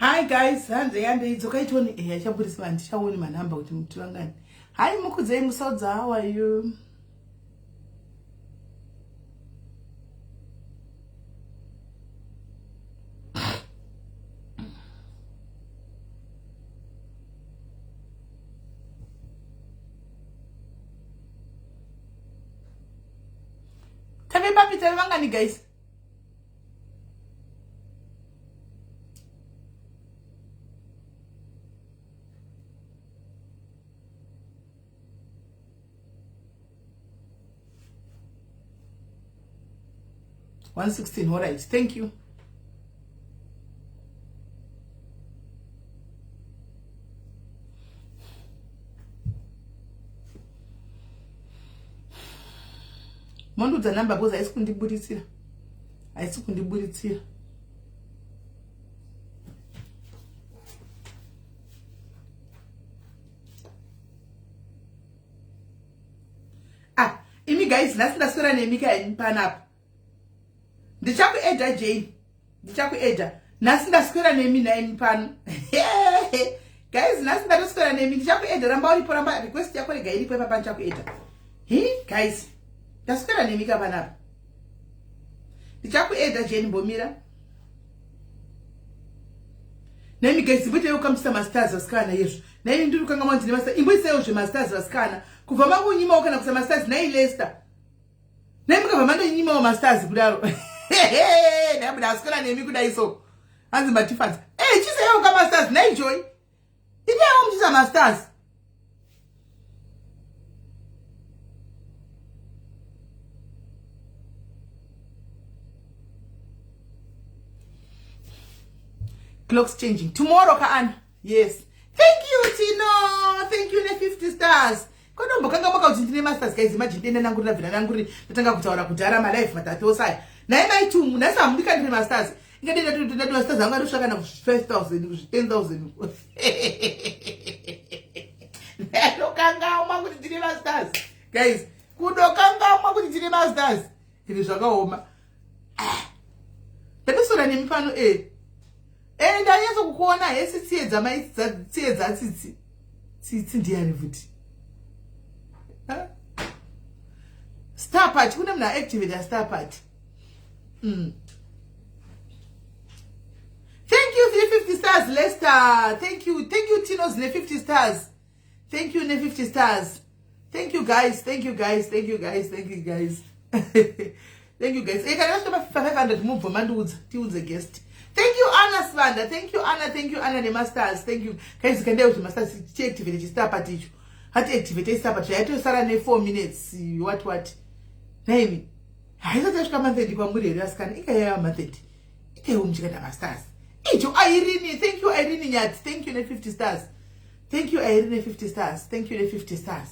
Hi guys, hande idzoka itoni yachambudisa vanhu tichaoni manhamba kuti muti wangani. Hi mukudzei musaudza, how are you? Tave papi tave vangani guys. $116, all right, thank you. Mondudza number because haisi kundiburitsira. Imi guys, ndaswera nemika panapa. Ndichakuedha Jane. Nasi ndaswera nemi naimi pano. Guys, nasi ndaswera nemi ndichakuedha ramba uripo ramba request yako rega iripo papa ndichakuedha. Guys, ndaswera nemi panapa. Ndichakuedha Jane Bomira. Nemi guys, mbute yokamisa masters vasikana yesu. Nemi ndiri kanga mwanzi master. Imbuiseyo zve masters vasikana. Kubva makunyima kana kusa masters nai Leicester. Nemi kabva mando nyima wa masters kudaro. Ndabuda asikana nemi kudai so. Hanzi matifanza. Chiseyo kama masters nai Joy. Ipeyo mchisa masters. Clocks changing. Tomorrow Kaan. Yes. Thank you Tino. Thank you ne 50 stars. Kono mbokanga mwaka kuti ndine masters guys, imagine ndine nanguri lavina nanguri natanga kutaura kudhara my life matatu osai. Na ina itu nasa mudika ndine masters. Ingade ndatu masters anga rushaka na 5000 10000. Ndokanga mwa kuti ndine masters. Guys, kudokanga mwa kuti ndine masters. Ini zvakaoma. Ndasora nemifano ndayeso kukuona hesi tsiedza tsitsi ndiani futi. Star Party, kuna mna activate Star Party. Thank you for the 50 stars, Lester. Thank you Tino's the 50 stars. Thank you the 50 stars. Thank you guys. Thank you guys. Thank you guys. I can ask about 500 move for Mandu's the guest. Thank you Anna Svanda. Thank you Anna the masters. Thank you guys. Can do masters activate the Star Party. How to activate Star Party? I told Sarah 4 minutes. What? Name. I thought I come and say, "Come with us." Can I hear my thing? Ike umchikata masters. Irene. Thank you Irene. Yat. Thank you the 50 stars. Thank you Irene 50 stars. Thank you the 50 stars.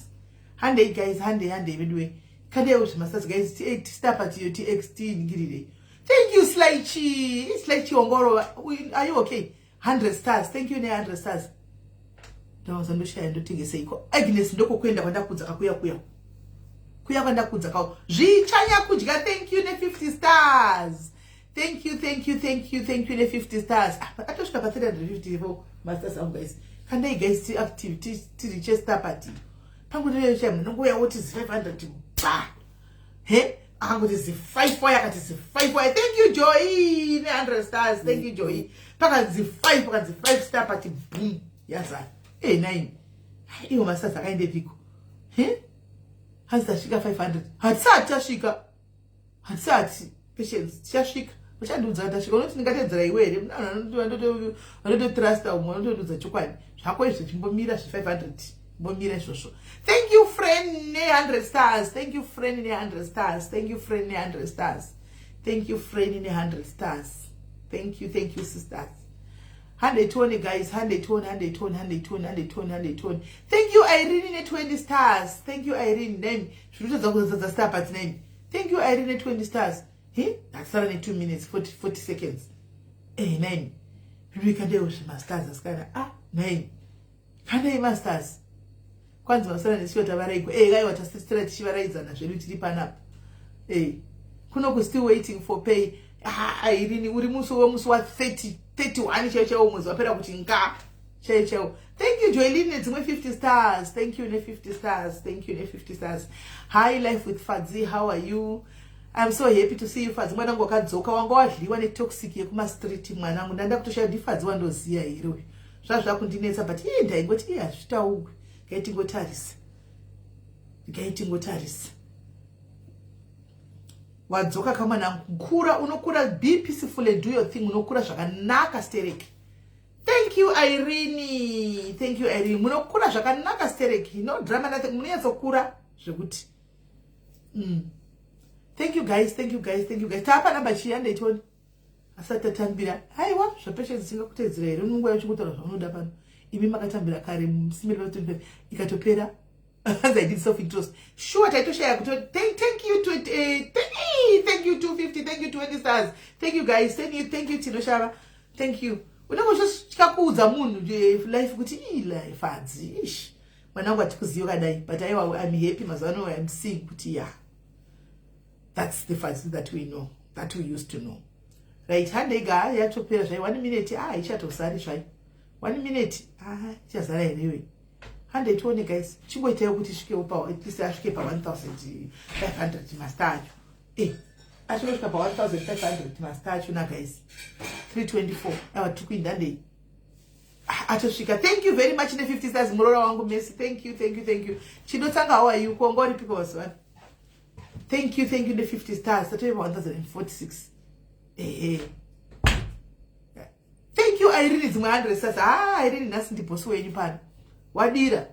Hande guys. Hande. Midway. Kade uchi masters guys. T8 Star Party. TXT ngirire. Thank you Slighty Ongoro. Are you okay? 100 stars. Thank you 100 stars. Ndawaza ndoshaya ndotengesa iko. Agnes ndoko kwenda kwandakudza kakuya. Kuya kwandakudza kawo. Zvichanya kudya. Thank you ne 50 stars. Thank you ne 50 stars. Atosvika pa 354 masters am guys. Kandai guys ti active ti reach Star Party. Pangu ndeye chama ndongoya what is 500 ba. Angoti zi 5 for yakati zi 5 for. Thank you Joy ne 100 stars. Thank you Joy. Paka zi 5 Star Party boom. Yaza. 9. Iyo masters akaende piko. Hazashika 500. Hatsati. Patience. Chashika. Uchandudza ndashika. Unoti ndingatedzera iwere. Anoto trust umwe anotodudza chokwadi. Zvako izvo chimbomira 500. Bombira izvozvo. Thank you friend ne 100 stars. Thank you friend ne 100 stars. Thank you friend ne 100 stars. Thank you friend ne 100 stars. Thank you sisters. 120 guys, 120. Thank you Irene 20 stars. Thank you Irene name. Shruta Star Party name. Thank you Irene 20 stars. That's only 2 minutes 40 seconds. 9. We can do masters askana. 9. Kanda masters. Kwanza wasana nisio tabaraiku. Gai watasistira tishivaraidzana zvedu tiri panapa. Kuno still waiting for pay. Irene uri musi wa 30. 31 cheo mwezi wapera kuti nka cheo. Thank you Joeline, it's my 50 stars. Thank you ne 50 stars. Thank you ne 50 stars. Hi Life with Fadzi, how are you? I'm so happy to see you Fadzi. Mwanangu wakadzoka wanga wadliwa ne toxic yekuma street mwanangu. Ndanda kutoshaya ndi Fadzi wandoziya here. Zvazva kundinetsa but ndaingoti azvitaugwe. Ngaitingotarisa. Wadzoka kama na kura unokura be peaceful and do your thing unokura zvakanaka stereki. Thank you Irene. Thank you Irene. Munokura zvakanaka stereki. No drama nothing. Munyatsokura zvekuti. Thank you guys. Thank you guys. Thank you guys. Tapa namba chiyanda itoni. Asata tambira. Haiwa zvapeshe zisingakutedzera here. Unongo yachikutaura zvaunoda pano. Imi makatambira kare musimiro 25 ikatopera. As I did self-interest. Sure, I share. Thank you to thank you 250, thank you 20 stars. Thank you guys. Thank you Tinoshara. Thank you. Unongo just chikakuudza munhu life kuti life Fadzi. Ish. Mwanangu atikuziyo kadai, but I'm happy mazano I'm seeing kuti yeah. That's the Fadzi that we know, that we used to know. Right, handega yatopera zvai 1 minute ichatosari zvai. 1 minute ichazara here. 120 guys, chingoitayo kuti svike pa at least asvike pa 1500 mastacho. Asvike pa 1500 mastacho na guys. 324. Awa tukuinda ndei. Atosvika. Thank you very much ne 50 stars murora wangu Messi. Thank you. Chinotanga how are you? Kuongori piko waswan. Thank you ne 50 stars. That was 1046. Thank you Irene zimwe 100 stars. Irene nasi ndiposu wenyu pano. Wadira.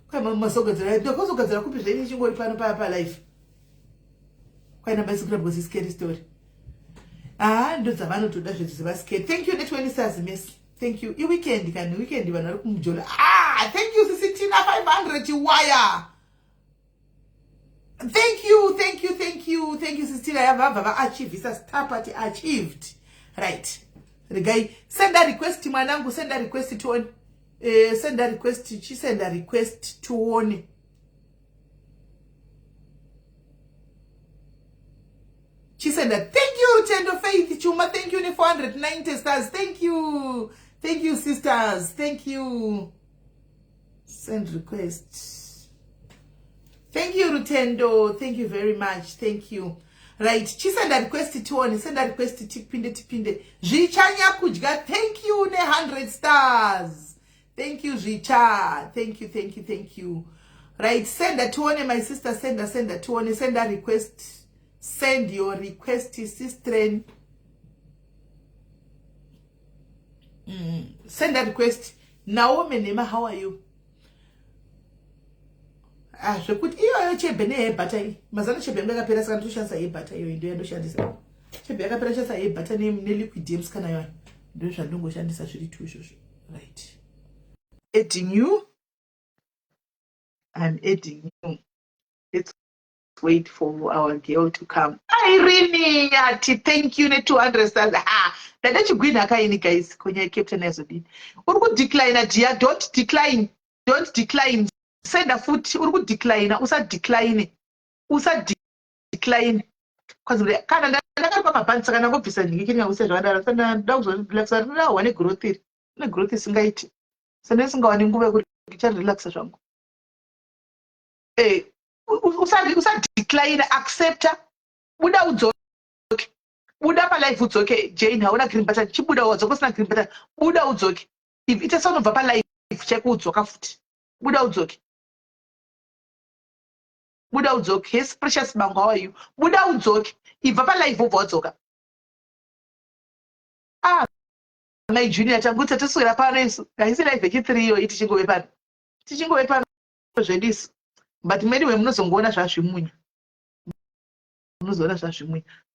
Kwa masogadzera. Ndokuzogadzera kupi zveni chingori pano pa life. Kwa ina basi because it's scary story. Ndo vanotoda zvinhu zvevascary. Thank you ne 20 stars Messi. Thank you. Weekend vanhu vari kumujola. Thank you Tina 500 chiwaya. Thank you Tina yavava achievisa star party achieved. Right. The guy send a request mwanangu, send a request to on send a request to one. She said that thank you Tendo Faith Chuma, thank you 490 stars. Thank you sisters. Thank you. Send request. Thank you Rutendo. Thank you very much. Thank you. Right. She send a request to one. Send a request to tipinde. Jichanya kujga. Thank you ne 100 stars. Thank you Jicha. Thank you. Right. Send a to one, my sister. Send a to one. Send a request. Send your request, sister. Send a request. Naomi Nema, how are you? Zvekuti iyo chebe nebhata iyi. Mazana chebe yakapera saka ndoshandisa yebhata iyo ndiyo ndoshandisa. Chebe yakapera shandisa yebhata neliquid DMs kana yo. Ndo zvandongoshandisa zviri tu izvozvo. Right. Adding you. I'm adding you. Let's wait for our girl to come. Irene, thank you ne 200 stars. Dada chigwina kaini guys. Konya captain yazodini. Uri decline dear, don't decline. Send a foot. Uri decline. Usa decline. Because kana ndakari pamabhanzi saka ndangobvisa ndingikini ngakuse zvakadaro. Saka ndakuzorelaxa nawo wane growth iri. Ne growth isingaiti. Saka ndisingawani nguva yekuti ndicharelaxa zvangu. Usa decline, accept. Buda udzoke. Buda pa life udzoke. Jane hauna green button. Chibuda udzoke usina green button. Buda udzoke. If ita sonobva pa life check udzoka futi. Buda udzoke. Yes, precious Bango, how are you? Buda udzoke. Ibva pa life ubva udzoka. My junior chambutsa toswera pano isu. Haisi life yechi3 iyo iti chingove pano. Tichingove pano zvendisu. But anyway, munozongoona zvazvimunya.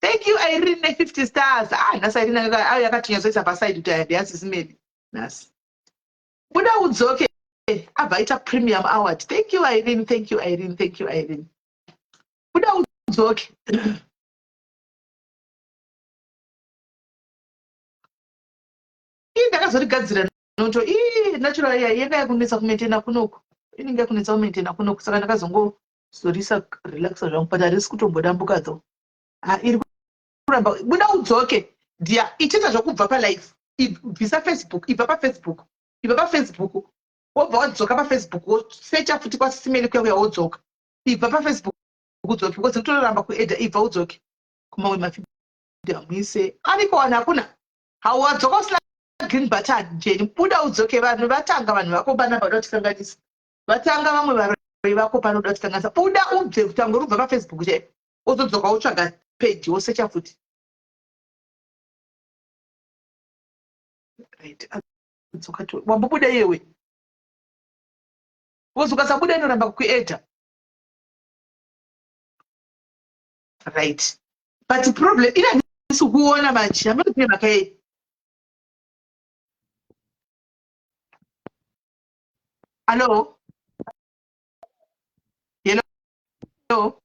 Thank you Irene 50 stars. Nasa Irene yakatinyazoisa paside kuti ayasi simedi. Nasi. Buda udzoke. Abaita premium award. Thank you Irene. Buda udzoke. Ndakazorigadzira noto. Natural yenga yakunetsa kumaintaina kunoko. Inenge yakunetsa kumaintaina kunoko saka ndakazongozorisa relaxa zvangu but harisi kutombodambuka dho. Iri kuramba. Buda udzoke. Dia ichita zvokubva pa life. ibvisa Facebook, ibva paFacebook, ibva paFacebook, wobva wadzoka paFacebook, wosecha futi kwaSisimeni kuya wodzoka, ibva paFacebook udzoke, because kutoramba kuedha, ibva udzoke kumamwe mafidhiyo muise ariko vanhu hakuna. Hawadzoka usina green button jeni, buda udzoke. Vanhu vatanga, vanhu vako bana vanoda kutikanganisa, vatanga vamwe varoi vako panoda kutikanganisa. Buda ubve kutanga urubva paFacebook chaipo, wozodzoka wotsvaga page wosecha futi. Right. Wambobuda yewe, wozokasabuda inoramba kukuedha. Right. But problem ina nisikuona manje, hamuna kuti makae. Hello? Hello?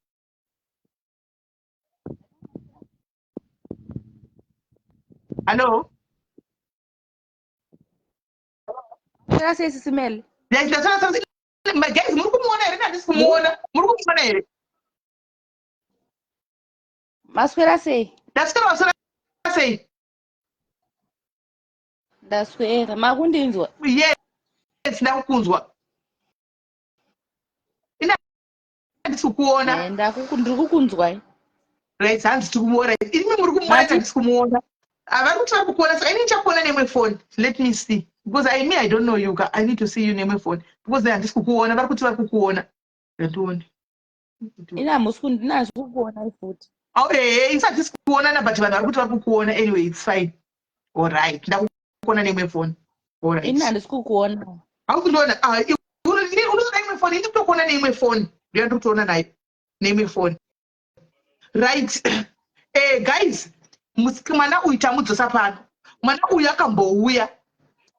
Hello? Maswera sei Sisimeli? Guys, muri kumuona here kana ndisikumuona? Muri kumuona here? Maswera sei? Ndaswera maswera sei? Ndaswera. Makundinzwa? Yes, ndakukunzwa. Ina ndisikuona. Ndiri kukunzwa. Right, hanzi tikumuona. Imi muri kumuona kana ndisikumuona? Avari kuti vari kukuona, saka ini ndichakuona nemwe phone. Let me see. Because I don't know you. I need to see you nemwe phone. Because handisi kukuona, vari kuti vari kukuona. Ndandione. Ina musikundi nazvo kukuona futi. Oh, isati tisikuonana, but vanhu vari kuti vari kukuona. Anyway, it's fine. All right. Ndakuona nemwe phone. All right. Ina handisi kukuona. Hakundiona. Unoona imwe phone. Ini kutokuona neimwe phone. Ndiyo ndikutoona nayo. Neimwe phone. Right. Guys, mwana uyu tamudzosa pano. Mwana uyu akambouya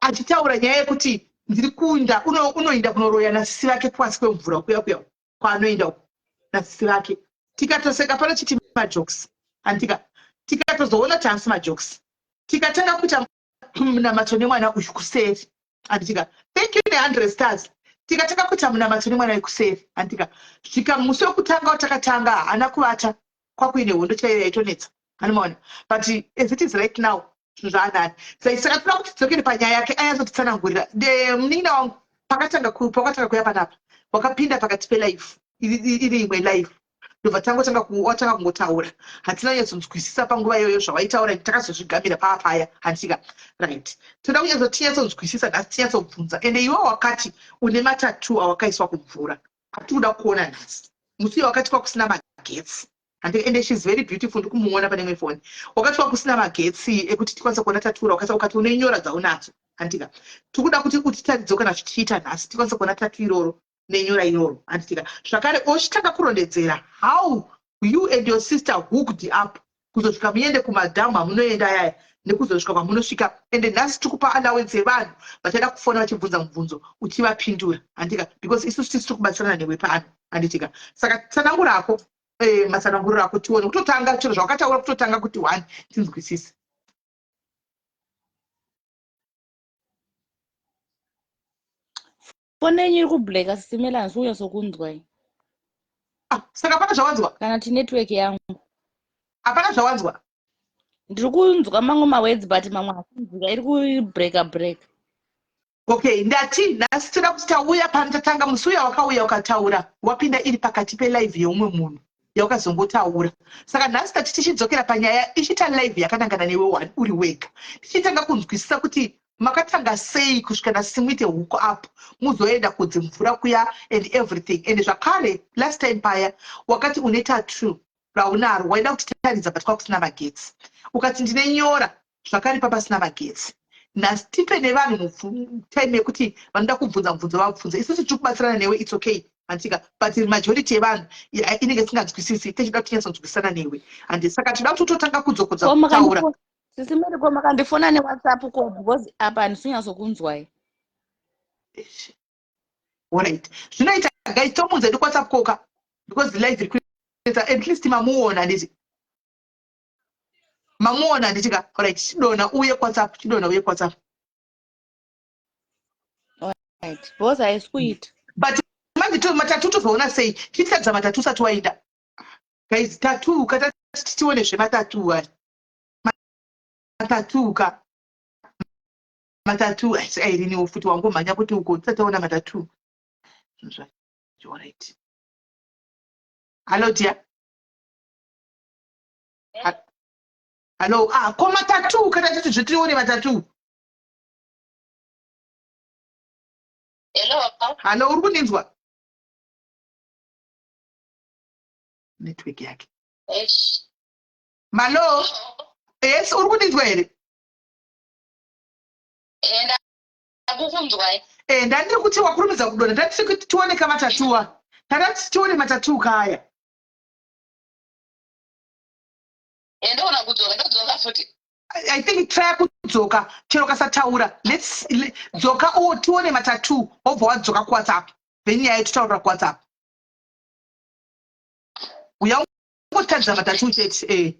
achitaura nyaya yekuti ndiri kuenda, unoenda kunoroya nasisi vake pasi kwemvura kuya kwaanoenda uko nasisi vake. Tikatoseka pano chiti majokes. Andika tikatozoona tansi majokes. Tikatanga kuita munamato nemwana uyu kuseri. Andika thank you ne100 stars. Tikatanga kuita munamato nemwana uyu kuseri. Andika svika musi wekutanga watakatanga haana kuvata kwakuine hondo chaiyo yaitonetsa. Anomaona. But as it is right now, zvaanani. Saka toda kuti tidzokere panyaya yake anyazotitsanangurira. Munin'ina wangu pakatanga kuya panapa, wakapinda pakati pelive iri imwe live, ndobva watanga kungotaura. Hatina kunyatsokunzwisisa panguva iyoyo zvawaitaura, takazozvigamira paya. Handika right, toda tinyatsonzwisisa nhasi, tinyatsobvunza. Ende iwe wakati une matatu awakaiswa kumvura, hatikuda kuona nhasi. Musi wakati kwakusina magetsi. And she's very beautiful. Ndikumuona pane imwe phone. Wakati wakusina magetsi ekuti tikwanisa kuona tatura, ukati unenyora dzaunadzo. Handika tikuda kuti utitaridze kana zvichiita nhasi tikwanisa kuona tatu iroro nenyora iroro. Handika zvakare ochitanga kurondedzera how you and your sister hooked up kuzosvika muende kumadhamu amunoenda yaya nekuzosvika kwamunosvika. Ende nhasi tikupa allowance yevanhu vachaida kufona vachibvunza mubvunzo uchivapindura. Handika because isusu tisi tiri kubatsirana newe pano. Handitika saka tsanangurako matsananguriro ako tione kutotanga chiro zvawakataura, kutotanga kuti 1 tinzwisise. Fone yenyu iri kubleka Sisimeli, handisi kunyatsokunzwa. Saka hapana zvawanzwa? Kana ti network yangu. Hapana zvawanzwa? Ndiri kunzwa mamwe mawords but mamwe hasinzwika, iri kubreka. Okay, ndati nhasi toda kuti tauya pano tatanga musi uya wakauya ukataura, wapinda iri pakati pelive yeumwe munhu yaukazongotaura. Saka nhasi tati tichidzokera panyaya ichita live yakanangana newe 1 uri wega. Tichitanga kunzwisisa kuti makatanga sei kusvika nhasi muite huko up muzoenda kudzimvura kuya and everything. And zvakare last time paya wakati une tattoo raunaro waida kutitaridza but kwakusina magetsi, ukati ndinenyora zvakare papasina magetsi. Nhasi tipe nevanhu time yekuti vanoda kubvunza mubvunzo vabvunze. Isusu tiri kubatsirana newe, it's okay. Handika but majority yevanhu inenge isinganzwisisi, tichida kuti tinyatsonzwisana newe. And saka tinoda kuti totanga kudzokodza kutaura. Sisimeli, ko makandifona neWhatsApp ko because apa handisi kunyatsokunzwa. Alright, zvinoita guys, tomunza ndi WhatsApp koka because the live request at least mamuona nditi. Mamuona nditika. Alright, chidona uye WhatsApp. Alright, because haisi kuita. But matatu tozoona sei? Titadza matatu usati waenda. Guys, tatu kata tione zvematatu aya. Matatu ka matatu airini futi wangomhanya kuti uko tisataona matatu. Alright. Hello dear. Hello. Ko matatu kana titi zvetione matatu. Hello, uri kundinzwa? Network yake. Malo. Yes, uri kundinzwa here? Ndandiri kuti wakurumidza kudonha. Ndatiri kuti tione kamatatuwa. Takati tione matatu kaya. I think try kudzoka chero kasataura. Let's dzoka tione matatu obva wadzoka kuWhatsApp. Then nyaya tutaura kuWhatsApp. Uya ngotadza matatu chete.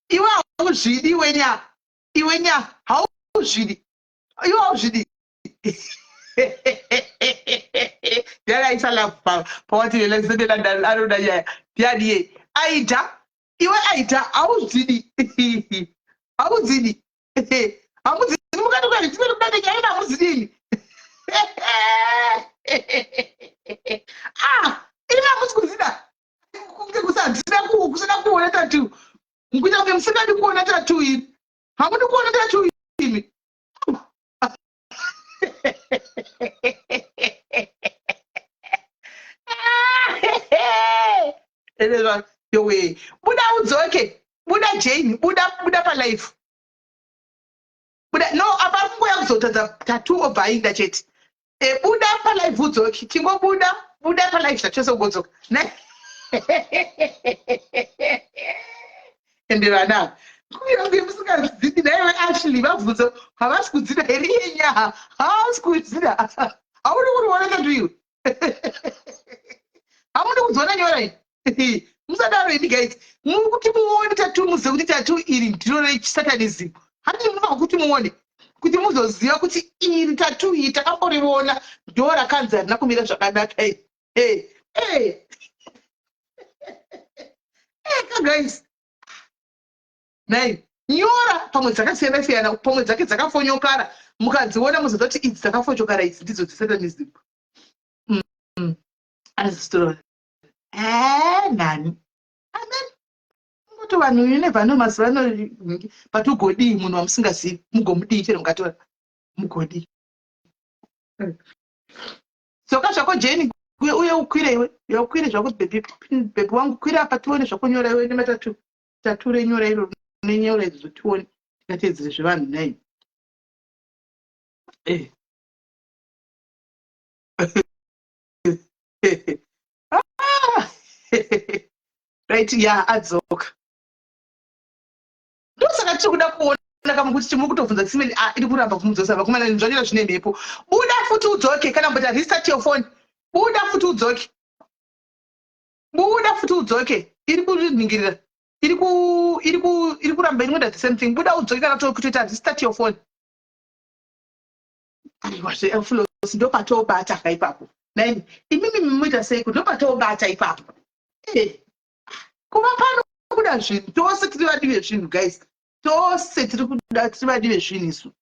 Iwe hauzvidi iwe nya hauzvidi. Iwe hauzvidi. Ndaraisa lapa pawati lezendela ndaroda nyaya. Ndiye Aida. Iwe Aida hauzvidi. Hauzvidi. Hauzvidi mukati kwezvitiro kudade nyaya hauzvidi. Iri hamusi kuzvida. Kusina kuona tatu. Mkuita kunge musingadi kuona tatu iri. Hamudi kuona tatu iri. Yowe. Buda udzoke. Buda Jane. Buda pa life. Buda no apa kungoya kuzotadza tatu obva ainda chete. Buda pa life udzoke. Chingo buda pa life zvachose kudzoka. Enderana. Kuira kunge musingazvidi naiwe Ashley vabvunza havasi kudzida here yenya. Havasi kudzida. Hamudi kuona tatu iwe. Hamudi kudzona nyora iyi. Musadaro ini guys. Muri kuti muone tatu muzive kuti tatu iri ndiro rechisatanism. Handii munofa kuti muone. Kuti muzoziva kuti iri tatu iyi takamboriona ndo rakanzi harina kumira zvakanaka. Guys. Nai, nyora pamwe dzakasiyana-siyana, pamwe dzake dzakafonyokara. Mukadziona muzoziva kuti idzi dzakafonyokara idzi ndidzo dzesatanism. Azistorona. Nani. Amen. Ngoto vanhu you never know mazivano patugodi munhu wamusingazivi mugomudii chero mukatora mugodi. Soka zvako Jane uye ukwire iwe. Ukwire zvako baby wangu kwira apa tione zvakonyora iwe nematatu. Tatu renyora iro nenyora izvo tione tikatedzere zvevanhu nai. Right, yeah, adzoka. Ndosaka tiri kuda kuona kama kuti muri kutobvunza simeni iri kuramba kumudzosa vakomana zvanyora zvine mhepo. Buda futi udzoke kana mbota restart your phone. Buda futi udzoke. Buda futi udzoke. Iri kuningirira. Iri kuramba inoda the same thing. Buda udzoke kana tokutoita restart your phone. Aiwa zvefulo ndo patobata kaipapo. Nai imimi muita sei kuti ndo patobata ipapo. Kuva pano kuda zvinhu tose tiri vadive zvinhu guys. Tose tiri kuda tiri vadive zvinhu isu.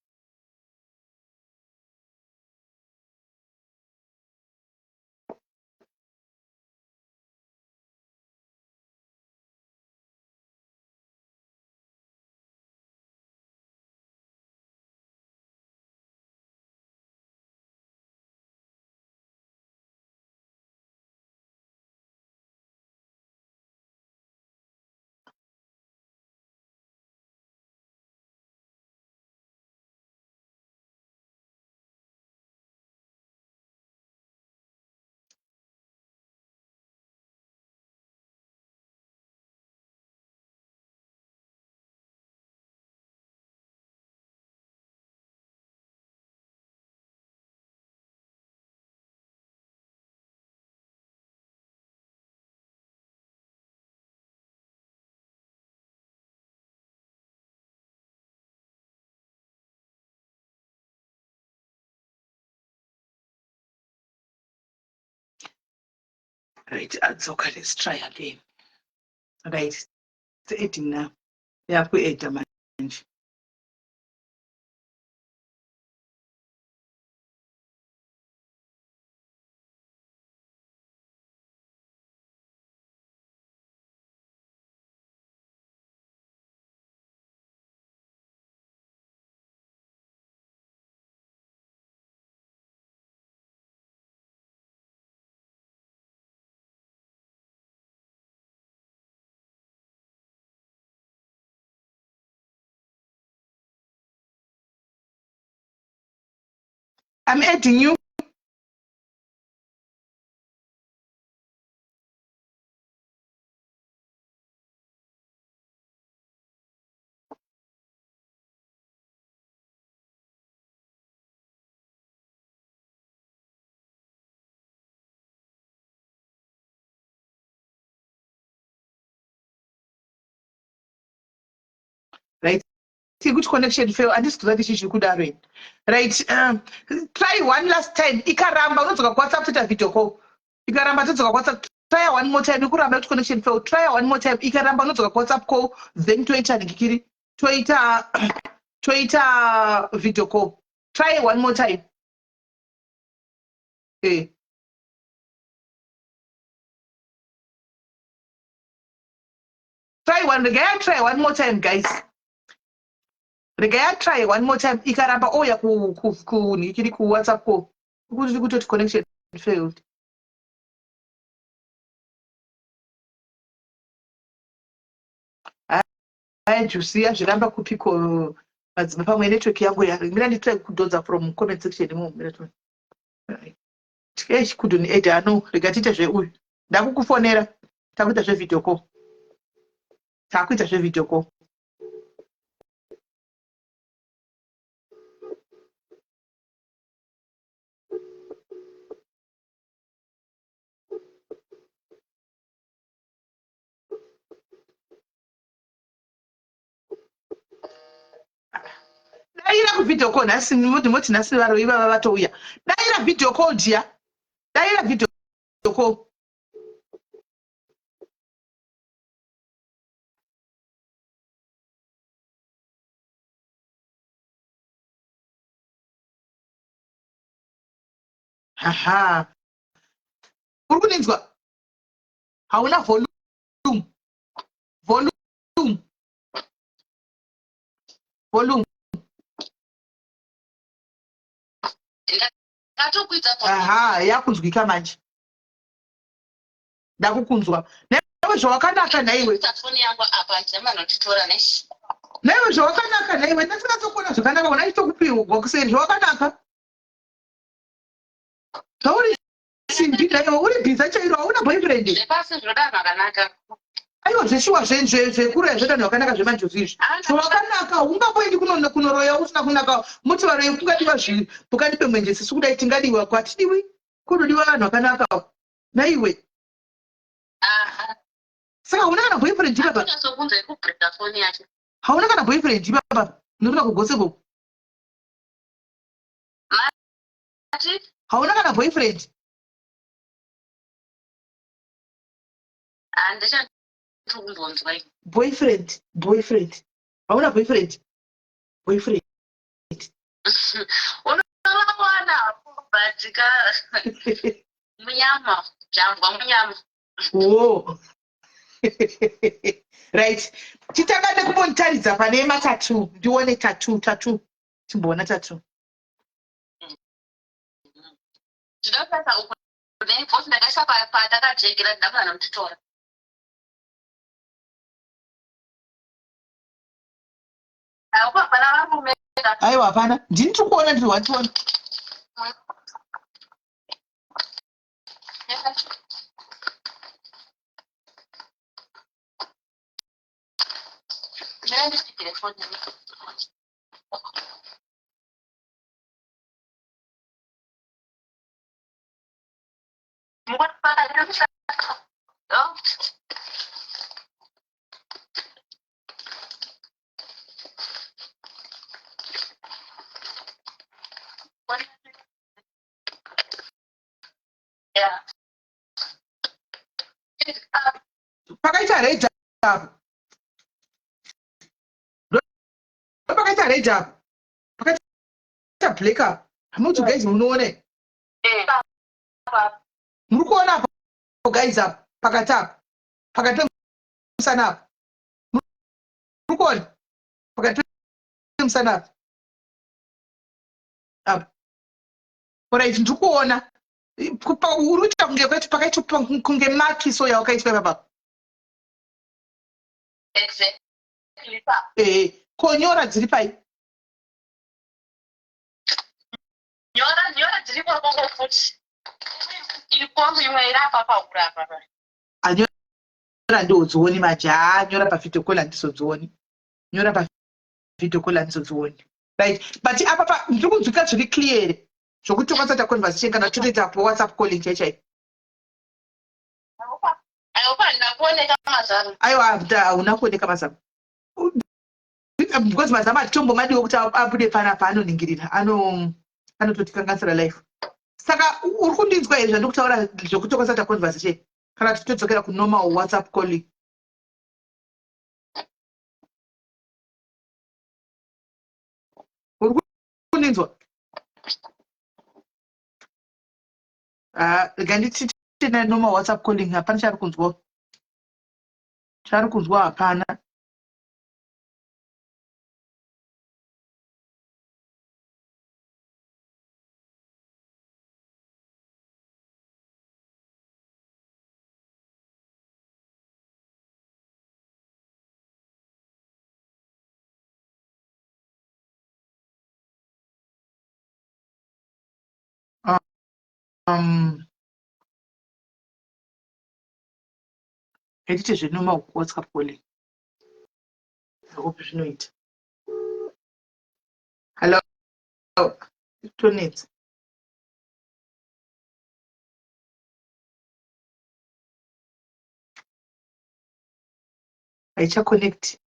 Right, adzoka, let's try again. Right, it's editing now. Yeah, we edit manje. I'm adding you. Right. See which connection fail. And this is what she could have read. Right. Try one last time. Ikaramba unodzoka WhatsApp to video call. Ikaramba unodzoka WhatsApp. Try one more time. Ikuramba which connection fail. Try one more time. Ikaramba unodzoka WhatsApp call. Then toita ndikiri. Toita video call. Try one more time. Hey. Try one more time, guys. Try one more time. Ikaramba oya ku ndikiri ku WhatsApp call. Kuti connection failed. Jusiya zviramba kupiko madzimba pamwe network yangu mira nditrai kudodza from comment section imo tkai couldn't add ano rega tiite zveuyu ndakukufonera takuita zvevideo call takuita zvevideo call daira kuvideo call nhasi ndimoti nhasi varoi vava vatouya daira video call dia daira video call aha uri kuninzwa hauna volume aha yakunzwika manje ndakukunzwa naiwe zvawakanaka naiwe naiwe zvawakanaka naiwe ndasingatsokuona zvakanaka una ichitokupiwa kuseri zvawakanaka zvauri simbi naiwe uri bhiza chairo hauna boyfriend aiwa zveshuwa zvekura zvedanho wakanaka zvemanjozi izvi zvawakanaka ungamboendi kunoroya usina kunaka muti varoi kungadiwa pakati pemwenje sisu kudai tingadiwa kwatidiwi kunodiwa vanhu vakanaka naiwe saka hauna kana boyfriend baba hauna kana boyfriend baba ndokuda kugoseko hauna kana boyfriend boyfriend hauna boyfriend munyama jambwa munyama right titangane kumbonitaridza pane matatu ndione tatu timboona tatu ndinopedza uku nebhosi ndakaisa patakajekera ndakana mutitora uko hapana varume aiwa hapana ndini tiri kuona ndiri wationa pakaita red up pakaita red up pakaita black up hamuti guys munoone muri kuona apo guys up pakati apa pakati pemusana apa muri kuona pakati pemusana apa apa orit ndiri kuona uruita kunge kweti pakaita kunge makiso yawakaitwa papa konyora dziri pai nyora dziri kwako futi. Iri kwangu imwe iri apa pakurapa. Anyora ndodzioni majaha, nyora pavideo call handizodzioni. Nyora pavideo call handizodzioni. Right, but apa ndiri kunzwika zviri clear zvokuti tokwasata conversation kana totoita po WhatsApp calling chaichai. Aiwa hauna kuoneka mazamu. Because mazamu atimbomadiwo kuti abude pana paanoningirira anototikanganisira life. Saka uri kundinzwa here zvandiri kutaura zvokuti tokwasata conversation kana titodzokera kunormal WhatsApp calling. Uri kundinzwa? Rega nditi normal WhatsApp calling hapana chari kunzwa. Chari kunzwa hapana. Edite zvenormal WhatsApp calling. Hope zvinoita. Hello. Tonete. Haicha connect.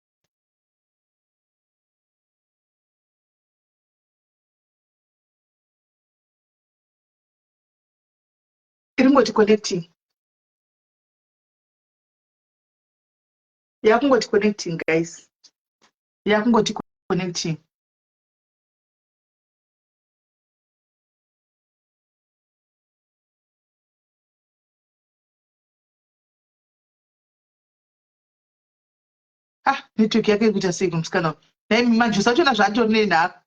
Iringoti connecting. Yakungoti connecting guys. Yakungoti connecting. Network yake kuita sei kumsikana. Naye majusa chona zvatori nenhaka.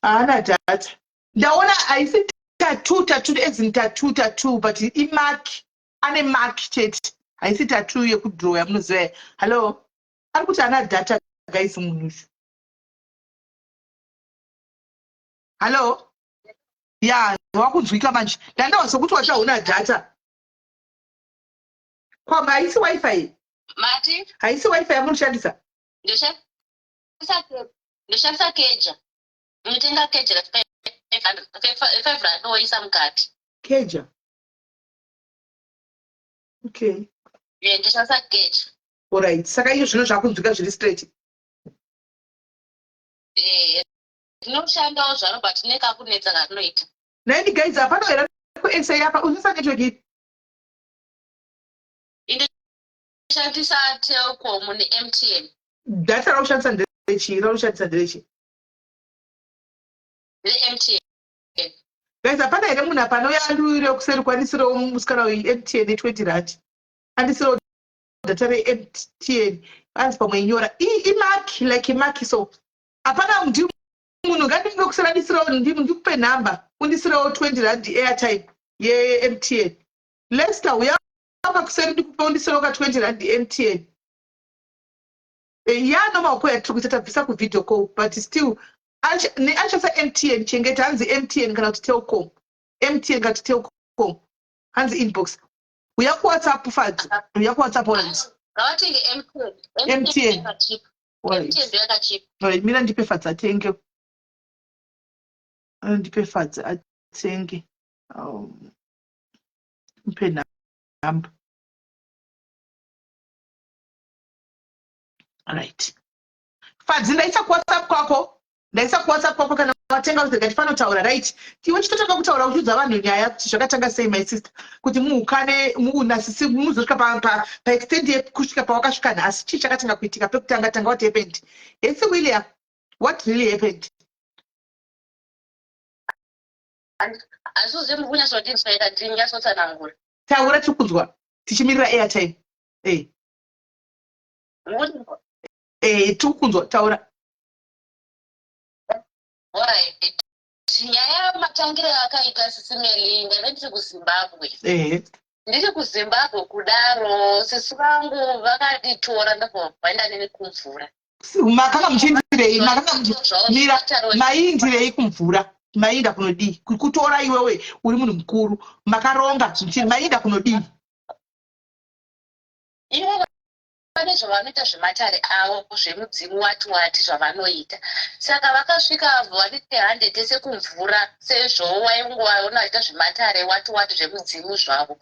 Haana data. Ndaona haisi tattoo exit tattoo but imark ane mark chete. Haisi tattoo yekudrow yamunoziva. Hello. Ari kuti ana data guys munhu. Hello. Yeah, wakunzwika manje. Ndandawa sokuti wacha una data. Kwamba haisi wifi. Mati? Haisi wifi yamunoshandisa. Ndoshandisa keja. Unotenga keja la 500 rand woisa mukati. Keja. Okay. Ndoshandisa keja. Alright. Saka iyo zvino zvakunzwika zviri straight. Ndinoshandawo zvaro but nekakunetsa katinoita. Naini guys hapana here kuXA apa unoshandisa network ipi? Ndoshandisa Telkom neMTN. Data raushandisa nderechi, raushandisa nderechi. MTN. Guys hapana here munhu apano anduyire kuseri kwanisiro musikana weMTN 20 rand. Andisiro data reMTN asi pamwe inyora imark like mark so. Hapana munhu ngandinge kusera ndisiro ndikupe number undisirewo 20 rand airtime yeMTN. Lester uyapa kuseri ndikupe undisirewo ka 20 rand MTN. Normal call yatiri kuita tabvisa kuvideo call but still achasa MTN chengeta hanzi MTN kana kuti Telkom. MTN kana kuti Telkom hanzi inbox. Uya ku WhatsApp fadzi. Uya ku WhatsApp orange. Ngawatenge MTN. MTN yakachip. Alright, mina ndipe fadzi atenge. Ndipe fadzi atenge. Mpe number. Alright. Fadzi ndaisa ku WhatsApp kwako. Ndaisa ku WhatsApp kwako kana watenga kuti ngatifano taura right. Tiwe chitotaka kutaura uchudza vanhu nyaya kuti zvakatanga sei my sister. Kuti muukane muunasisi muzosvika pa extend yekusvika pawakasvika nhasi chii chakatanga kuitika pekutanga what happened. Yes William, what really happened? Asuze mukunyasodinsaita ndingasotsanangura. Taura tikukunzwa. Tichimirira airtime. Tikukunzwa taura. Alright. Nyaya matangire akaita Sisimelinda ndiri kuZimbabwe. ndiri kuZimbabwe kudaro sisi vangu vakaditora ndakavaenda neni kumvura makanga muchiindirei mira maindirei kumvura mainda kunodii kutora iwewe uri munhu mukuru makaronga mainda kunodii ivo vane zvavanoita zvematare avo zvemudzimu wati zvavanoita saka vakasvika vaniti 100 tese kumvura sezvo wainge waona vaita zvematare wati zvemudzimu zvavo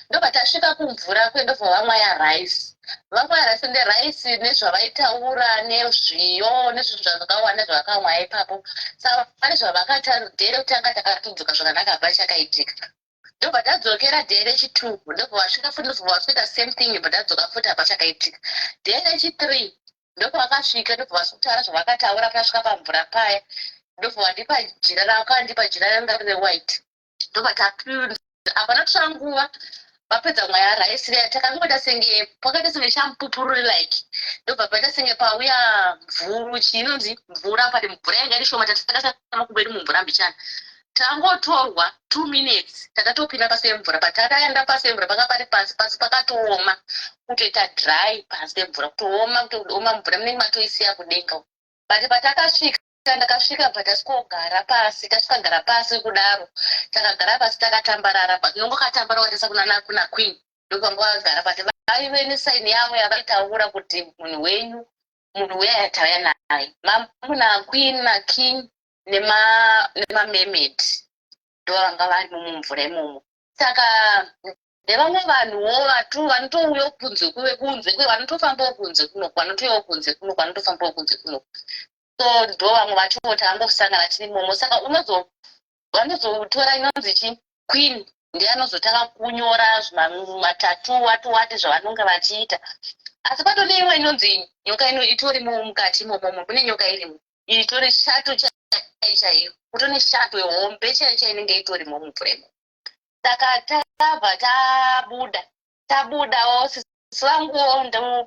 ndobva tasvika kumvura kwendobva vamwaya raisi neraisi nezvavaitaura nezviyo nezvinhu zvakawanda zvavakamwa ipapo saka pane zvavakata dhere kutanga takatudzoka zvakanaka pachakaitika ndobva tadzokera dhere rechi2 ndobva vasvika futi ndobva vasvika same thing ndobva tadzoka futi pachakaitika dhere rechi3 ndobva vakasvika ndobva vasvika zvavakataura pasvika pamvura paya ndobva vandipa jira rakandipa jira ranga rine white ndobva tapinda hapana kusvika nguva vapedza mwaya raisi reya takangoita senge pakaita senge chamupupururi like ndobva paita senge pauya mvuru chinonzi mvura pati mvura yanga iri shoma takatama kumberi mumvura mbichana tangotorwa 2 minutes takatopinda pasi pemvura patakaenda pasi pemvura panga pari pasi pakatooma kutoita dry pasi pemvura kutooma kutooma mvura munenge matoisiya kudenga but patakasvika ndakasvika patasvikogara pasi tasvikagara pasi kudaro takagara pasi takatambarara nongo katambarara watesa kuna queen ndopanga vagara pati vaive nesaini yavo yavaitaura kuti munhu wenyu munhu uya yatauya naye mamuna queen naking nemamermaid ndovanga vari mumvura imomo saka nevamwe vanhuwo vanotouya kunze kwe vanotofambawo kunze kunoku vanotoyawo kunze kunoku vanotofambawo kunze kunoku so ndo vamwe vachota angosangana tiri momo saka vanozotora inonzi chi queen ndiye anozotanga kunyora matatu wati zvavanonge vachiita asi pato neimwe inonzi nyoka itorimo mukati momomo mune nyoka irimo itori shato chaiyo kutone shato hombe chaiyo inenge itorimo mumvuremo saka tabva tabudawo svangu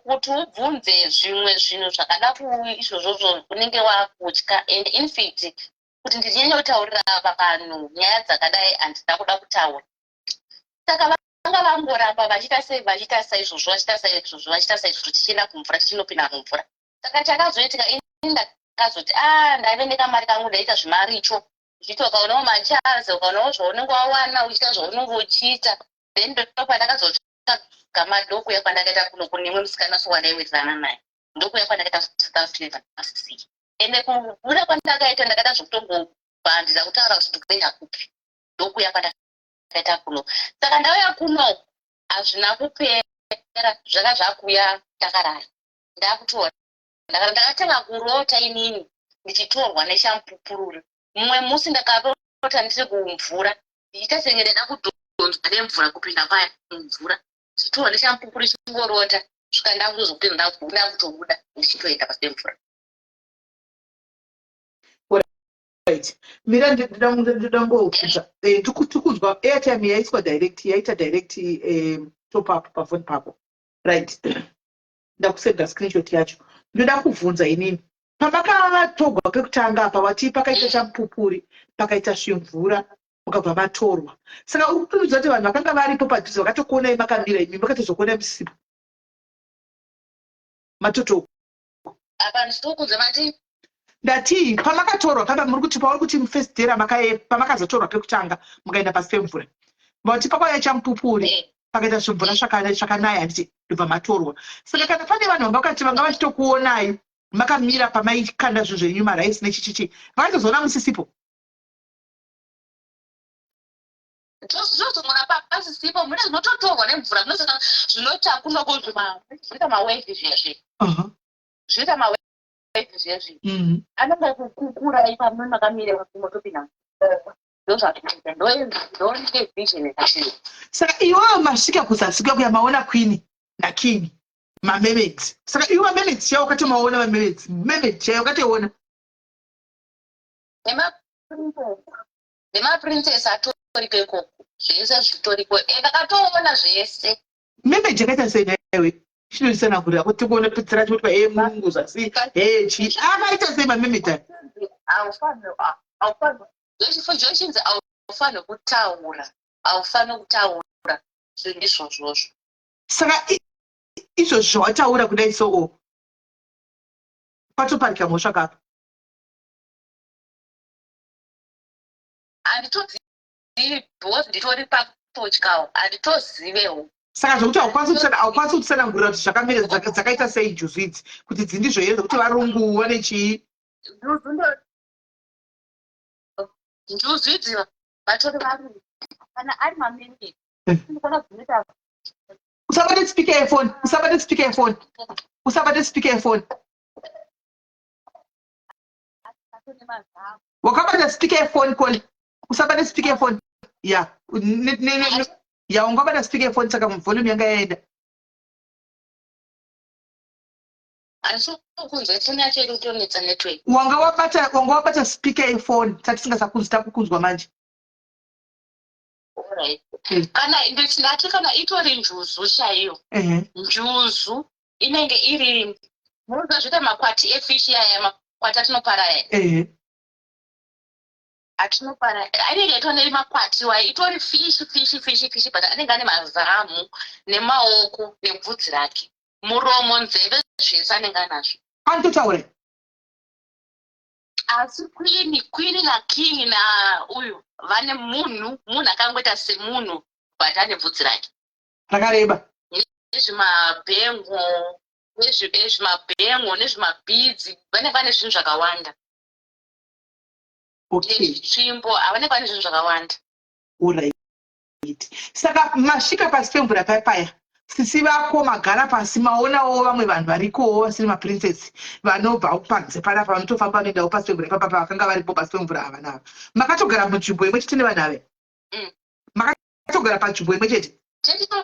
kuti ubvunze zvimwe zvinhu zvakada kuizvozvozvo unenge wakutya and infit kuti ndinyanye kutaurira vanhu nyaya dzakadai handina kuda kutaura saka vanga vangoramba vachiita saizvozvo tichienda kumvura tichinopinda mumvura saka chakazoitika ndakazoti ndave nekamari kangu ndaita zvimaricho uchiti ukaonawo macharzi ukaonawo zvaunenge wawana uchiita zvaunenge uchiita then ndopandakazotsvaka gamadhokuya kwandakaita kunoku nemwe musikana sowandaiwirirana naye ndokuya kwandakaita South ende kubuda kwandakaita ndakaita zvokutongobhandira kutaura kuti ndikuenda kupi ndokuya kwandakaita kunoku saka ndauya kunoku hazvina kupera zvanga zvakuya takarara ndakutora ndakatanga kurota inini ndichitorwa nechamupupururi mumwe musi ndakarota ndiri kumvura ndichiita senge ndada kudhonzwa nemvura kupinda paya mumvura ndichitorwa nechamupupururi chingorota svika ndakuzokuti ndakutobuda ndichitoenda pasi pemvura. Mira ndida ngobvunza tikunzwa airtime yaiswa yaita direct top up pafoni pako right ndakusenda screenshot yacho ndoda kubvunza inini pamakatogwa pekutanga apa wati pakaita chamupupuri pakaita zvimvura mukabva matorwa saka uri kutoudza kuti vanhu vakanga varipo padhuze vakatokuonai makamira imi makatozokuona musipo matoto apa nditokunze mati ndati pamakatorwa kamba muri kuti pauri kuti mufesitera pamakazotorwa pekutanga mukaenda pasi pemvura vati pakauya chamupupuri pakaita zvimvura zvakanaya handiti ndobva matorwa saka kana pane vanhu vangakati vanga vachitokuonai makamira pamaikanda zvinhu zvenyu maraisi nechichichi vakatozoona musisipo ndozozomona pasisipo mune zvinototorwa nemvura munosaka zvinota kunoko zvinoita mawevi zvezvi zvinoita mawevi zvezvi anenge kukura ipamwe makamira motopinda ndozvatoita vision yakachii saka iwewo masvika kuzasvika kuya maona queen naking mamermaids saka iwe mamermaids chaiwo ukatomaona mamermaid chaiwo ukatoiona nemaprincess atoriko ikoko zvese zvitoriko ndakatoona zvese mermaid yakaita sei naiwe chinodisana kurira kuti tikuona pedzira kuti mungu zasi chi akaita sei mamermaid aya zvechifo zvochinzi aufani kutaura izvozvo. Saka izvozvo zvawataura kudai soo kwatoparika mhosva kapo. Handitozivi because nditori papotyawo, handitozivewo. Saka zvokuti haukwanisi kutsanangurira kuti zvakamira dzakaita sei juzu idzi kuti dzindizvo here zvokuti varungu vane chii. Njuzu idzi vatori varungu kana ari mamemberi. Usabate speaker yefoni, usabate speaker yefoni, usabate speaker yefoni. Wakabata speaker yefoni kole, usabate speaker yefoni. Ya, ya ungabata speaker yefoni saka volume yanga yaenda. Wanga wabata speaker yefoni, sati singasakunzi takukunzwa manje. Alright. Kana ndinati kana itori njuzu chaiyo. Njuzu inenge iri munozvita makwati efishi aya makwati atinopara aya. Atinopara anenge itori makwati wayo itori fishi but anenge ane mazamu nemaoko nebvudzi rake. Muromo, nzeve zvese anenge anazvo. Anototaura. Asi queen na king na uyu vane munhu akangoita semunhu but ane bvudzi rake rakareba nezvimabhengo nezvimabhidzi vanenge vane zvinhu zvakawanda. Tsvimbo vanenge vane zvinhu zvakawanda. Alright. Saka masvika pasi pemvura paya sisi vako magara pasi maonawo vamwe vanhu varikowo vasiri maprincess vanobva panze panapa vanotofamba vanoendawo pasi pemvura ipapa vakanga varipo pasi pemvura ava nava. Makatogara munzvimbo imwe chete nevanhu ava? Makatogara panzvimbo imwe chete? Totogara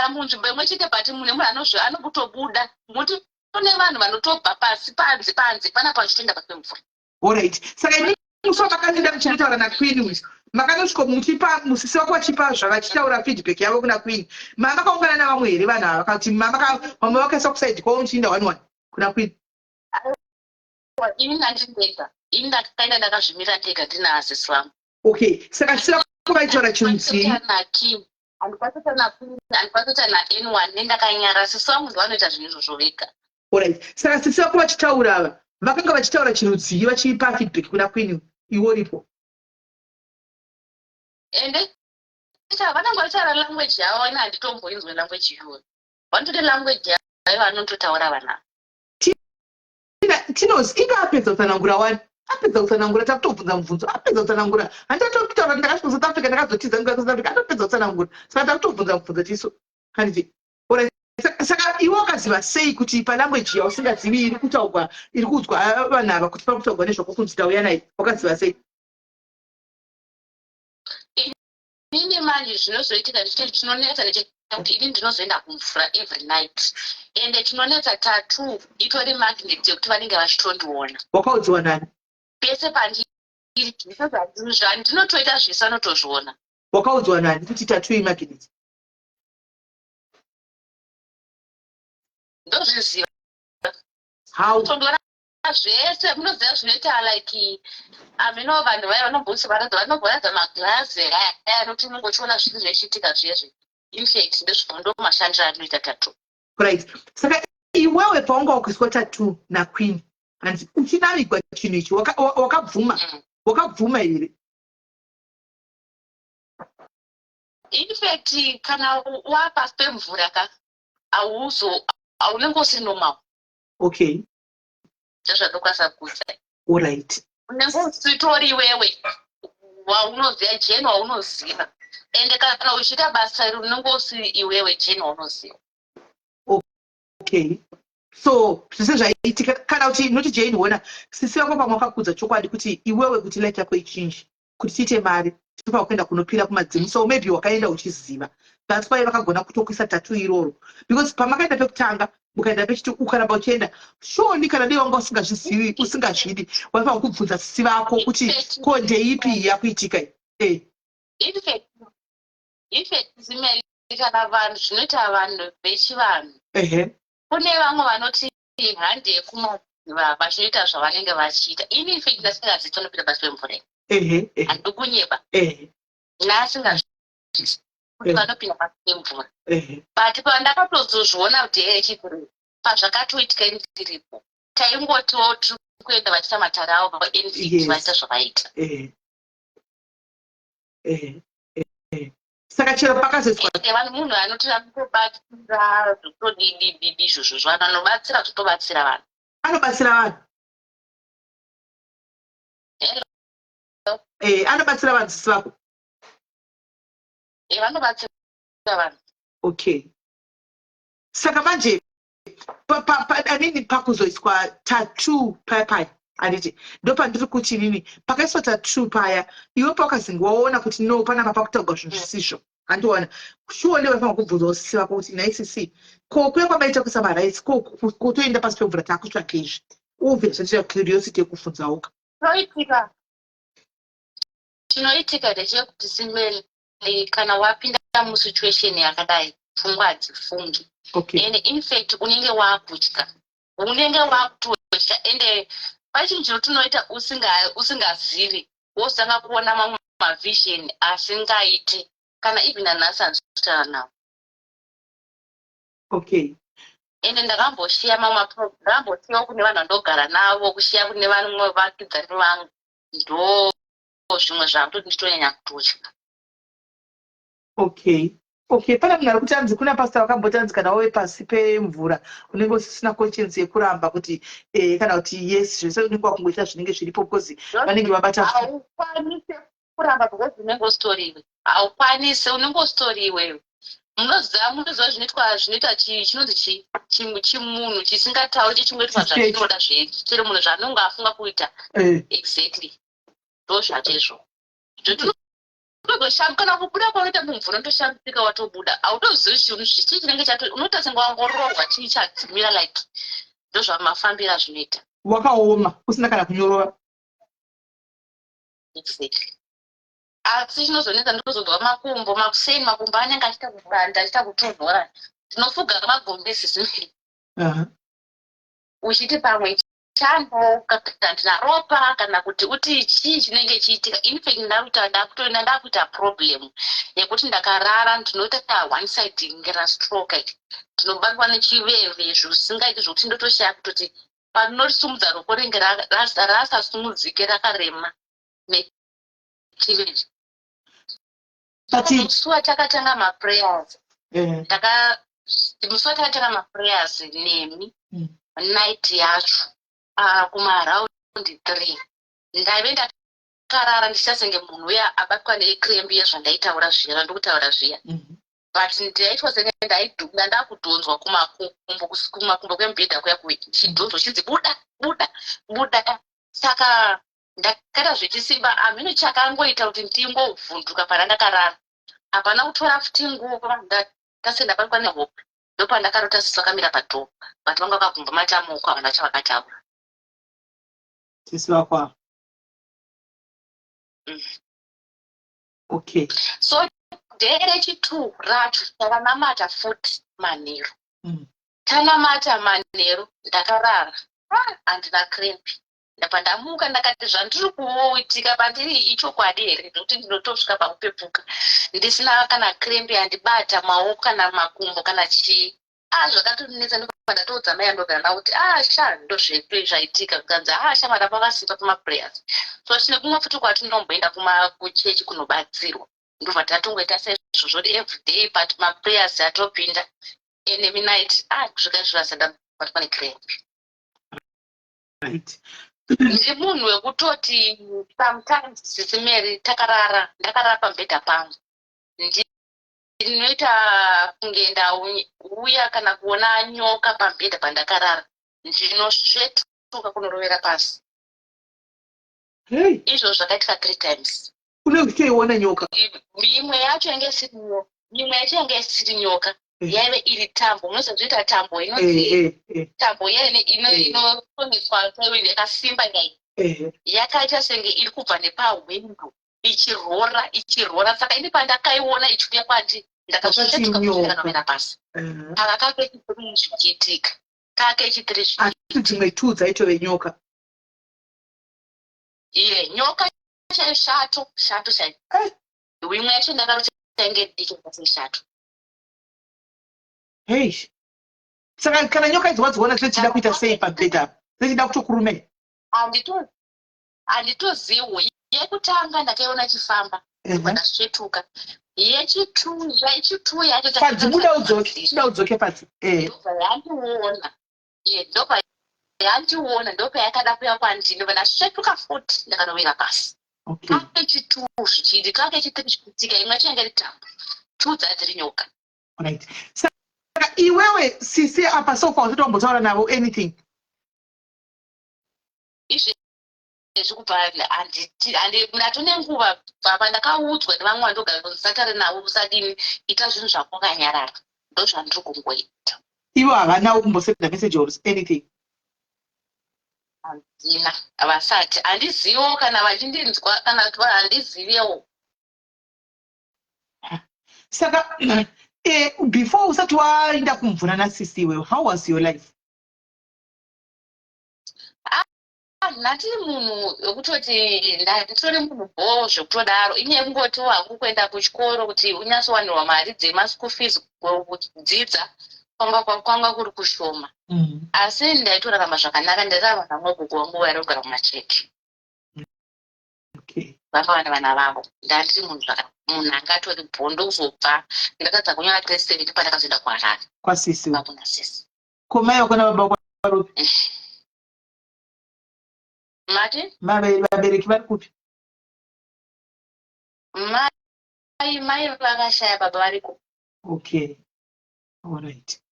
munzvimbo imwe chete but mune munhu anotobuda muti kune vanhu vanotobva pasi panze panapa vachienda pasi pemvura. Alright. Saka ini muso makaenda muchinotaura naqueen uyu makanosvika muchipa musisi wako vachipa zvavachitaura feedback yavo kuna queen. Makaungana navamwe here vanhu ava vakati vamwe vakaisa kusaidi kwavo muchiinda 1-1 kuna queen? Ini ndandindega ini ndakaenda ndakazvimira ndega ndina asisi vangu. Okay. Saka tisira kuvaitaura chinzii handikwanisa na N1 nendakanyara asisi vangu ndovanoita zvinhu izvozvo vega. Alright. Saka sisi vako vachitaura ava vakanga vachitaura chinhudzii vachipa feedback kuna queen iwo ripo? Ende vanenge vachitaura language yavo ina handitomboinzwe language iyoyo. Vanototi language yavo vanototaura vana. Tinozi inga apedza kutsanangura wani apedza kutsanangura takutobvunza mubvunzo apedza kutsanangura handitatokutaura kuti ndakasvika South Africa ndakazotiza nguva South Africa atopedza kutsanangura saka takutobvunza mubvunzo tiso handiti. Saka iwe wakaziva sei kuti palanguage yausingazivi iri kutaurwa iri kuudzwa vanhu ava kuti pakutaurwa nezvakokunzi tauya naye wakaziva sei? Ini manje zvinozoitika chinonetsa nechekuti ini ndinozoenda kumvura every night ende chinonetsa tattoo itori magnet yekuti vanenge vachitondiona. Wakaudziwa nani? Pese pandiri ndinotoita zvese anotozviona. Wakaudziwa nani kuti tattoo imagnet? Ndozviziva. How? Tondiona zvese munoziva zvinoita like amino vanhu vaya vanomboradza maglazi aya anoti unongochiona zvinhu zvichiitika zvezvi. In fact ndezvo mashandiro anoita tattoo. Right. Saka iwewe paunga wakiswa tattoo naqueen hanzi uchinamigwa chinhu ichi wakabvuma wakabvuma here? In fact kana wapasi pemvura haunenge usiri normal. Okay. Ndozvandokwanisa kuita. Alright. Unenge usitori iwewe waunoziva jeni waunoziva ende kana uchiita basa iri unenge usiri iwewe jeni waunoziva. Okay. So zvese zvaitika kana kuti noti jeni wona sisi vako pamwe wakakudza chokwadi kuti iwewe kuti life yako ichinji kuti tiite mari tipa kuenda kunopira kumadzimu so maybe wakaenda uchiziva that's why vakagona kutokuisa tattoo iroro because pamakaenda pekutanga mukaenda pechiti ukaramba uchienda shoni kana dei wanga usingazvizivi usingazvidi waifa kubvunza sisi vako kuti ko ndeipi yakuitika in fact zimeli kana vanhu zvinoita vanhu vechivanhu kune vamwe vanoti hande yekumadziva vachinoita zvavanenge vachiita ini in fact ndasingazivi tonopira pasi pemvura handikunyeba naasingazvi kuti vanopinda pasi pemvura. But pandakatozozviona kuti chipuri pazvakatoitika ndiripo taingotiwo tiri kuenda vachiita matare avo paNVD vaita zvavaita. Saka chero pakazoiswa vanhu munhu anotobatsira zvotodidididi izvozvo zvanhu anobatsira zvotobatsira vanhu. Anobatsira vanhu. Anobatsira vadzidzisi vako. Vanobatsira vanhu. Okay. Saka manje anini pakuzoiswa tattoo paya anditi ndopandiri kuti nini pakaiswa tattoo paya iwe pakazi waona kuti no panapa pakutaurwa zvinhu zvisizvo andiona shuwa ndiwe waifana kubvunza usisi vako kuti naisisi ko kuya kwamaita kusama rights ko kutoenda pasi pemvura takutsvake izvi ubve zvatira curiosity yekubvunzawoka chinoitika ndechekuti simeni kana wapinda musituation yakadai pfungwa hadzifungi. And in fact unenge wakutya ende pachinhu chinotonoita usingazivi wosanga kuona mamwe mavision asingaite kana even anhasi anzotara nawo. Okay. Ende ndakamboshiya mamwe ndakambosiyawo kune vanhu vandogara navo kushiya kune vamwe vakidzani vangu ndo zvimwe zvakutoti nditonyanya kutotya. Okay, pana munhu ari kutanzi kuna pastor wakambotanzi kana wave pasi pemvura unenge usisina conscience yekuramba kuti kana kuti yes zvese unenge wakungoita zvinenge zviripo because vanenge vabata. Haukwanisi kuramba because unenge usitoriwe. Haukwanisi unenge usitoriwe. Munoziva zvinoitwa chinonzi chimunhu chisingatauri chichingoitwa zvazvinoda chero munhu zvanonge afunga kuita. Exactly. Ndo zvatezvo. Kana kubuda kwaunoita mumvura ndoshambidzika watobuda autozivi chinhu chii chinenge chato unotasenga wangorohwa chii chadzimira like ndo zvamafambira zvinoita wakaoma usina kana kunyorova. Exactly. Asi chinozonetsa ndozonzwa makuseni makumbo anenge achiita kubanda achiita kutonhora ndinofuga magombesi simeni uchiti pamwe chando kana ndina ropa kana kuti uti chii chinenge chiitika. In fact ndakuita problem yekuti ndakarara ndinoita one side ngera stroke ndinobatwa nechiveve zvisingaiti zvokuti ndotoshaya kutoti panorisumudza roko ringe rasasumudzike rakarema nechiveve. Musi watakatanga maprayers musi watakatanga maprayers nemi night yacho kumaraundi 3 ndaive ndakarara ndichasenge munhu uya abatwa necrembi yezvandaitaura zviya ndokutaura zviya but ndaitwa senge ndaidhunga ndakudhonzwa kumakumbo kwemubhedha kuya chidhonzo chinzi buda. Saka ndakaita zvechisimba amino chakangoita kuti ndingovhunduka pana ndakarara hapana kutora futi nguva ndasenda ndabatwa nehope ndopandakarota sisi vakamira padhoo but vanga vakagumba matamoko havana chavakataura. Sisi vakwa. Okay. So dhee rechi2 racho takanamata futi manheru. Tanamata manheru ndakarara handina krempi. Ndapandamuka ndakati zvandiri kuitika pandiri ichokwadi here nekuti ndinotosvika pakupepuka ndisina kana krempi handibata maoko kana makumbo kana chii. Zvakatonetsa ndopandatoudza mai andogara nawo kuti sha ndozvaitika kukanzi shamara pakasimba pamaprayers. So tine kumwe futi kwatinomboenda kuchechi kunobatsirwa ndobva tatongoita saizvozvo everyday but maprayers atopinda enemy night kusvika zvirazandabatwa necrempi. Right. Ndiri munhu wekutoti sometimes sisimeri ndakarara pambedha pangu ndinoita kunge ndauya kana kuona nyoka pambedha pandakarara ndinosvetuka kunorovera pasi. Izvo zvakaitika 3 times. Unenge uchiona nyoka? Imwe yacho yanga isiri nyoka yaive iri tambo. Unoziva zvoita tambo inonzi tambo inotoniswa saiwe yakasimba nyai yakaita senge iri kubva nepahwindo ichirora saka ini pandakaiona ichiuya kwandi ndakazvitokanomera pasi. Aka kakechitiri zvichiitika kakechitiri dzimwe 2 dzaitove nyoka. Nyoka shato chai imwe yacho ndakaroti tenge diki pasishatu. Hey. Saka kana nyoka idziona zvichida kuita sei pabhedha. Zvichida kutokurume. Anditoziwi yekutanga ndakaiona chifamba. Ndakasvetuka. Yechitu yacho padzibuda udzoke pasi. Yandiona. Ndopa yandiona ndopa yakada kuya kwandini ndopa ndasvetuka futi ndakanowira pasi. Okay. Kakechitu zvichiri kakechitatu chikutika imwe yacho yanga iri tambo. Two dziri nyoka. Right. Saka iwewe sisi apa so far usitombotaura navo anything. Zvekupa ndatone nguva baba ndakaudzwa nevamwe vandogara musatare navo usadini ita zvinhu zvako wakanyarara ndozvandiri kungoita. Ivo havana kumbosenda message or anything. Handina havasati handizivo kana vachindinzwa kana kuti handizivewo. Saka before usati waenda kumvura nasisi iwewe, how was your life? Ndati munhu wekutoti ndandisori munhu bho zvekutodaro inye kungoti wangu kuenda kuchikoro kuti unyatsowanirwa mari dzemaschool fees kudzidza kwanga kuri kushoma. Asi ndaitorarama zvakanaka ndairarama namabhuku wangu vairogara kumacheki. Okay. Vanga vane vana vavo ndandiri munhu angatori bho ndozobva ndakadza kunyora grade 7 pandakazoenda kuHarare kwasisi vakuna sisi. Komai vako nababa vako Mati? Vabereki vari kupi? Mai vakashaya baba variko. Okay. All right.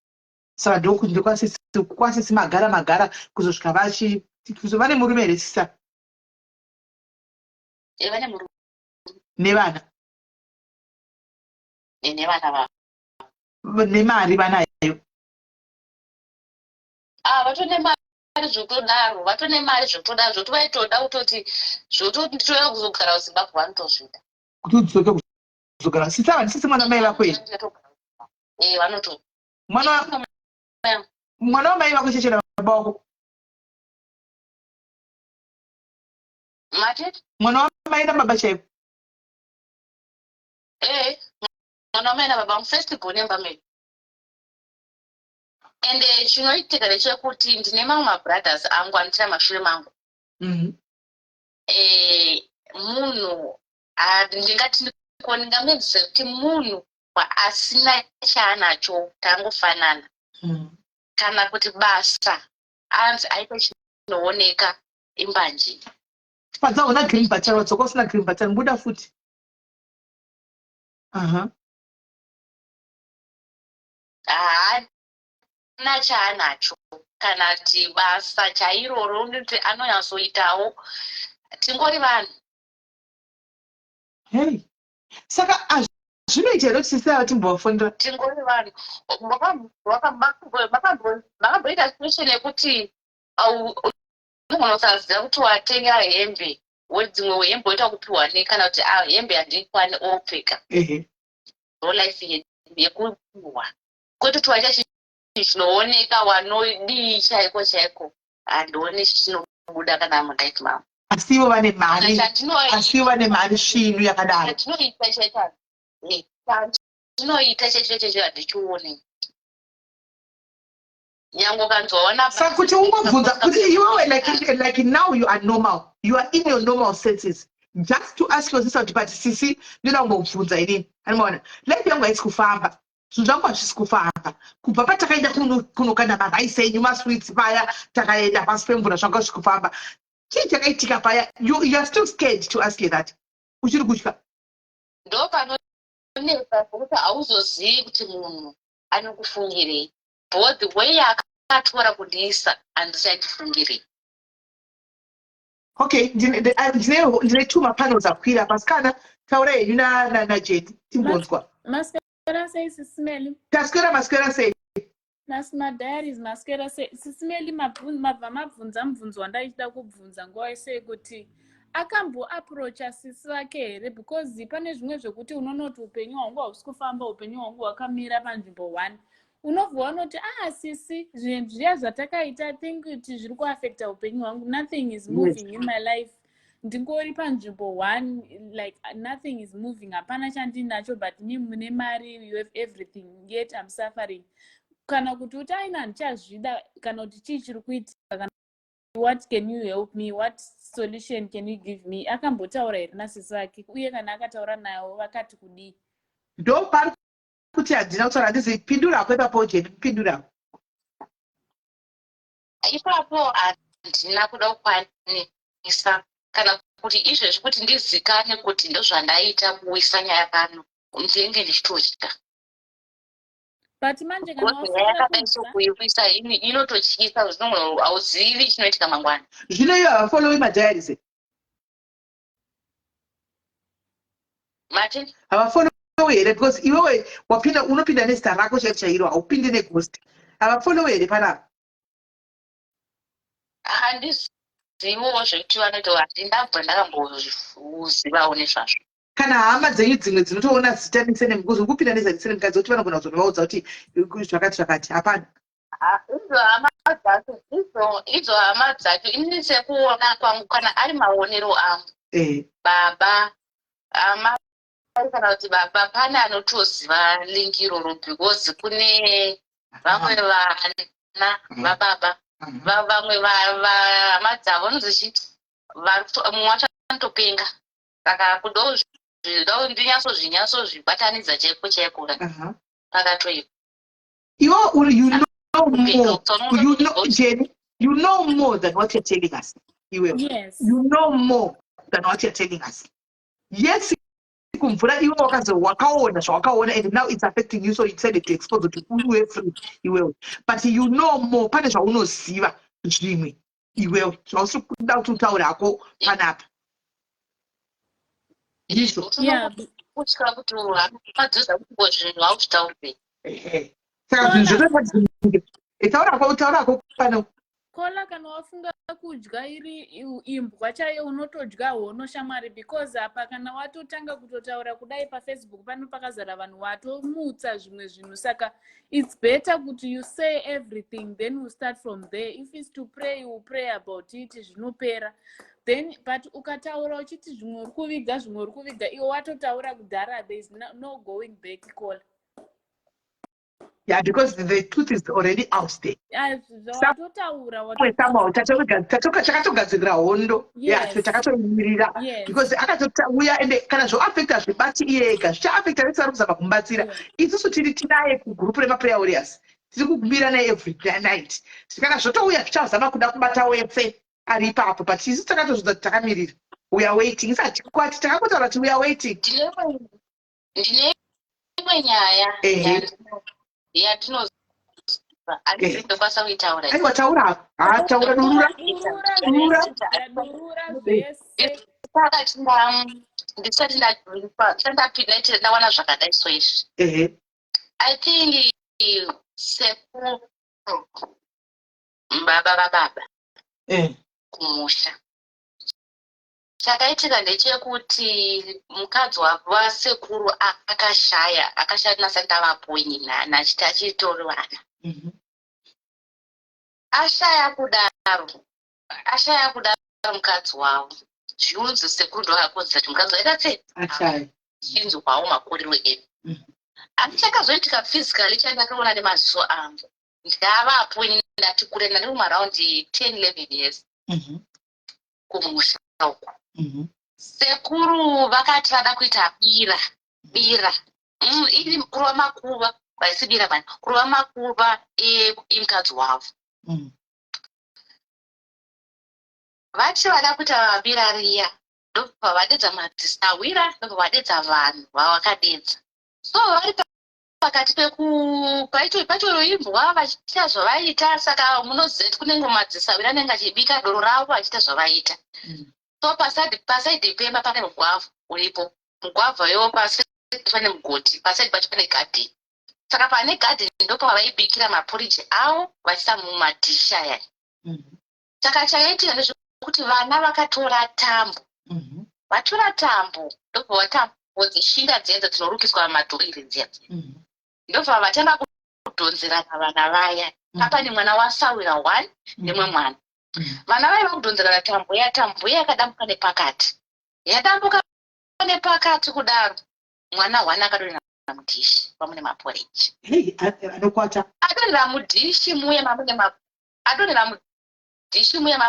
Saka ndokunze kwasisi magara kuzosvika vane murume here sisa? Vane murume. Nevana? Nevana vavo. Nemari vanayo? Vatone mari zvotodaro, vatone mari zvotodaro, zvotovaitoda kutoti zvototoda kuzogara kuZimbabwe vanotozvida. Kuti udzoke kuzogara sisi mwana mai vako here? Vanoto. Mwana wamai vako chechera baba vako? Mati? Mwana wamai nababa chaivo? Mwana wamai nababa first born emba. Ende chinoitika ndechekuti ndine mamwe mabrothers angu anotira mashure mangu. Munhu ndingamedzisa kuti munhu asina chaanacho tangofanana. Kana kuti basa anzi aipe chinooneka imbanje. Padzaona green button wadzoka usina green button buda futi. Na chaanacho kana kuti basa chairoro ndoti anonyatsoitawo tingori vanhu. Hey. Saka zvinoita here kuti sisi ava timbofunda? Tingori vanhu. Makamboita situation yekuti unogona kusaziva kuti watenga hembe dzimwe hembe woita kupiwa kana kuti hembe handikwani opfeka. Ndo life yekupiwa. Kwete waita chinooneka wanodii chaiko handioni chinobuda kana mudaiti mama. Asivo vane mari svinhu yakadaro. Ndinoita chechecheche handichioni. Nyango kanzwaona. Saka kuti ungobvunza kuti iwewe like now you are normal. You are in your normal senses. Just to ask yourself but sisi ndinoda kungobvunza inini. Anoona. Life yangu haisi kufamba. Zvinhu zvangu hazvisi kufamba. Kubva patakaenda kunokanda maraisi enyu masweets paya takaenda pasi pemvura zvanga zvisi kufamba. Chii chakaitika paya? You are still scared to ask you that. Uchiri kutya. Ndo panonetsa kuti hauzozivi kuti munhu anokufungirei. But the way akatora kundiisa handisaitifungirei. Okay, ndine two mapanels akwira pasikana taura henyu naJeti timbonzwa. Maswera sei Sisimeli? Maswera sei? Nasima diaries maswera sei Sisimeli mabva mabvunza mubvunzo wandaida kubvunza nguva yese yekuti akamboapproacha sisi vake here because pane zvimwe zvokuti unonoti upenyu hwangu hausi kufamba upenyu hwangu hwakamira panzvimbo 1 unobva wanoti sisi zviya zvatakaita I think kuti zviri kuaffecta upenyu hwangu nothing is moving in my life ndingori panzvimbo 1 like nothing is moving, hapana chandinacho, but ni mune mari, you have everything, yet I'm suffering. Kana kuti utaina ndichazvida kana kuti chii chiri kuitika, kana what can you help me, what solution can you give me, akambotaura here nasisi wake, uye kana akataura nayo vakati kudii. Ndo pari kuti handina kutaura ndizi pindura kwepapo Jeni, pindura. Ipapo handina kuda kukwanisa kana kuti izvezvi kuti ndizikane kuti ndozvandaita kuwisa nyaya pano ndinenge ndichitotyika. But manje kana yakadaisa kuiwisa inototyisa zvinonge hauzivi chinoitika mangwana. Zvino iyo havafollowi madiaries here. Martin? Havafollowi here because iwewe wapinda unopinda nezita rako chairo, haupindi neghost. Havafollowi here panapa. Handiziviwo zvekuti vanoita handindabva ndakambozivawo nezvazvo. Kana hama dzenyu dzimwe dzinotoona zita nesemukadzi ukupinda nezita nemukadzi kuti vanogona kuzovaudza kuti zvakati zvakati, hapana. Idzo hama dzake ini sekuona kwangu kana ari maonero angu. Baba ama kana kuti baba pane anotoziva lingi iroro because kune vamwe vana vababa vamwe hama dzavo nozvichiti mumwe wacho anotopenga saka kudo ndinyatsozvibatanidza chaiko chaiko pakatoipa. You know more than what you're telling us. Yes. You know more than what you're telling us. Yes, kumvura iwe wakaona zvawakaona and now it's affecting you, so you decided to expose it to uwe free iwewe. But you know more, pane zvaunoziva zvimwe iwewe zvausiri kuda kuti utaurako panapa. Kutya kuti hamadzoza kungo zvinhu hauzvitaurei. Saka zvinhu utaurako pano. Kola kana wafunga kudya iri imbwa chaiyo unotodya hono shamwari, because apa kana watotanga kutotaura kudai paFacebook pano pakazara vanhu watomutsa zvimwe zvinhu, saka it's better kuti you say everything then we start from there. If it's to pray, you pray about it, zvinopera. Then but ukataura uchiti zvimwe uri kuviga iwe watotaura kudhara, there is no going back. Kola. Yeah, because the truth is already out there. Takatogadzirira hondo. Yeah, takatoimirira. Because akatouya ende kana zvoaffecta zvibati iye ega zvichaaffecta vese vari kuzama kumubatsira. Isusu tiri tinaye kugroup remaprayer warriors. Tiri kugumira naye every night. Kana zvotouya zvichazama kuda kubata wese ari ipapo, but isusu takatozvidza kuti takamirira. We are waiting. Isati kwati takakotaura kuti we are waiting. Ndine imwe nyaya yatinoziva andizindokwanisa kuitaura. Aiwa taura. Taura durura zvese. Saka ndisati ndapinda ndawana zvakadai so izvi. I think sekuru baba kumusha chakaitika ndechekuti mukadzi wasekuru akashaya nasati avapo nyina achiti achitori vana. Ashaya kudaro mukadzi wavo zviunzi sekuru ndo akakonzera kuti mukadzi waita chinzwawo makorero edu. Achakazoitika physically chandakaona nemaziso angu ndavapo ndati kure ndane mumaraundi 10-11 years kumusha uko. Sekuru vakati vada kuita bira iri kurova makuva vaisibira vanhu kurova makuva emukadzi wavo. Vachi vada kuita bira riya ndobva vadedza madzisawira ndobva vadedza vanhu vavakadedza. So vari pakati paitoro imbwa vachiita zvavaita, saka munoziva kuti kunenge madzisawira anenge achibika doro ravo vachiita zvavaita. So pasaidi pemba pane mugwavha uripo. Mugwavha iwo pasi pane mugoti, pasaidi pacho pane gadheni. Saka pane gadheni ndopa vaibikira mapuriji avo vachiisa mumadhisha aya. Saka chakaitika ndezvekuti vana vakatora tambo. Vatora tambo ndobva vatambo dzeshinda dzenza dzinorukiswa madhoriri dziya. Ndobva vatanga kudhonzerana vana vaya. Apa ni mwana wasawira 1 nemwe mwana. vana vaiva kudhonzera tambo yakadambuka nepakati, yadambuka nepakati kudaro mwana hwana akadonera mudhishi pamwe nemaporeji. Anokwata adonera mudhishi muya mamwe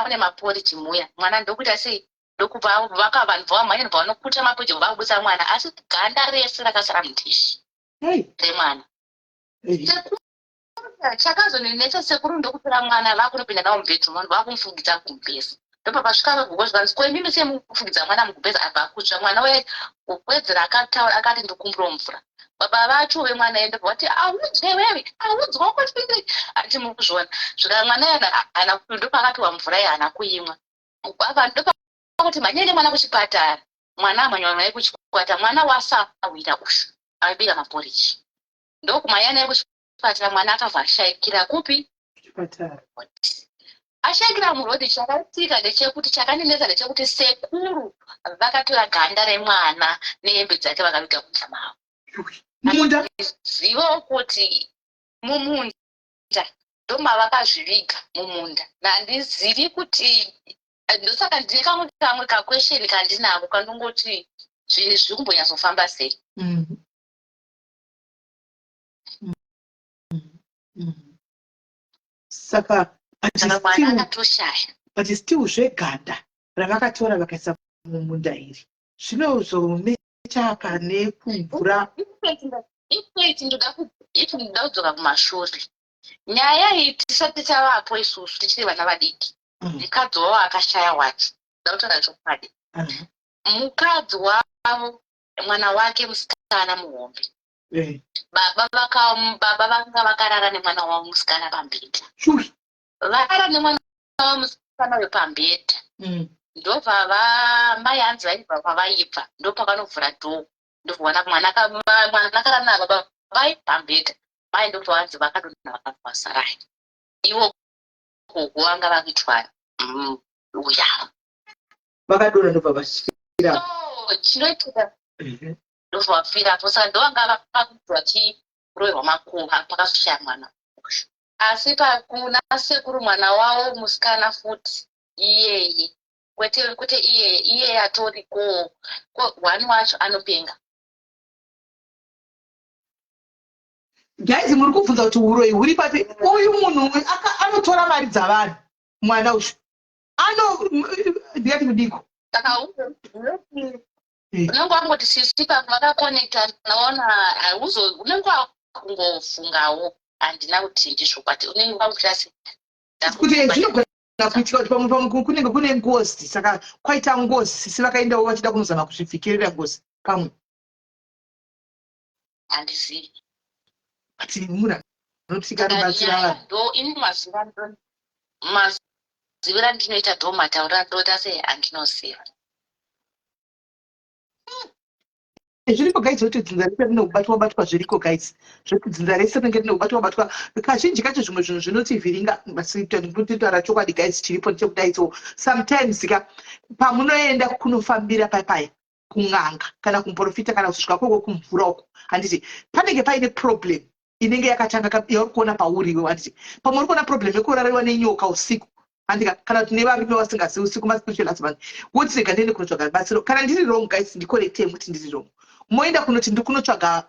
nemaporeji muya. Mwana ndokuita sei ndokupa vanhu vamhanya pavanokuta maporeji vakubusa mwana, asi ganda rese rakasara mudhishi remwana. Chakazonetsa sekuru ndokupira mwana vakunopinda nawo mubhedroom vakumufugidza kumbesa. Ndopapasvika vagogozvanzi ko imimi semufugidza mwana mukubheza abva kutsva. Mwana uye kupedzera akataura akati ndokumbura mvura. Baba vacho vemwana ende vati audzwe wewe audzwa kwatiri ati mukuzviona zvika mwana ana ndopakatiwa mvura yaana kuimwa. Baba ndopakuti manyenge mwana kuchipatara. Mwana amanywa naye kuchikwata. Mwana wasawira ushu abika maporeji. Ndokumanya naye kuchipatara. Mwana akabva ashaikira kupi kuchipatara. Ashaikira murodhi. Chakaitika ndechekuti chakanenesa ndechekuti sekuru vakatora ganda remwana nehembe dzake vakavika mumunda mavo. Mumunda zivo kuti mumunda ndomavakazviviga mumunda. Nandizivi kuti ndosaka ndine kamwe kakwesheni kandinako kanongoti zvinhu zviri kumbonyatsofamba sei. Saka mwana akatoshaya but still zveganda ravakatora vakaisa mumunda iri zvinozomecha pane kumvura. Ipo ndoda kudzoka kumashure. Nyaya iyi tisati tavapo isusu tichiri vana vadiki. Mukadzi wavo akashaya wacho. Ndautaura chokwadi. Mukadzi wavo mwana wake musikana muhombe. Baba vanga vakarara nemwana wavo musikana pambedha. Vakarara nemwana wavo musikana wepambedha. Ndobva mai hanzi vaibva pavaibva ndopakanobvura dhoo. Ndobva mwana akarara nababa vaipambedha. Mai ndobva vanzi vakadonha vakafa sarai. Ivo gogo vanga vakitwara. Uya vakadonha ndobva vasvira. Chinoitika ndobva vafirapo. Saka ndovanga vakakudzwa chiroverwa makuva pakazoshaya mwana. Asi pakuna sekuru mwana wavo musikana futi iyeye kwete iye atoriko hwani wacho anopenga. Guys, muri kubvunza kuti uroyi huri papi? Uyu munhu anotora mari dzavanhu mwana uyu ndiyati kudiko. Saka unenge wangoti sisi pavakakonekta naona unenge wakungofungawo handina kuti ndizvo kwati unenge wakuita sei kuti zvinogona kuitika kuti pamwe kunenge kune ngozi, saka kwaita ngozi sisi vakaendawo vachida kunozama kuzvipfikirira ngozi pamwe. Handizivi ati munhu anotsika rubatsira vanhu. Ndo ini mazivira ndinoita dho mataura ndota sei handinoziva. Zviriko guys kuti dzinza rese rinobatwa zviriko guys. Zvekuti dzinza rese rinenge rinobatwa kazhinji kacho zvimwe zvinhu zvinotivhiringa basitotara chokwadi guys chiripo ndechekudaitso sometimes pamunoenda kunofambira paya kun'anga kana kumuprofita kana kusvika koko kumvura uko handiti panenge paine problem inenge yakatanga yauri kuona pauriwe handiti pamwe uri kuona problem yekurariwa nenyoka usiku handika kana kuti nevarume vasingazivi usiku maspiritual husband wotirega ndiende kunotsvaga batsiro kana ndiri wrong guys ndikorekte muti ndiri wrong moenda kunoti ndikunotsvaga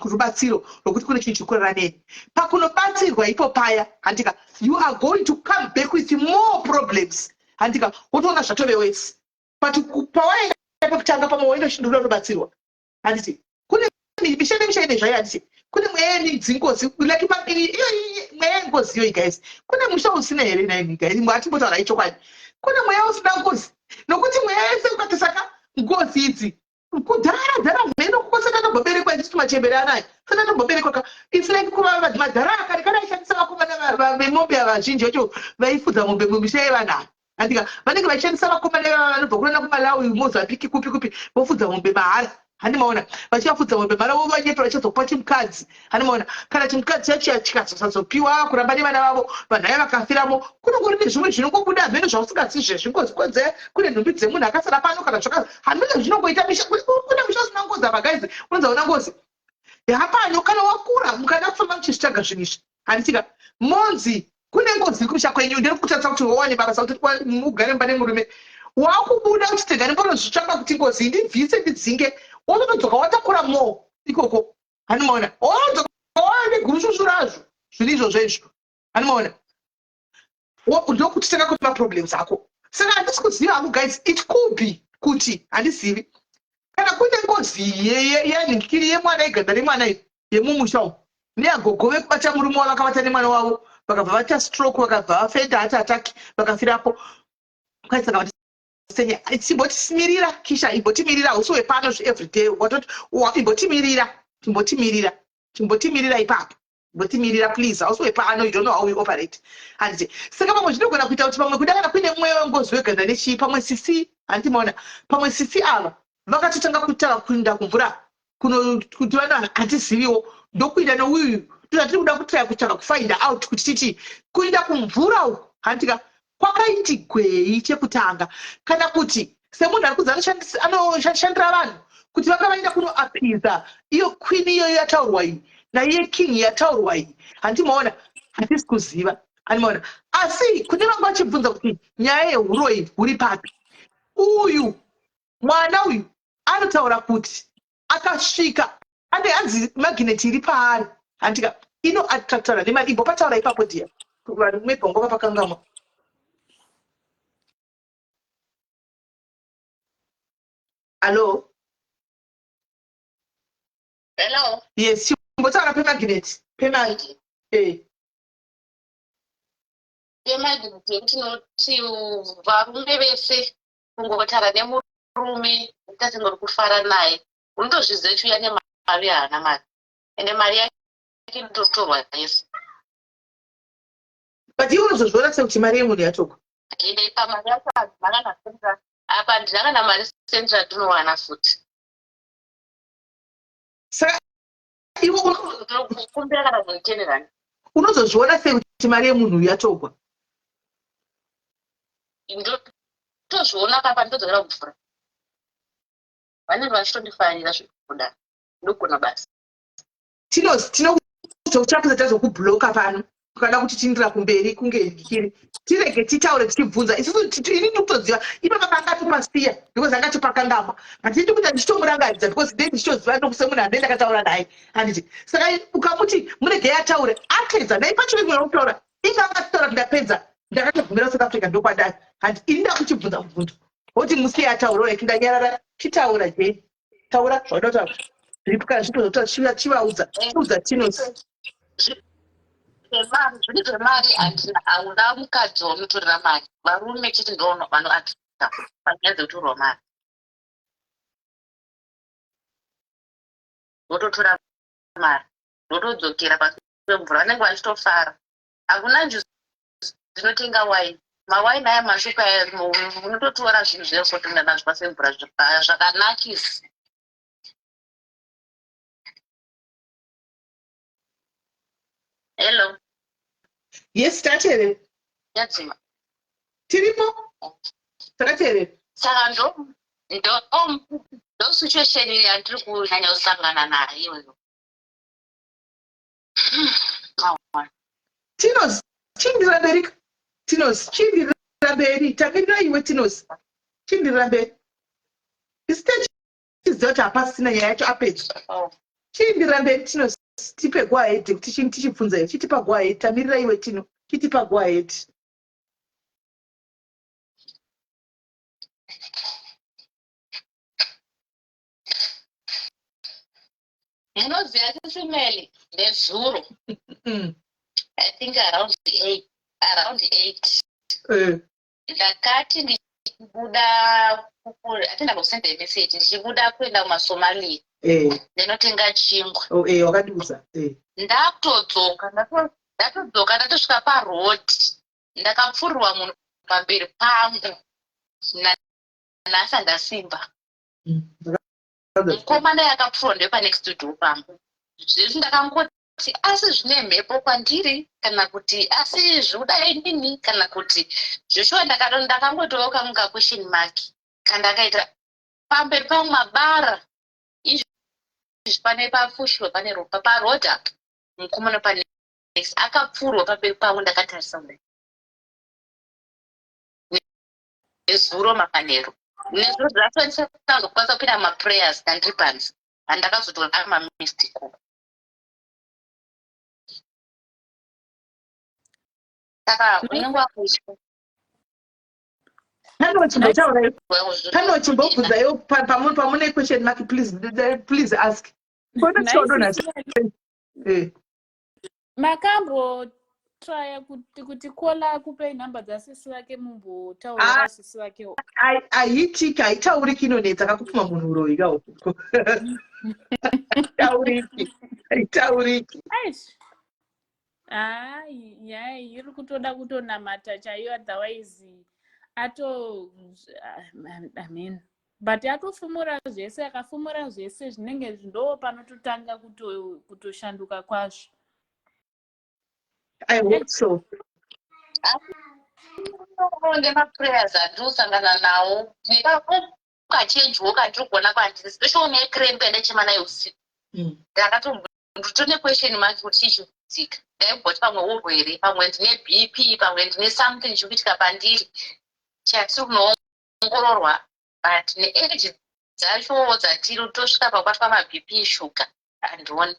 rubatsiro rwokuti kune chinhu chikurara neni pakunobatsirwa ipo paya handika you are going to come back with more problems handika wotoona zvatove wese but pawaenda pekutanga pamwe waindoshindura rubatsirwa handiti kune mishane zvayo handiti kune mweya yedzingozi like mweya yengozi iyo guys kune musha usina here naini guys atimbotaura ichokwadi kune mweya usina ngozi nokuti mweya yese ukatosaka ngozi idzi kudhara mheno kukosaka tomboberekwa ndisi machembere anayo saka tomboberekwa it's like kuva madhara akare kana aishandisa vakomana vemombe vazhinji vacho vaifudza mombe mumisha yevanhu handika vanenge vaishandisa vakomana vanobva kunana kumalawi mozambiki kupi vofudza mombe mahara handimaona vachivafudza mombe mahara vovanyepa vachazokupa chimukadzi handimaona kana chimukadzi chacho chikazosazopiwa kuramba nevana vavo vanhu aya vakafiramo kunongori nezvimwe zvinongobuda mheno zvausingazivi zvezvingozikodze kune nhumbi dzemunhu akasara pano kana zvakazi handine zvinongoita misha kune musha usina ngozi apa guys unonza una ngozi hapano kana wakura mukada kufamba muchitsvaga zvinhu izvi handitika monzi kune ngozi kusha kwenyu ndiri kutatsa kuti wawane mabasa kuti mugare mba nemurume wakubuda kuti tegane mborozvitsvaka kuti ngozi ndibvise ndidzinge wotodzoka watakura mo ikoko hanimaona wotodzoka waane gurushushu razvo zviri izvozvo izvo hanimaona ndokuti tanga kuti maproblems ako saka handisi kuziva hangu guys it could be kuti handizivi kana kune ngozi yanhingikiri yemwana iganda remwana yemumusha umu neagogo vekubata murume wavo vakabata nemwana wavo vakabva vaita stroke vakabva vafenda hati ataki vakafirapo saka imbotimirira kisha imbotimirira usi wepano everyday watoti imbotimirira ipapo imbotimirira please hausi wepano you don't know how we operate handiti saka pamwe zvinogona kuita kuti pamwe kuda kana kuine mumwe wengozi weganda nechii pamwe sisi handimaona pamwe sisi ava vakatotanga kutaura kuinda kumvura kuti vana hatiziviwo ndokuinda neuyu tiri kuda kutraya kutsvaka kufind out kuti titi kuinda kumvura uku handika kwakaiti gwei chekutanga kana kuti semunhu ari kudzi anoshandira vanhu kuti vanga vaenda kunoapiza iyo queen iyoyo yataurwa iyi naiye king yataurwa iyi handimaona handisi kuziva handimaona asi kune vanga vachibvunza kuti nyaya yehuro iyi huri papi uyu mwana uyu anotaura kuti akasvika ane hanzi magineti iri paari handika ino atataura nemari imbopataura ipapo dia vanhu mebhongova pakangamwa Hello? Hello? Yes, chimbotaura pemagineti pemagi pemagineti yetinoti varume vese kungotaura nemurume utasingori kufara naye unotozviziva kuti uya nemari haana mari ende mari yake inototorwa yese but iwe unozozviona sekuti mari yemunhu yatorwa ende ipa mari yacho handinakanasenza apa ndinakana mari sendi ratinowana futi saka iwe kumbira kana zvinotenerani unozozviona sekuti mari yemunhu yatorwa ndotozviona papa ndodzokera kumvura vanenge vachitondifarira zvikuda ndogona basi tinokuzotsvakuza tazokubhuloka pano ukada kuti tindira kumberi kunge kiri tirege titaure tichibvunza isusu ini ndikutoziva ipapa pangatopasiya because angatopakangama hatidi kuti ndichitomurangaridza because dei ndichitoziva ndokusemunhu ande ndakataura naye handiti saka ukamuti murege yataure apedza nai pacho vimwe vakutaura inga akataura kundapedza ndakatogumira south africa ndokwadai handi ini ndakuchibvunza mubvunzo woti musiye ataura like ndanyarara chitaura jeni taura zvaunotaura zviripukana zvitozotaura chivaudza tinosi zviri zvemari hauna mukadzi waunotorera mari varume chete ndo vanoatita panyaya dzekutorwa mari vototora mari votodzokera pasi pemvura vanenge vachitofara hakuna njuzi dzinotenga waini mawaini aya mashuka unototora zvinhu zvefotonda nazvo pasi pemvura zvakanakisa hello yes tatere yadzima tirimo takatere saka ndo situation yandiri kunyanya kusangana nayo iyoyo tinos chindirira mberi tinos chindirira mberi tamirira iwe tinos chindirira mberi isitechiziva kuti hapasina nyaya yacho apedza chindirira mberi tinos tipe gwahedi kuti chini tichibvunza iyo chitipa gwahedi tamirira iwe tino chitipa gwahedi ndinoziva chisimeli nezuro I think around 8 ndakati ndichibuda atenda kusenda message ndichibuda kuenda kumasomalia ndinotenga chingwa wakadiuza ndakutodzoka ndatosvika parodi ndakapfurirwa munhu pamberi pangu nhasi ndasimba mukomana yakapfurirwa ndepanext door pangu zviri ndakangoti asi zvine mhepo kwandiri kana kuti asi zvodai ndini kana kuti zveshuwa ndakangotowo kangu question mark kandakaita pamberi pangu mabara izvi pane pafushwe pane ropa parodha mukomana pane akapfurwa pamberi pavo ndakatarisa kudai nezuro mapanero nezuro zvashandisa kutangokwanisa kupinda maprayers ndandiri panzi handakazotora mamistiko saka unenge wakuitwa Kano chimbobvunzayo pamune question mark, please ask. Makambo try kuti kola akupe nhamba dzasisi vake mumbotaurira sisi vake aiitiki haitauriki inonetsa kakupfuma munhu uroyiga uko haitauriki yai iri kutoda kutonamata chaiyo otherwise amen but atofumura zvese akafumura zvese zvinenge ndo panototanga kutoshanduka kwazvo. I hope so. Nemaprayers atirusangana nawo ukachenjwa ukatiri kuona kwandiri especially nekrempe nechemana yeusiku ndakatone question mark kuti chichiitika ndaibvoti pamwe urwere pamwe ndine bp pamwe ndine something chikuitika pandiri chatiri kunoongororwa but neage dzacho dzatiri tosvika pakubatwa mabp shuga handioni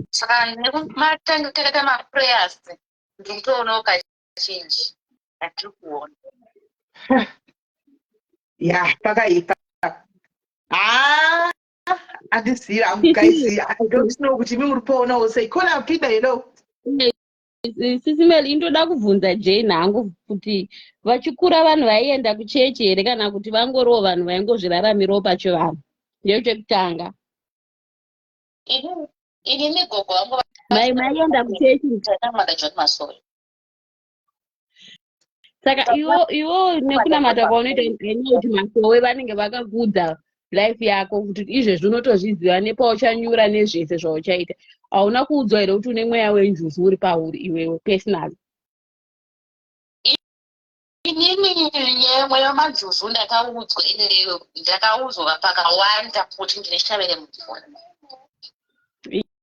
saka nekumatangakaita maprayers ndikutoonawo kachinji atiri kuona pakaipa handizivi hangu guys, I don't know kuti imi muri kuonawo sei. Kona apinda hello Sisimeli indoda kubvunza Jane hangu kuti vachikura vanhu vaienda kuchechi here kana kuti vangoriwo vanhu vaingozviraramirawo pacho vanhu ndiyo chekutanga ini negogo vangu maienda kuchechi saka iwo nekunamata kwaunoita ngenyaya kuti masowe vanenge vakakuudza life yako kuti izvezvi unotozviziva nepauchanyura nezvese zvauchaita hauna kuudzwa here kuti une mweya wenjuzi uri pauri iwewe personally inini mweya wemajuzi ndakaudzwa ineyo ndakaudzwa pakawanda kuti ndine shavere mufoni.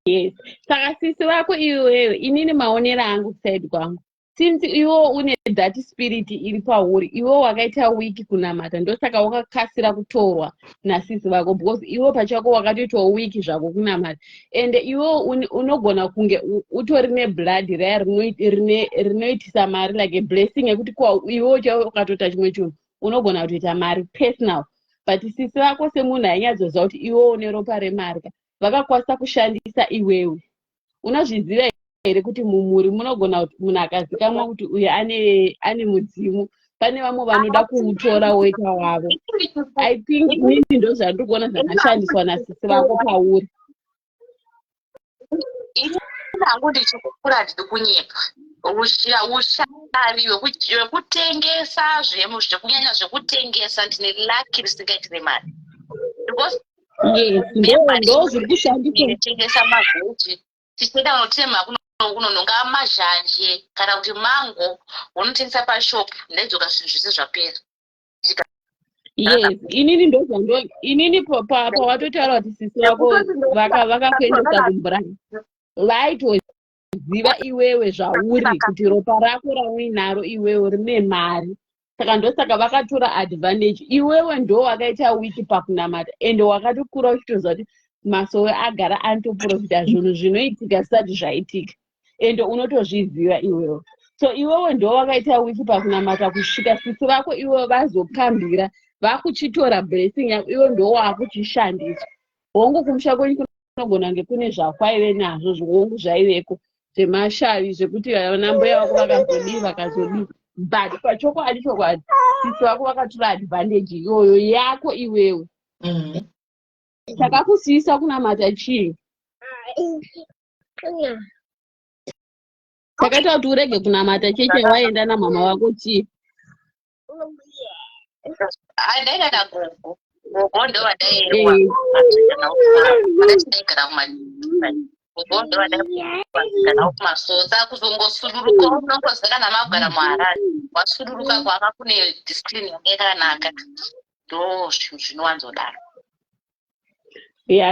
Yes. Saka sisi vako iwewe inini maonero angu side kwangu since iwo une that spirit iri pauri iwo wakaita wiki kunamata ndosaka wakakasira kutorwa nasisi vako because iwo pachako wakatoitawo wiki zvako kunamata ende iwo unogona kunge utori neblood raya rinoitisa mari like a blessing yekuti iwo ukatota chimwe chinhu unogona kutoita mari personal but sisi vako semunhu ainyazoziva kuti iwo une ropa remari vakakwanisa kushandisa iwewe unozviziva here kuti mumuri munogona kuti munhu akazikamwa kuti uyu ane mudzimu pane vamwe vanoda kuutora woita wavo. I think inini ndo zvandiri kuona zvakashandiswa nasisi vako pauri ini nangu ndichikukura ndiri kunyepa ushavi wekutengesa zvekunyanya zvekutengesa ndine laki risingaitire mari because ndo zviri kushandiswa tengesa magoji tichienda kunotema kunononga mazhanje kana kuti mango unotengesa pashopu ndaidzoka zvinhu zvese zvapera. Yes, inini pawatotaura kuti sisi vako vakakuendesa kumbrani vaitoziva iwewe zvauri kuti ropa rako rauinaro iwewe rine mari saka ndosaka vakatora advantage iwewe ndo wakaita wiki pakunamata ende wakatokura uchitoziva kuti masowe agara anotoprofita zvinhu zvinoitika zvisati zvaitika ende unotozviziva iwewe so iwewe ndo wakaita wiki pakunamata kusvika sisi vako iwewe vazopambira vakuchitora blessing yako iwe ndo wakuchishandisa hongu kumusha kwenyu kunogona kunge kune zvakwaive nazvo zvihongu zvaiveko zvemashavi zvekuti vanambuya vako vakazodii vakazodii but pachokwadi sisi vako vakatora advantage iyoyo yako iwewe chakakusiyisa kunamata chii chakaita kuti urege kunamata cheche waenda namama vako chii ndaenda nagogo gogo ndo wadairwa ndaigara gogo ndo wadaigara kumasoza kuzongosuduruka unongozakana magara muharare wasuduruka kwaka kune discipline yanga yakanaka ndo zvinhu zvinowanzodaro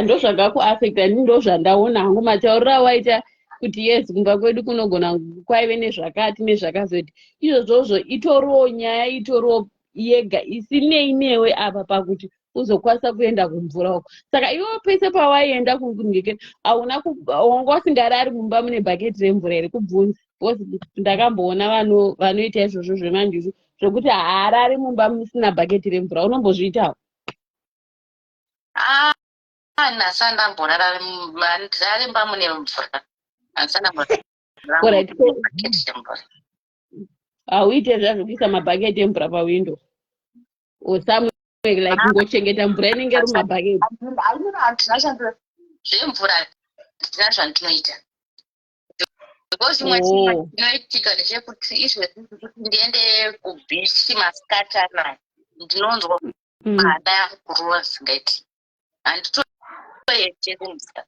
ndo zvakakuafecta ni ndo zvandaona hangu matauriro awaita kuti yes kumba kwedu kunogona kwaive nezvakati nezvakazoti izvozvozvo itoriwo nyaya itoriwo yega isinei newe apa pakuti uzokwanisa kuenda kumvura uko. Saka iwe pese pawaienda kungeke wanga wasingarari mumba mune bhaketi remvura here kubvunza? Ndakamboona vanoita izvozvo zvemanjuzu zvokuti haarari mumba musina bhaketi remvura. Unombozviitawo? Nhasi ndamborara ndari mumba mune mvura. Hauite zvazvo kuisa mabhaketi emvura pawindo or somewhere like kungochengeta mvura inenge iri mumabhaketi? Zvemvura ndina zvandinoita because imwe chinoitika ndechekuti izvezvi ndiende kubhichi masikati anaya ndinonzwa mhanda yakurova zingaiti handitoende kumvura.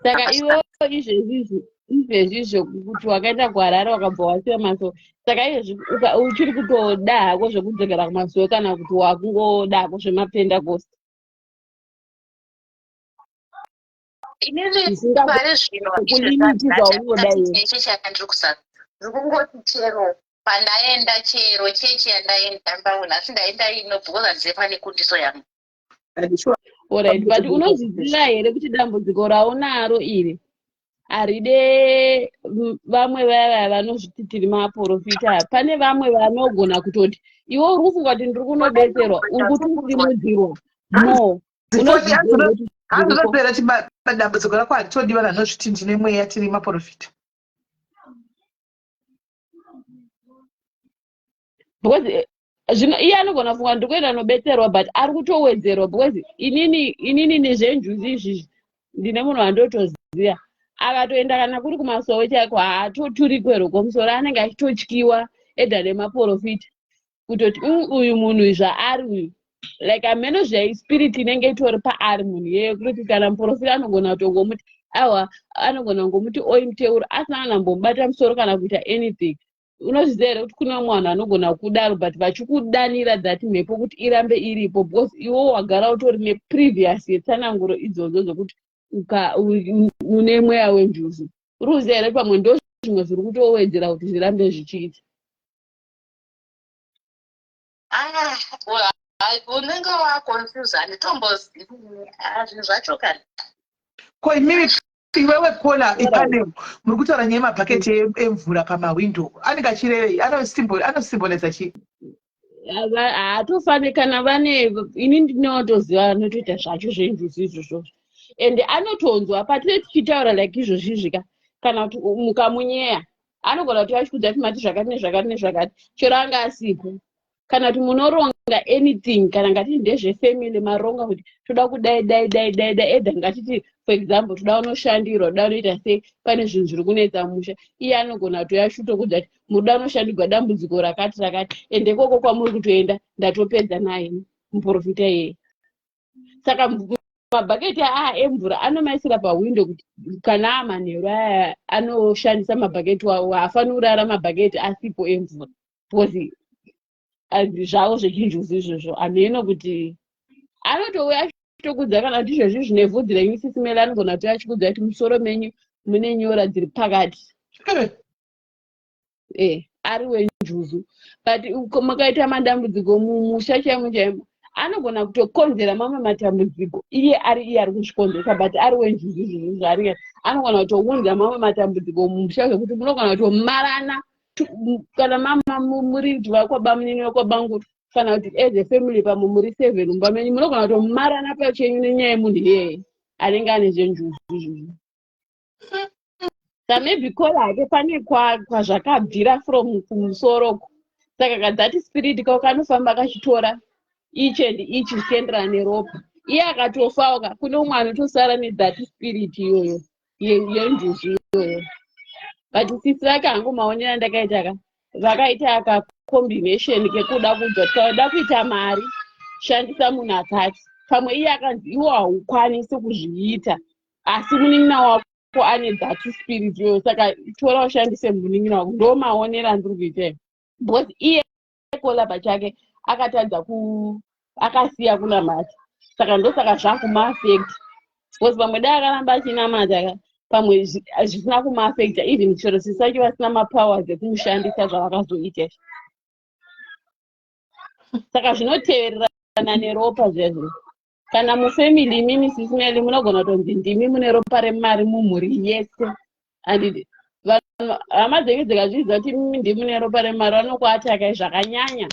Saka iwe izvezvizvo kuti wakaenda kuHarare wakabva wasiya maso, saka izvezvi uchiri kutoda hako zvekudzokera kumazuva kana kuti wakungoda hako zvemapendakosti? Pare zvino chechi yandiri kusaka ndiri kungoti chero pandaenda chero chechi yandaenda ndaona asi ndaenda ino because handizive pane kundiso yangu. Alright, but unozviziva here kuti dambudziko raunaro iri haride vamwe vaya vanozviti tiri maprofita? Pane vamwe vanogona kutoti iwe uri kufunga kuti ndiri kunodetserwa, uri kuti usimudzirwa? No, hanozopera dambudziko rako haritodiwa nanozviti ndine mweya tiri maprofita. Because zvino iye anogona kufunga ndiri kuenda nobetserwa but ari kutowedzerwa because inini nezvenjuzi izvizvi ndine munhu wandotoziva akatoenda kana kuri kumasowe chaiko haatoturikwe rokomusoro, anenge achitotyiwa edha nemaprofita kutoti uyu munhu zvaari uyu like ameno zvaispirit inenge itori paari munhu yeye kuti kana muprofita anogona kutongomuti awa anogona kungomuti oimuteura asina kana mbomubata musoro kana kuita anything. Unozviziva here kuti kuna mwanhu anogona kudaro but vachikudanira dhati mhepo kuti irambe iripo because iwo wagara utori neprevious yetsananguro idzodzo dzokuti une mweya wenjuzu. Uri kuziva here pamwe ndo zvimwe zviri kutowedzera kuti zvirambe zvichiita? Unenge waconfuse handitombozivi zvinhu zvacho kani. Ko imimi iwewe Paula ipanel muri kutaura nyaya yemabhaketi emvura pamawindo anenge achirevei? Anosimboliza chii? Haatofane kana vane ini ndinotoziva anotoita zvacho zvenjuzi izvozvo ende anotonzwa patine tichitaura like izvozvizvika kana kuti mukamunyeya anogona kuti vachikudza kuti mati zvakati nezvakati nezvakati chero anga asipo kana kuti munoronga anything kana ngatiti ndezvefamily maronga kuti toda kudai dai dai dai dai edha ngatiti for example toda unoshandirwa toda unoita sei pane zvinhu zviri kunetsa musha, iye anogona kutoyashuto kudza kuti muda unoshandirwa dambudziko rakati rakati ende koko kwamuri kutoenda ndatopedza naye muprofita iyeye. Saka mabhaketi emvura anomaisira pawindo kuti kana amanheru aya anoshandisa mabhaketi wawo haafani kurara mabhaketi asipo emvura because zvavo zvechinjuzi izvozvo hameno kuti anotouya achitokudza kana kuti izvozvi zvine vhudzi renyu sisimela anogona kuti achikudza kuti musoro menyu mune nyora dziri pakati ari wenjuzu but mukaita madambudziko mumusha chaimo chaimo anogona kutokonzera mamwe matambudziko iye ari kuzvikonzesa but ari wenjuzu izvozvo zvaari anogona kutounza mamwe matambudziko mumusha zvekuti munogona kutomarana kana mama muri vakwaba munini vakwabangu kana kuti as a family pamwe muri 7 mumba menyu munogona kutomarana pachenyu nenyaya yemunhu iyeye anenge ane zvenjuzu izvozvo. Sa maybe kola hake pane kwazvakabvira from kumusoroko saka kadzati spirit kako kanofamba kachitora each and each zvichienderana neropa iye akatofa kune umwe anotosara nedzati spirit iyoyo yenjuzu iyoyo. But sisi rake hangu maonera ndakaita vakaita ka combination kekuda kudzwa tauda kuita mari shandisa munhu akati pamwe iye akanzi iwo haukwanisi kuzviita asi munin'ina wako ane dhati spirit iyoyo saka tora ushandise munin'ina wako ndo maonera ndiri kuita because iye kola pachake akatadza akasiya kunamata saka ndosaka zvakumaafekta because pamwe dai akaramba achinamata pamwe zvisina kumaafekta even chero sisacho vasina mapowers ekumushandisa zvavakazoita. Saka zvinotevererana neropa zvezvo. Kana mufamily imimi sisimeli munogona kutonzi ndimi mune ropa remari mumhuri yese. And hama dzenyu dzikazvidza kuti mimi ndimi mune ropa remari vanokuatakai zvakanyanya.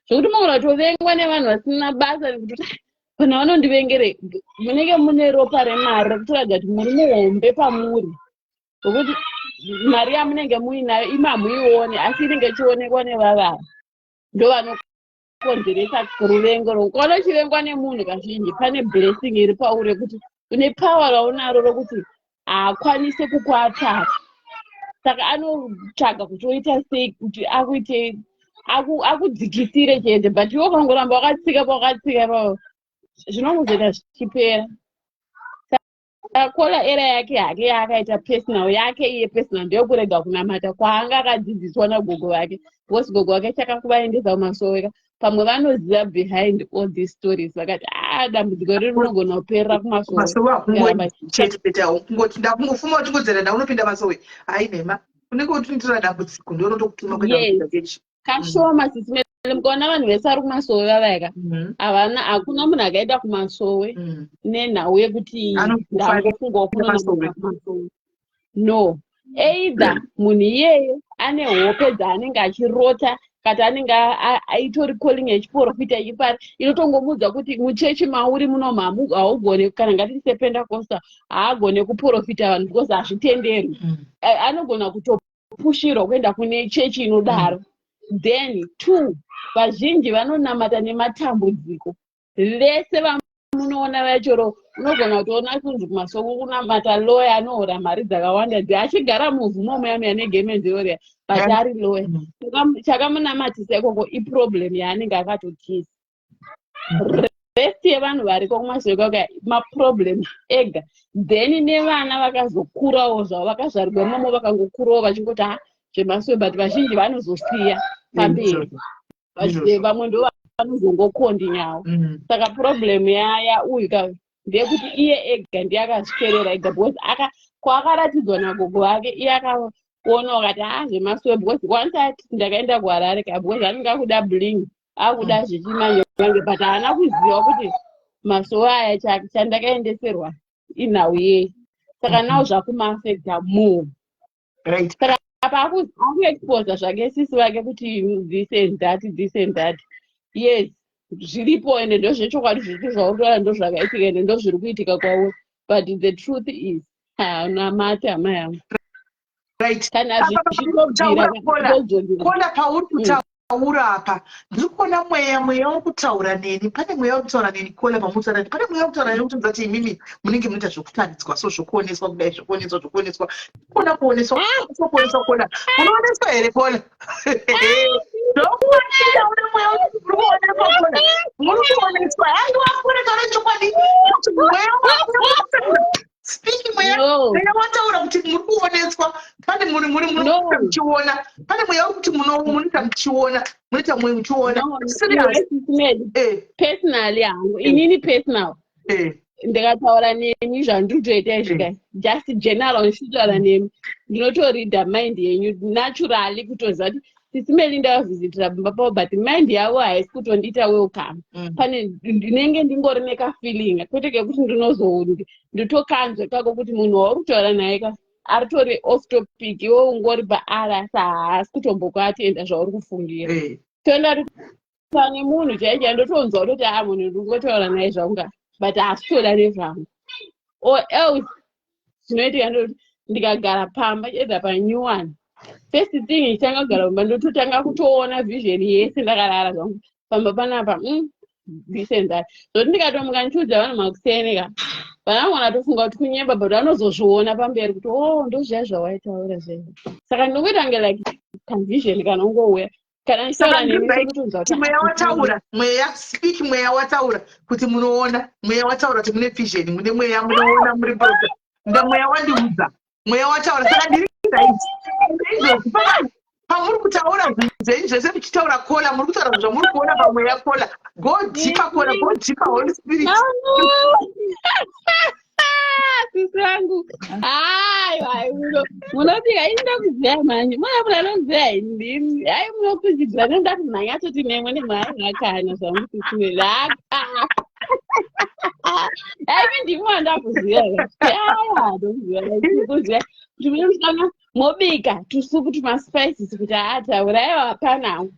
Zvokuti munogona kutovengwa nevanhu vasina basa rekuti kana vanondivengere munenge mune ropa remari rekutoratidza kuti muri muhombe pamuri. Zvokuti mari yamunenge muinayo imamuione asi inenge ichionekwa nevavava. Ndovanokonzeresa ruvengo rokuona chivengwa nemunhu kazhinji pane blessing iri pauri yekuti une power raunaro rokuti haakwanise kukuataka. Saka anotsvaga kuti oita sei kuti akuite akudzikisire chete but iwe ukangoramba wakatsika pawakatsika zvinokuzoita zvichipera. Kola era yake yaakaita personal yake iye personal ndeyokurega kunamata kwaanga akadzidziswa nagogo vake because gogo vake chakakuvaendesa kumasowe pamwe vanoziva behind all these stories vakati dambudziko riri rinogona kuperera kumasowe ndakungofuma kuti ngodzerenda unopinda masowe hainema unenge utinitira dambudziko ndorotokutuma kuenda kashoma sisimele mukaona vanhu vese ari kumasowe vavaika hakuna munhu akaenda kumasowe nenhau yekuti ndangofunga kumasowe no either munhu iyeye ane hope dzaanenge achirota kati anenge aitori calling echiprofita ichipari inotongomudza kuti muchechi mauri munomamu haugone kana ngatiti sependacosta haagone kuprofita vanhu because hazvitenderwi anogona kutopushirwa kuenda kune chechi inodaro. Then 2 vazhinji vanonamata nematambudziko vese vamunoona vachoro unogona kutoona kunzi kumasoko kunamata lawyer anohora mari dzakawanda achigara muvhumo muyamuyana negame theory but ari lawyer chakamunamatisa ikoko iproblem yaanenge akatotiza. Rest yevanhu variko kumasoko maproblem ega then nevana vakazokurawo zvavo vakazvarirwa momo vakangokurawo vachingoti zvemasowe but vazhinji vanozosiya pamberi vamwe ndo vanozongokondi nyawo. Saka problem yauyu ndeyekuti iye ega ndiye akazviterera ega because kwakaratidzwa nagogo vake iye akaona wakati zvemasowe because once ati ndakaenda kuharare because anenge akuda bling akuda zvichimanje but haana kuziva kuti masowe aya chandakaendeserwa inhau yei. Saka nawo zvakumaafekta more. Saka apa akuexposa zvake sisi vake kuti this and that yes zviripo ende ndozvechokwadi zviri zvaurikutaura ndozvakaitika ende ndozviri kuitika kwauri but the truth is namate hama yangu kana zvichitobvira pauri kutaura apa ndiri kuona mweya uri kutaura neni pane mweya uri kutaura neni kola pamutaura neni pane mweya uri kutaura neni kutidza kuti imimi munenge munoita zvokutanidzwa so zvokuoneswa kudai zvokuoneswa kuona kuoneswa kola unooneswa here kola ndokuonera une mweya uri kuoneswa kola muri kuoneswa aiwakureka nechokwadi kuti mweya speaking mweya wataura kuti muri kuoneswa pane muchiona pane mweya uri kuti munoita muchiona munoita mweya muchiona personally hangu inini personal ndikataura nemi zvandinotoita izvika just general ndichitaura nemi ndinotorida mind yenyu naturally kutoziva kuti sisimeli ndavhizitira baba pavo but mind yavo haisi kutondiita welcome pane ndinenge ndingori nekafeeling kwete kekuti ndinotokanzwe kako kuti munhu wauri kutaura naye aritori off topic iwe ungori paara haasi kutombokuatenda zvauri kufungira toenda pane munhu chaicha ndotonzwa kutoti munhu ndingotaura naye zvaunga but haasi kutoda nezvangu or else zvinoitika ndoti ndikagara pamba chedza panew one first thing ichangagara pamba ndototanga kutoona vision yese ndakarara zvangu pamba panapa this and that zoti ndikatomuka ndichiudza vanhu makuseneka vanogona tofunga kuti kunyemba but vanozozviona pamberi kuti ndozviya zvawaitaura zvenyu saka ndinongoita kunge like confusion kana ungouya kana ndichitaura mweya wataura kuti munoona mweya wataura kuti mune vision mune mweya munoona muri bota nda mweya wandiudza mweya wataura saka ndiri pamuri kutaura zvinhu zvese muchitaura kola muri kutaura zvamuri kuona pamweya kola. Go deeper kola, go deeper Holy Spirit. Sisi wangu hai munopika ini ndakuziva manje munanoziva ini hai munokuchidzira nendati mhanya toti nemwe nemwaakana zvamukusimira haimi ndimi wandakuziva ndokuziva kuti munomusana mobika tusupu tumaspices kuti tauraiwa hapanawo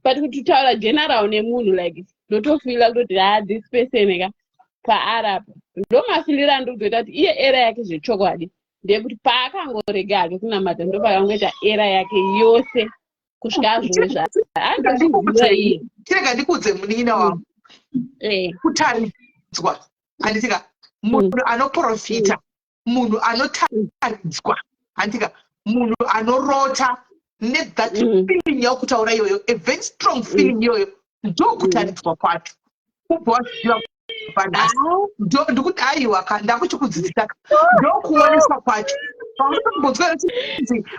but kuti taura general nemunhu like ndotofila kutoti this person ka paarapa ndomafilira ndikutoita kuti iye era yake zvechokwadi ndekuti paakangorega hake kunamata ndopakangoita era yake yose kusvika zvimwe zvaandozviziva iye. Tirega ndikudze munin'ina wangu kutaridzwa handitika munhu anoprofita munhu anotaridzwa handitika munhu anorota nethat feeling yakutaura iyoyo a very strong feeling iyoyo ndokutaridzwa kwacho kubva waziva ndikuti aiwa ndakuchikudzidzisa ndokuoneswa kwacho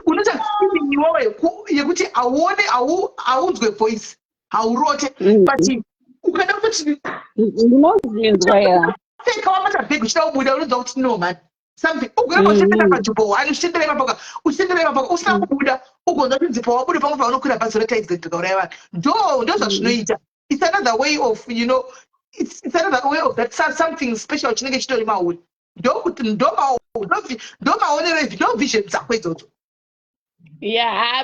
unoita feeling iwoyo yekuti auone aunzwe voice haurote but ukada kuti pfeka wamata bhegi uchida kubuda unonzwa kuti no man something ugere pachitendera panzvimbo 1 uchitendera ipapoka usina kubuda ugonzwa kuti nzipo wabuda pamwe paunokwira bhazi retaizikaurayi vanhu ndo zvazvinoita. It's another way of it's another way of that something special chinenge chitori mauri ndokuti ndomaonero ndo vision dzako idzodzo.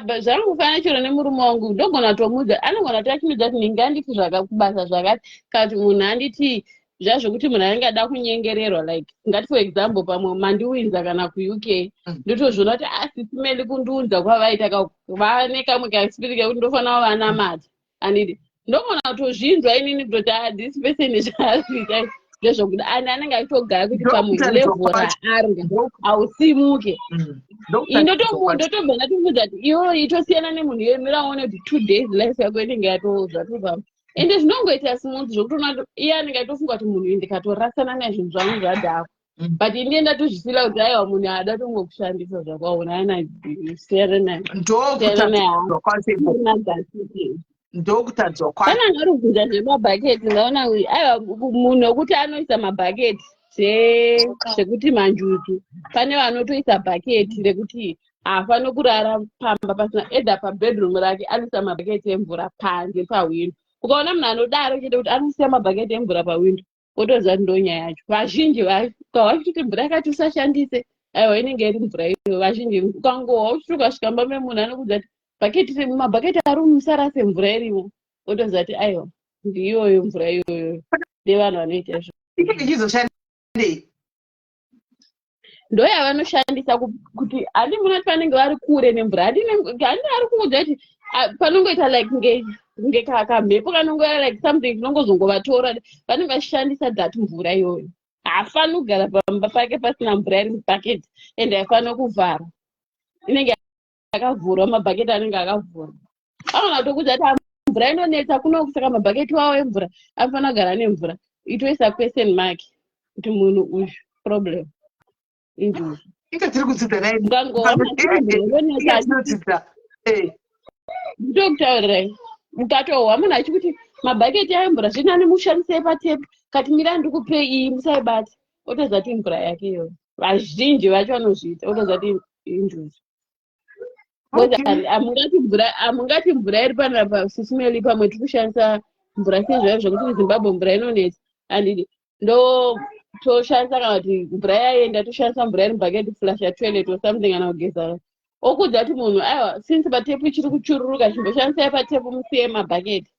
But zvamufanira chiro nemurume wangu ndogona tomudza anogona tachimidza kuti ndingandifi zvakakubasa zvakati kana kuti munhu anditi zvazvokuti munhu anenge ada kunyengererwa like ngati for example pamwe mandiwinza kana kuuk ndotozviona kuti asisimeli kundiunza kwavaita vanekamwe kaspiri kekuti ndofanira kuvanamata andidi ndogona kutozvinzwa inini kutoti this person zvaazviita ndezvokuti ani anenge achitogara kuti pamwe level raari hausimuke. Ndotogona tomudza kuti iwo itosiyana nemunhu yemira one kuti 2 days life yako inenge yatozvatopama ende zvinongoita simunhu zvokutoona iye anenge atofunga kuti munhu ndikatorasana naye zvinhu zvangu zvadhako but ine ndatozvisira kuti aiwa munhu ada tongokushandisa zvakaona ana siyana naye ndokutadzwa kwacho. Kana ngari kubvunza zvemabhaketi ndaona aiwa munhu wekuti anoisa mabhaketi zvekuti manjutu pane vanotoisa bhaketi rekuti haafani kurara pamba pasina edha pabedroom rake anoisa mabhaketi emvura panze pawindo. Ukaona munhu anodaro chete kuti anosiya mabhaketi emvura pawindo wotoziva kuti ndonyaya yacho. Vazhinji ukavachitoti mvura yakati usashandise aiwa inenge iri mvura iyo. Vazhinji ukangowa uchitokasvika mba memunhu anokudza kuti mabhaketi ari musarase mvura irimo wotoziva kuti aiwa ndiyoyo mvura iyoyo nevanhu vanoita izvo. Ndoyavanoshandisa kuti handi munoti vanenge vari kure nemvura handi ari kuudza kuti panongoita like nge kamhepo kanongoya like something kinongozongovatora vanenge vachishandisa that mvura iyoyo. Haafani kugara pamba pake pasina mvura iri mubhaketi ende haifani kuvhara inenge yakavhurwa mabhaketi anenge akavhurwa. Anogona kutokudza kuti mvura inonetsa kunosaka mabhaketi wavo emvura anofanira kugara nemvura itoisa question mark kuti munhu uyu problem injuzi tiri kudzidza naye ndokutaurirai mukatohwa munhu achikuti mabhaketi emvura zvinani mushandisei patepu kati mira ndikupei iyi musaibata otoziva kuti mvura yake iyoyo. Vazhinji vacho vanozviita otoziva kuti injuzi. Hamungati mvura iri panapa pasisimeli pamwe tiri kushandisa mvura sezvaivo zvokuti muZimbabwe mvura inonetsa handidi ndo toshandisa kana kuti mvura yaenda toshandisa mvura iri mubhaketi flasha toilet or something kana kugeza okudza kuti munhu aiwa since patepu ichiri kuchururuka chimboshandisai patepu musiye mabhaketi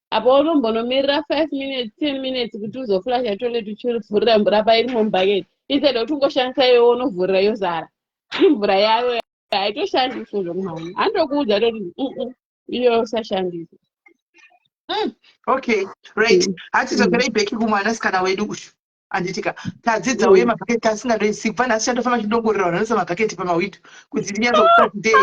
apo unombonomirira 5 minutes 10 minutes kuti uzoflasha toilet uchivhurira mvura pairimo mubhaketi instead kuti ungoshandisa iwewe unovhurira yozara imvura yayo haitoshandiswa zvokumhanya andokuudza toti iyo usashandisa. Okay, right. Hatizogera ibheki kumwanasikana wedu uyu anditika tadzidza uye mabhaketi tasingadoisi kubva nhasi chandofamba chindongorera vanoisa mabhaketi pamawindo kuti ndinyatsokutatidei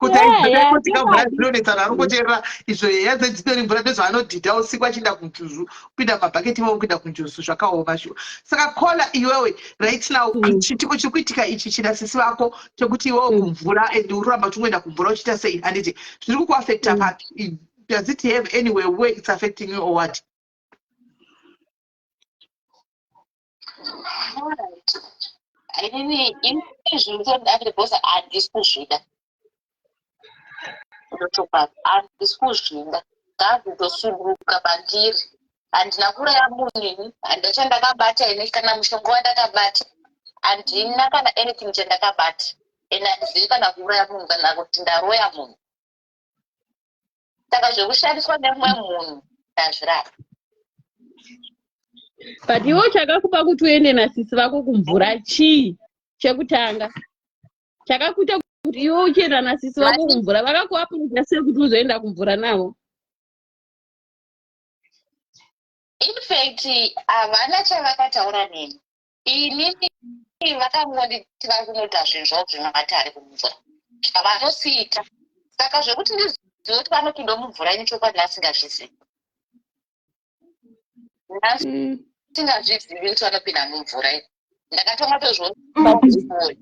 kuti aizokutika mvura dzinonetsana ari kuteerera izvo heya dzedzitori mvura ndezvaanodhidha usiku achienda kunjuzu kupinda mabhaketi imo kuinda kunjuzu zvakaoma shuwa. Saka kola iwewe right now chitiko chiri kuitika ichi china sisi vako chekuti iwewe kumvura and uri kuramba uchingoenda kumvura uchiita sei handiti zviri kukuafecta pati? Does it have anywhere where it's affecting you or what? Inini zvinotodare because handisi kuzvida kutotopa handisi kuzvida ngakutosunduruka pandiri handina kuraya munini handachandakabata ine kana mushonga wandakabata handina kana anything chandakabata ene handizivi kana kuraya munhu kana kuti ndaroya munhu saka zvekushandiswa nemumwe munhu ndazviraya. But iwo chakakupa kuti uende nasisi vako kumvura chii chekutanga chakakuita kuti iwo uchienda nasisi vako kumvura vakakuapurudza sei kuti uzoenda kumvura navo? In fact havana chavakataura neni inini vakangonditi vari kunoita zvinhu zvavo zvematare kumvura zvavanosiita saka zvekuti ndizive kuti vanopinda mumvura nechokwadi asingazvizivi singazvizivi kuti vanopinda mumvura ndakatonga tozvona.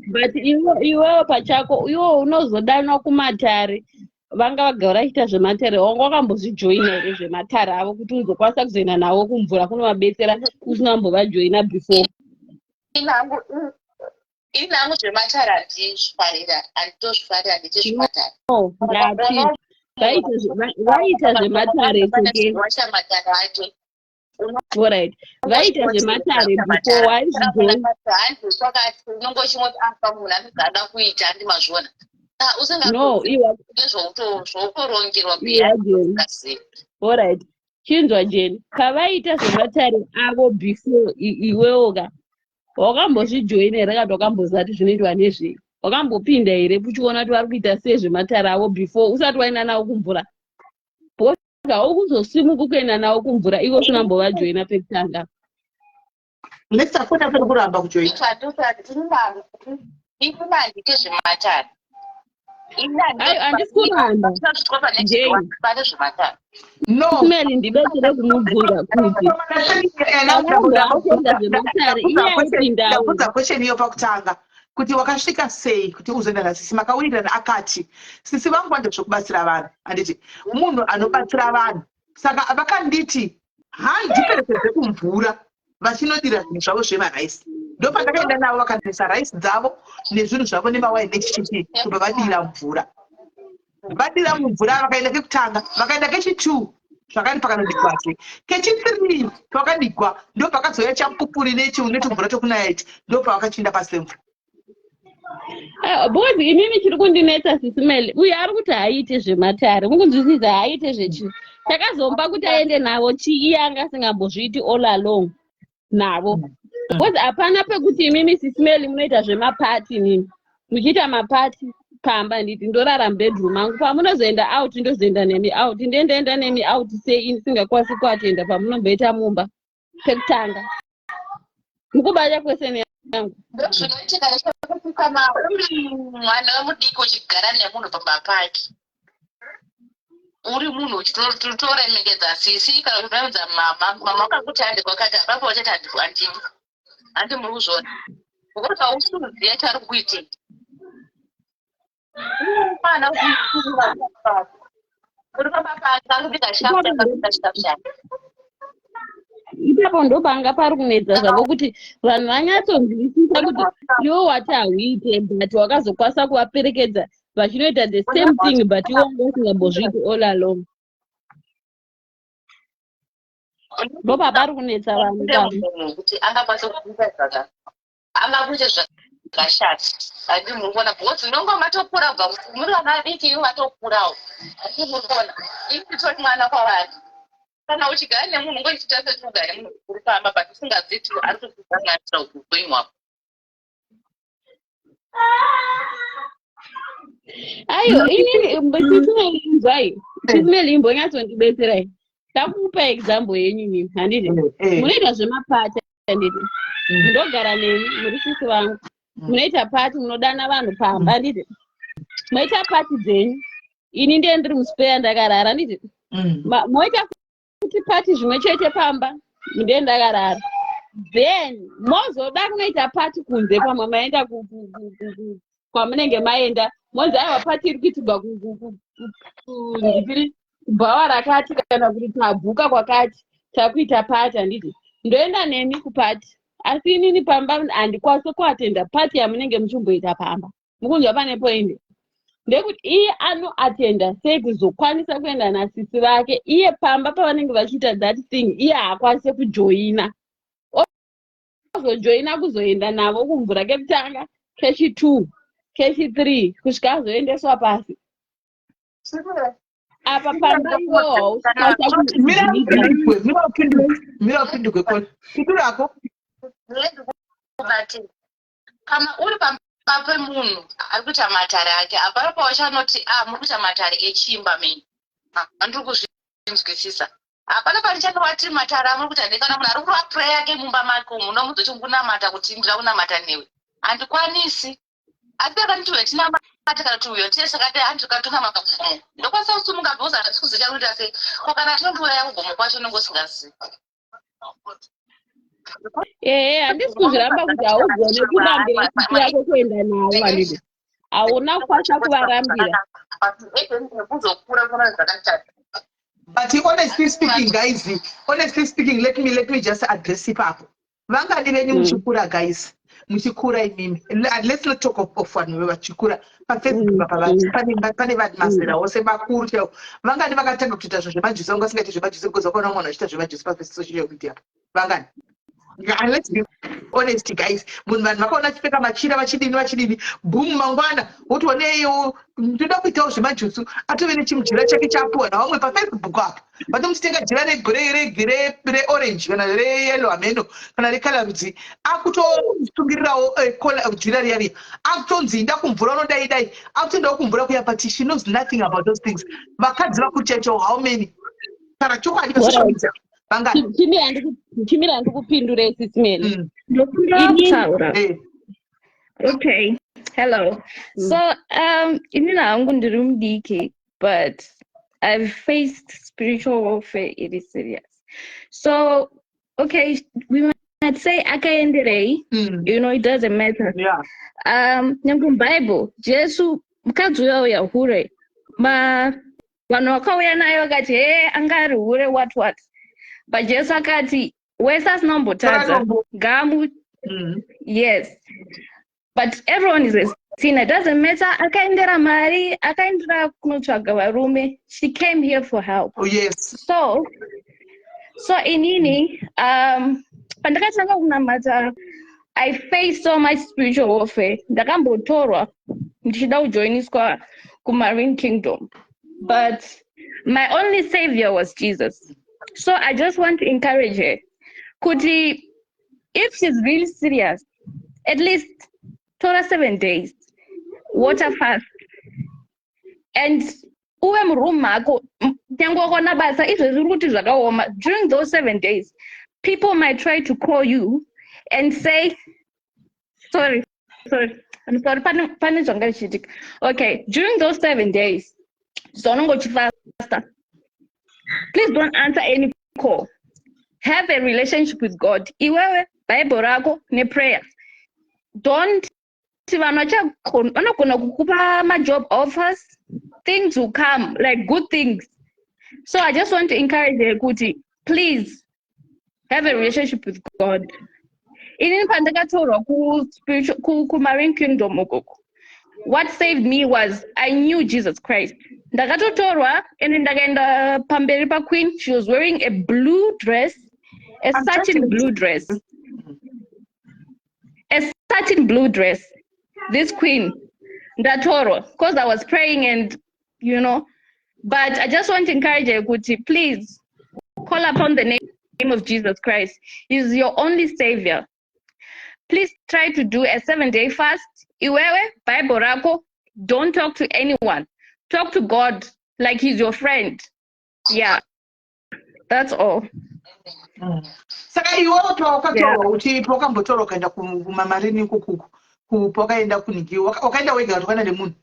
But iwewo pachako iwo unozodanwa kumatare vanga vagara vachiita zvematare wanga wakambozvijoina here zvematare avo kuti uzokwanisa kuzoenda navo kumvura kunovabetsera usina kumbovajoina before? Inangu zvematare handizvifarira handitozvifarira handiti zvematare vaita zvematare matare ake alright vaita zvematare before waizvijoina handiswakati unongo chimwe afa munhu anogada kuita handimazviona no zvoutorongerwa alright chinzwa Jeni pavaita zvematare avo before iwewoga wakambozvijoina here kana wakamboziva kuti zvinoitwa nezvei? Wakambopinda here uchiona kuti vari kuita sei zvematare avo before usati waenda navo kumvura? Haukuzosimuka kuenda navo kumvura iwe usina kumbovajoina pekutanga. Ndisafuna kuramba kujoina ikunandike zvematare handisi kuramba Ismail ndibetsere kumubvunza kuti kuenda zvematare iye aipindawo. ndabvunza question iyo pakutanga kuti wakasvika sei kuti uzoenda nasisi makawirirana akati sisi vangu vande zvokubatsira vanhu handiti munhu anobatsira vanhu saka vakanditi handiperekedze kumvura vachinodira zvinhu zvavo zvemaraisi ndopandakaenda navo vakandisa raisi dzavo nezvinhu zvavo nemawaini nechichichi kubva vadira mvura vakaenda kekutanga vakaenda kechi2 zvakati pakanodikwazve kechi3 pakadigwa ndopakazoya champupuri netumvura tokunaiti ndopavakachinda pasi pemvura. Because inini chiri kundinetsa Sisimeli uye ari kuti haaite zvematare mukunzwisisa haaite zvechii takazomba kuti aende navo chii iye anga asingambozviiti all along navo because hapana pekuti imimi Sisimeli munoita zvemapati nini muchiita mapati pamba nditi ndorara mubedroom angu pamunozoenda out ndozoenda nemi out ndendaenda nemi out sei ini singakwanisi kuatenda pamunomboita mumba pekutanga mukubaya kwese yangu zvinoitika kana mwana wemudiki uchigara nemunhu pambapaki uri munhu uchitoremekedza sisi kana kutoemedza mama wakakuti handi kwakati apapo wachati handi muri kuzvona ngokuti hausuziya chari kuitika mwana uri pambapaki akubika shafushaka ipapo ndopanga pari kunetsa zvavo kuti vanhu vanyatsonzwisisa kuti iwe wati hauite but wakazokwanisa kuvaperekedza vachinoita the same thing but iwe wanga usingambozviiti all along. Ndopa pari kunetsa vanhu kuti angakwanisa kuita angakuite zvakashata handi muri kuona because unonga matokura bva muri vana vadiki iwe matokurawo handi muri kuona ini nditori mwana kwavari kana uchigara nemunhu ngochiita setugare munhu uri pamba but usingazivi kuti ari kuzvisanganisira upenyu hwako. Aiyo inini Sisimeli imbonyatsondibetserai takupa example yenyu nini handiti munoita zvemapati handiti ndogara nemi muri sisi vangu munoita pati munodana vanhu pamba handiti moita pati dzenyu ini ndiye ndiri muspeya ndakarara nditi moita kuti pati zvimwe chete pamba ndiye ndakarara then mozoda kunoita pati kunze pamwe maenda kwamunenge maenda monzi aiwa pati iri kuitirwa ndipiri kubhawa rakati kana kuti tabhuka kwakati takuita pati handiti ndoenda nemi kupati asi inini pamba handikwanisi kuatenda pati yamunenge muchimboita pamba mukunzwa pane poinde ndekuti iye anoatenda sei kuzokwanisa kuenda nasisi vake iye pamba pavanenge vachiita that thing iye haakwanise kujoina ozojoina kuzoenda navo kumvura kekutanga kechi 2 kechi 3 kusvika azoendeswa pasi apa pamba iwo mira upinduke kona kuturako kana uri pamba pemunhu ari kuita matare ake hapana pawachanoti muri kuita matare echimba meni handiri kuzvinzwisisa hapana pane chanowati matare amuri kuita nekana munhu ari kurova pureya yake mumba make umu nomuzochimbokunamata kuti ndira kunamata newe handikwanisi asi akanitiwe tinamata kana tiuyo tese kati handikatonamata kugomo ndokwanisa kusumuka bhozi hatisi kuzicha kuita sei ko kana tinondiuraya kugomo kwacho nongosingazivi handisi kuzviramba kuti haugone kurambira sisi yako kuenda navo handiti hauna kukwanisa kuvarambira but honestly speaking let me just address ipapo vangani venyu muchikura guys muchikura imimi let's not talk of vanhu vachikura pafacebook pane vanhu mazera ose makuru chaivo vangani vakatanga kutoita zvo zvemajusi vangasingaiti zvemajusi because vakaona munhu achiita zvemajusi pasocial media vangani. Let's be honest guys, munhu vanhu vakaona achipfeka machira vachidini boom mangwana wotoneyo ndoda kuitawo zvemajusu atove nechimujira chake chapuwa navamwe pafacebook apo vatomutenga jira reorange kana reyellow hameno kana rekala rudzi akutosungirirawo jira riya akutonzi inda kumvura unodai akutoendawo kumvura kuya but she knows nothing about those things. Vakadzi vakuchecho how many kana chokwadi pasocial media chimira handikupindure sisimeni ndokundakutaura okay hello so inini hangu ndiri mudiki but I've faced spiritual warfare. It is serious. So okay, we might say akaenderei you know, it doesn't matter. Nyangu Bible Jesu mukadzi uya hure vanhu vakauya naye vakati angari hure what but Jesu akati wese asinombotadza ngamu yes but everyone is a sinner. It doesn't matter akaendera mari akaendera kunotsvaga varume. She came here for help. Oh yes. So inini pandakatanga kunamata I faced so much spiritual warfare. Ndakambotorwa ndichida kujoiniswa kuMarine Kingdom, but my only savior was Jesus. So I just want to encourage her. Kuti, if she's really serious, at least Torah 7 days, water fast, and uwe muroom mako nyangwa basa during those 7 days, people might try to call you and say, sorry, I'm sorry, okay, during those 7 days, please don't answer any call. Have a relationship with God. Iwewe Bible rako ne prayer. Don't wanagona kukupa my job offers. Things will come, like good things. So I just want to encourage you, Kuti, please have a relationship with God. In Pandagatora, ku Marine Kingdom, what saved me was I knew Jesus Christ. Ndakatotorwa and ndakaenda pamberi pa queen. She was wearing a blue dress, a satin blue dress. A satin blue dress. This queen, ndatorwa, because I was praying and you know, but I just want to encourage you, Kuti, please call upon the name of Jesus Christ. He's your only savior. Please try to do a 7-day fast. Iwewe Bible rako, don't talk to anyone. Talk to God like he's your friend. Yeah, that's all. Saka iwewe ukatoka uchipoka mbotoro kaenda kuMarine kupoka enda kunigi wakaenda wega wakana nemunhu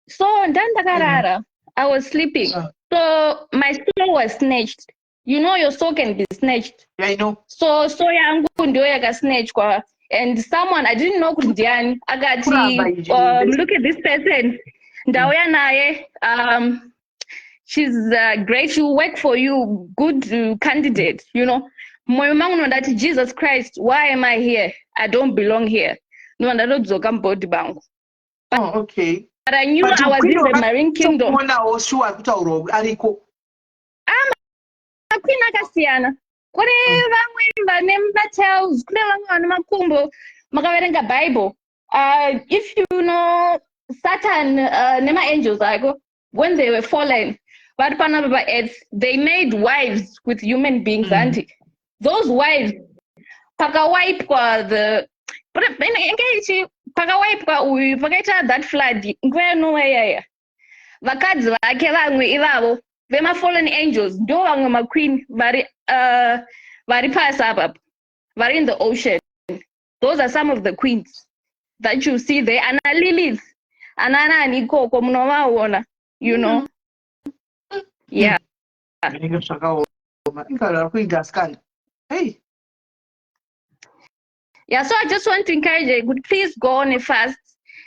So ndandakarara, I was sleeping. So my soul was snatched. You know your soul can be snatched. Yeah, I know. So yangu ndio yakasnatchwa, and someone I didn't know kuti ndiani akati look at this person, ndauya naye, she's great, she will work for you, good candidate, you know. Moyo mangu ndati, Jesus Christ, why am I here? I don't belong here. No, ndadzoka mbodi bangu. Oh, okay. But I knew I was in the marine kingdom. Queen akasiyana. Kune vamwe vane matels, kune vamwe vane makumbo, makaverenga Bible. If you know Satan, nema angels ako, when they were fallen, but panapa earth, they made wives with human beings, auntie. Those wives, pakawaipwa the, but engage pakawaipwa uyu, pakaita that flood, ngwenu vakadzi vake vamwe ivavo vema-fallen angels ndo vamwe maqueen vari pasi apa, vari in the ocean. Those are some of the queens that you see there. Ana Lilith, ana nani ikoko munovaona, you know. Yeah. Hey. Yeah, so I just want to encourage you, please go on a fast,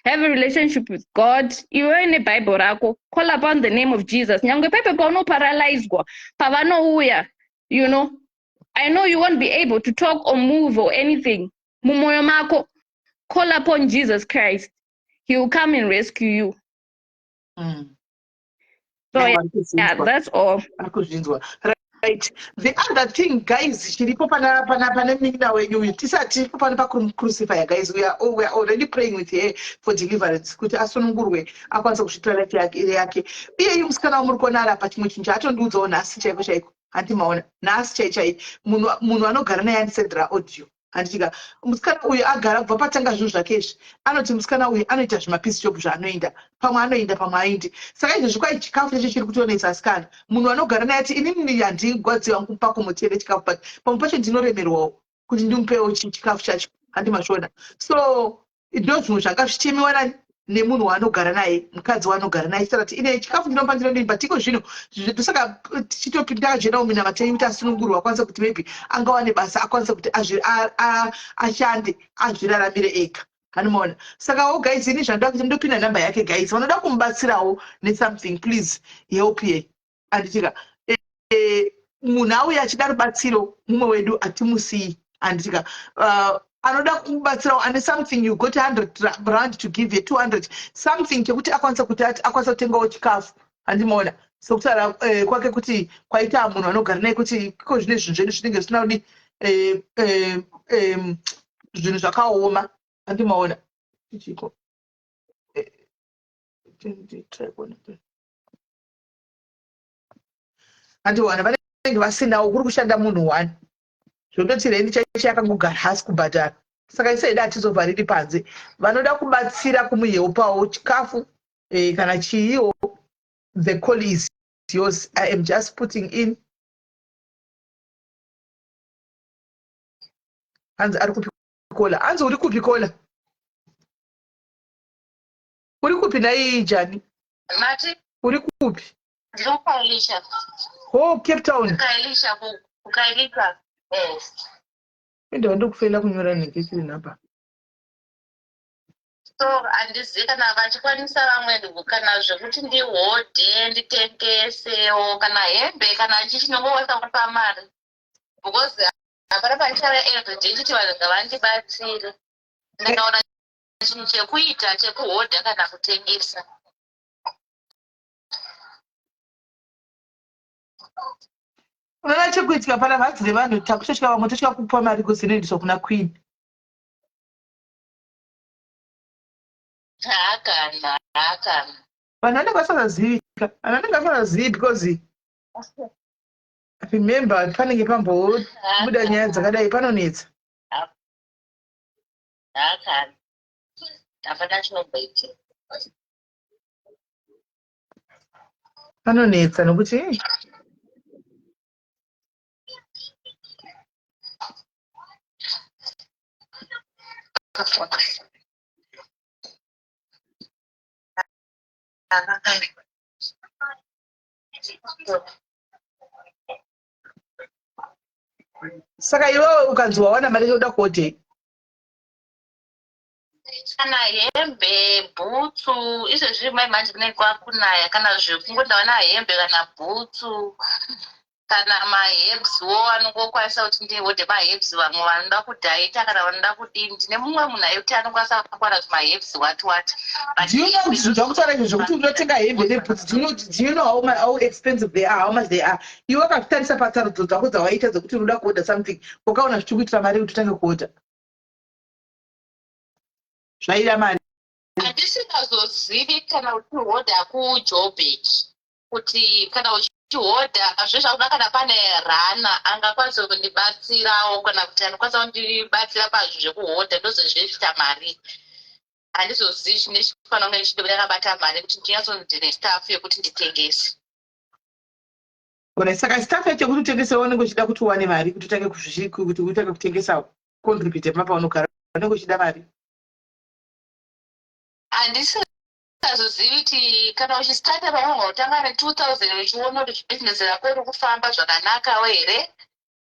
have a relationship with God. You are in a Bible rako, call upon the name of Jesus. Nyangwe pepe pauno paralyzed go, pavano uya, you know. I know you won't be able to talk or move or anything. Mumoyo mako, call upon Jesus Christ. He will come and rescue you. So yeah, that's all. Right. The other thing, guys, crucifier, guys, we are already praying with her for deliverance. Kuti asunungurwe akwanza kusvitira life yake. Iye musikana wamurikonara pachimwe chinhu chaatondudzawo nhasi chaiko chaiko. Handimaona nhasi chai munhu anogara naye andisendera audio. Handichika musikana uyu agara kubva patanga zvinhu zvake izvi. Anoti musikana uyu anoita zvimapisi job zvaanoenda. Pamwe anoenda pamwe aindi. Saka izvozvi kwai chikafu checho chiri kutionesa asikana. Munhu anogara naye ati inini handigwadzi wangu pakumutere chikafu but pamwe pacho ndinoremerwawo kuti ndimupewo chikafu chacho. Handimashona. So ndo zvinhu zvanga zvichimiwa nemunhu waanogara naye, mukadzi waanogara naye. Saka kuti ine chikafu ndinopa ndinodini but iko zvino saka tichitopinda muminamati kuti asunungurwa akwanisa kuti maybe angawane basa akwanisa kuti ashande azviraramire ega. Handimaona. Saka guys, ini zvandoda kuti ndopinda namba yake guys. Vanoda kumubatsirawo something, please help ye. Anditika munhu auya achida rubatsiro mumwe wedu atimusii. Anditika anoda kumubatsirawo ane something, you got 100 rand to give ye 200 something chekuti akwanisa kutengawo chikafu. Handimaona. Sokutaura kwake kuti kwaita munhu anogara naye kuti iko zvine zvinhu zvedu zvinenge zvisina kudi zvinhu zvakaoma. Handimaona. Ichiko handiwana vanenge vasinawo kuri kushanda munhu one zvondoti reni chaicho yakangogara hasi kubhadhara. Saka isaida atizobva riri panze, vanoda kubatsira kumuhelpawo chikafu kana chiiwo. The call is yours. I am just putting in. Hanzi ari kupi kola. Hanzi uri kupi kola? Uri kupi nai Jani? Mati? Uri kupi? Ndiri kuKailisha. Oh, Cape Town. Kukailisha. Yes. Ndo ndokufela kunyora nekesiri napa. So handizivi kana vachikwanisa vamwe kana zvekuti ndihodhe nditengesewo kana hembe kana chichinongowesa kupa mari, because hapana pandichava everyday chiti vanhu ngavandibatsire. Ndakaona chinhu chekuita chekuhodha kana kutengesa. Unoona chekuitika pana bhazi revanhu takusvika vamwe tosvika kupa mari kuzinoendeswa kuna Queen. Haakana. Vanhu vanenge vasazivi because remember panenge pambobuda nyaya dzakadai panonetsa. Haakana. Hapana chinomboitika. Panonetsa nokuti Saka iwewe ukanzi wawana mari yoda kuotei? Kana hembe, bhutsu, izvezvi mai manje kunenge kwakunaya, kana zvekungodawana hembe kana bhutsu kana mahebswo anongokwanisa kuti ndihodhe mahebs vamwe vanoda kudhaita kana vanoda kudini. Ndine mumwe munhu ayekuti anokwanisa kukwana zvimahebs wati zvakutaura izvo zvokuti unotenga hembe nebhutsu. Do you know how expensive they are, how much they are? Iwe wakazvitarisa patsarudzo dzako dzawaita dzokuti unoda kuodha something ukaona zvichiri kuitira mari kuti utange kuodha zvaida mari. Handisingazozivi kana uchihodha kuJoburg kuti kana uchihodha zvezvakuda kana pane rana angakwanisa kundibatsirawo kana kuti anokwanisa kundibatsira pazvo zvekuhodha ndozvezviita mari. Handizozivi chine chifanira kunge ndichida akabata mari kuti ndinyatsondine staff yekuti nditengese. Saka staff yacho kuti utengese unenge uchida kuti uwane mari kuti utange kuti utange kutengesa contribute mapa unogara unenge uchida mari. Handisingazozivi kuti kana uchistarta paunga utanga ne2000 uchiona kuti business rako riri kufamba zvakanaka here.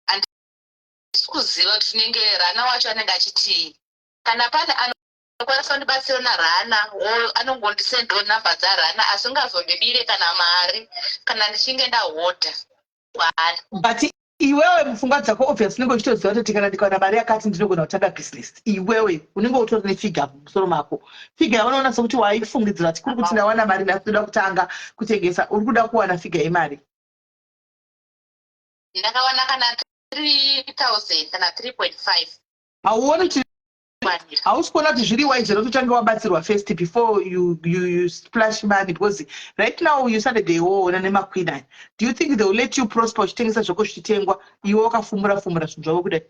Handisi kuziva kuti tinenge rana wacho anenge achiti kana pane anokwanisa kundibatsira narana anongondisendawo namba dzarana asi ungazondibire kana mari kana ndichinge ndahodha. But iwewe mupfungwa dzako obviously unenge uchitoziva kuti kana ndikawana mari yakati ndinogona kutanga business. Iwewe unenge utori nefiga mumusoro mako. Figa yaunoona sokuti waifungidzira kuti kuri kuti ndawana mari ndinoda kutanga kutengesa, uri kuda kuwana figa yemari. Ndakawana kana 3000 kana 3.5. Hauoni kuti hausi kuona kuti zviri wise kuti utange wabatsirwa first before you splash money, because right now you started the war nemakwinai. Do you think they will let you prosper uchitengesa zvako zvichitengwa iwe wakafumura zvinhu zvako kudai?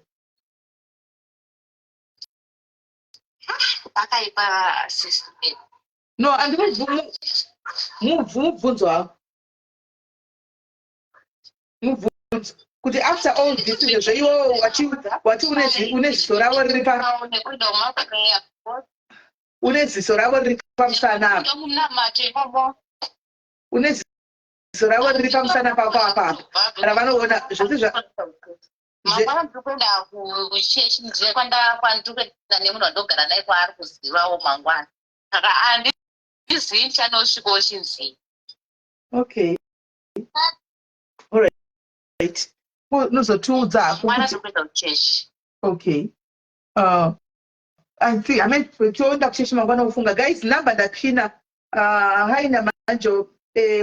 Akaipa system. No, mubvunzo hao. Mubvunzo kuti after all this zvaiwo wati une ziso ravo riri une ziso ravo riri pamusana une ziso ravo riri pamusana pako apapo ravanoona zvese mangwana ndikuenda kuchechi ndire kwandikuenda nemunhu wandogara naye kwaari kuzivawo mangwana saka handizivi chanosvikawo chinzivi. Okay, all right. Nozotiudza kuenda kuchechi. Okay. I mean toenda kuchechi mangwana kufunga. Guys, namba ndapina haina manjo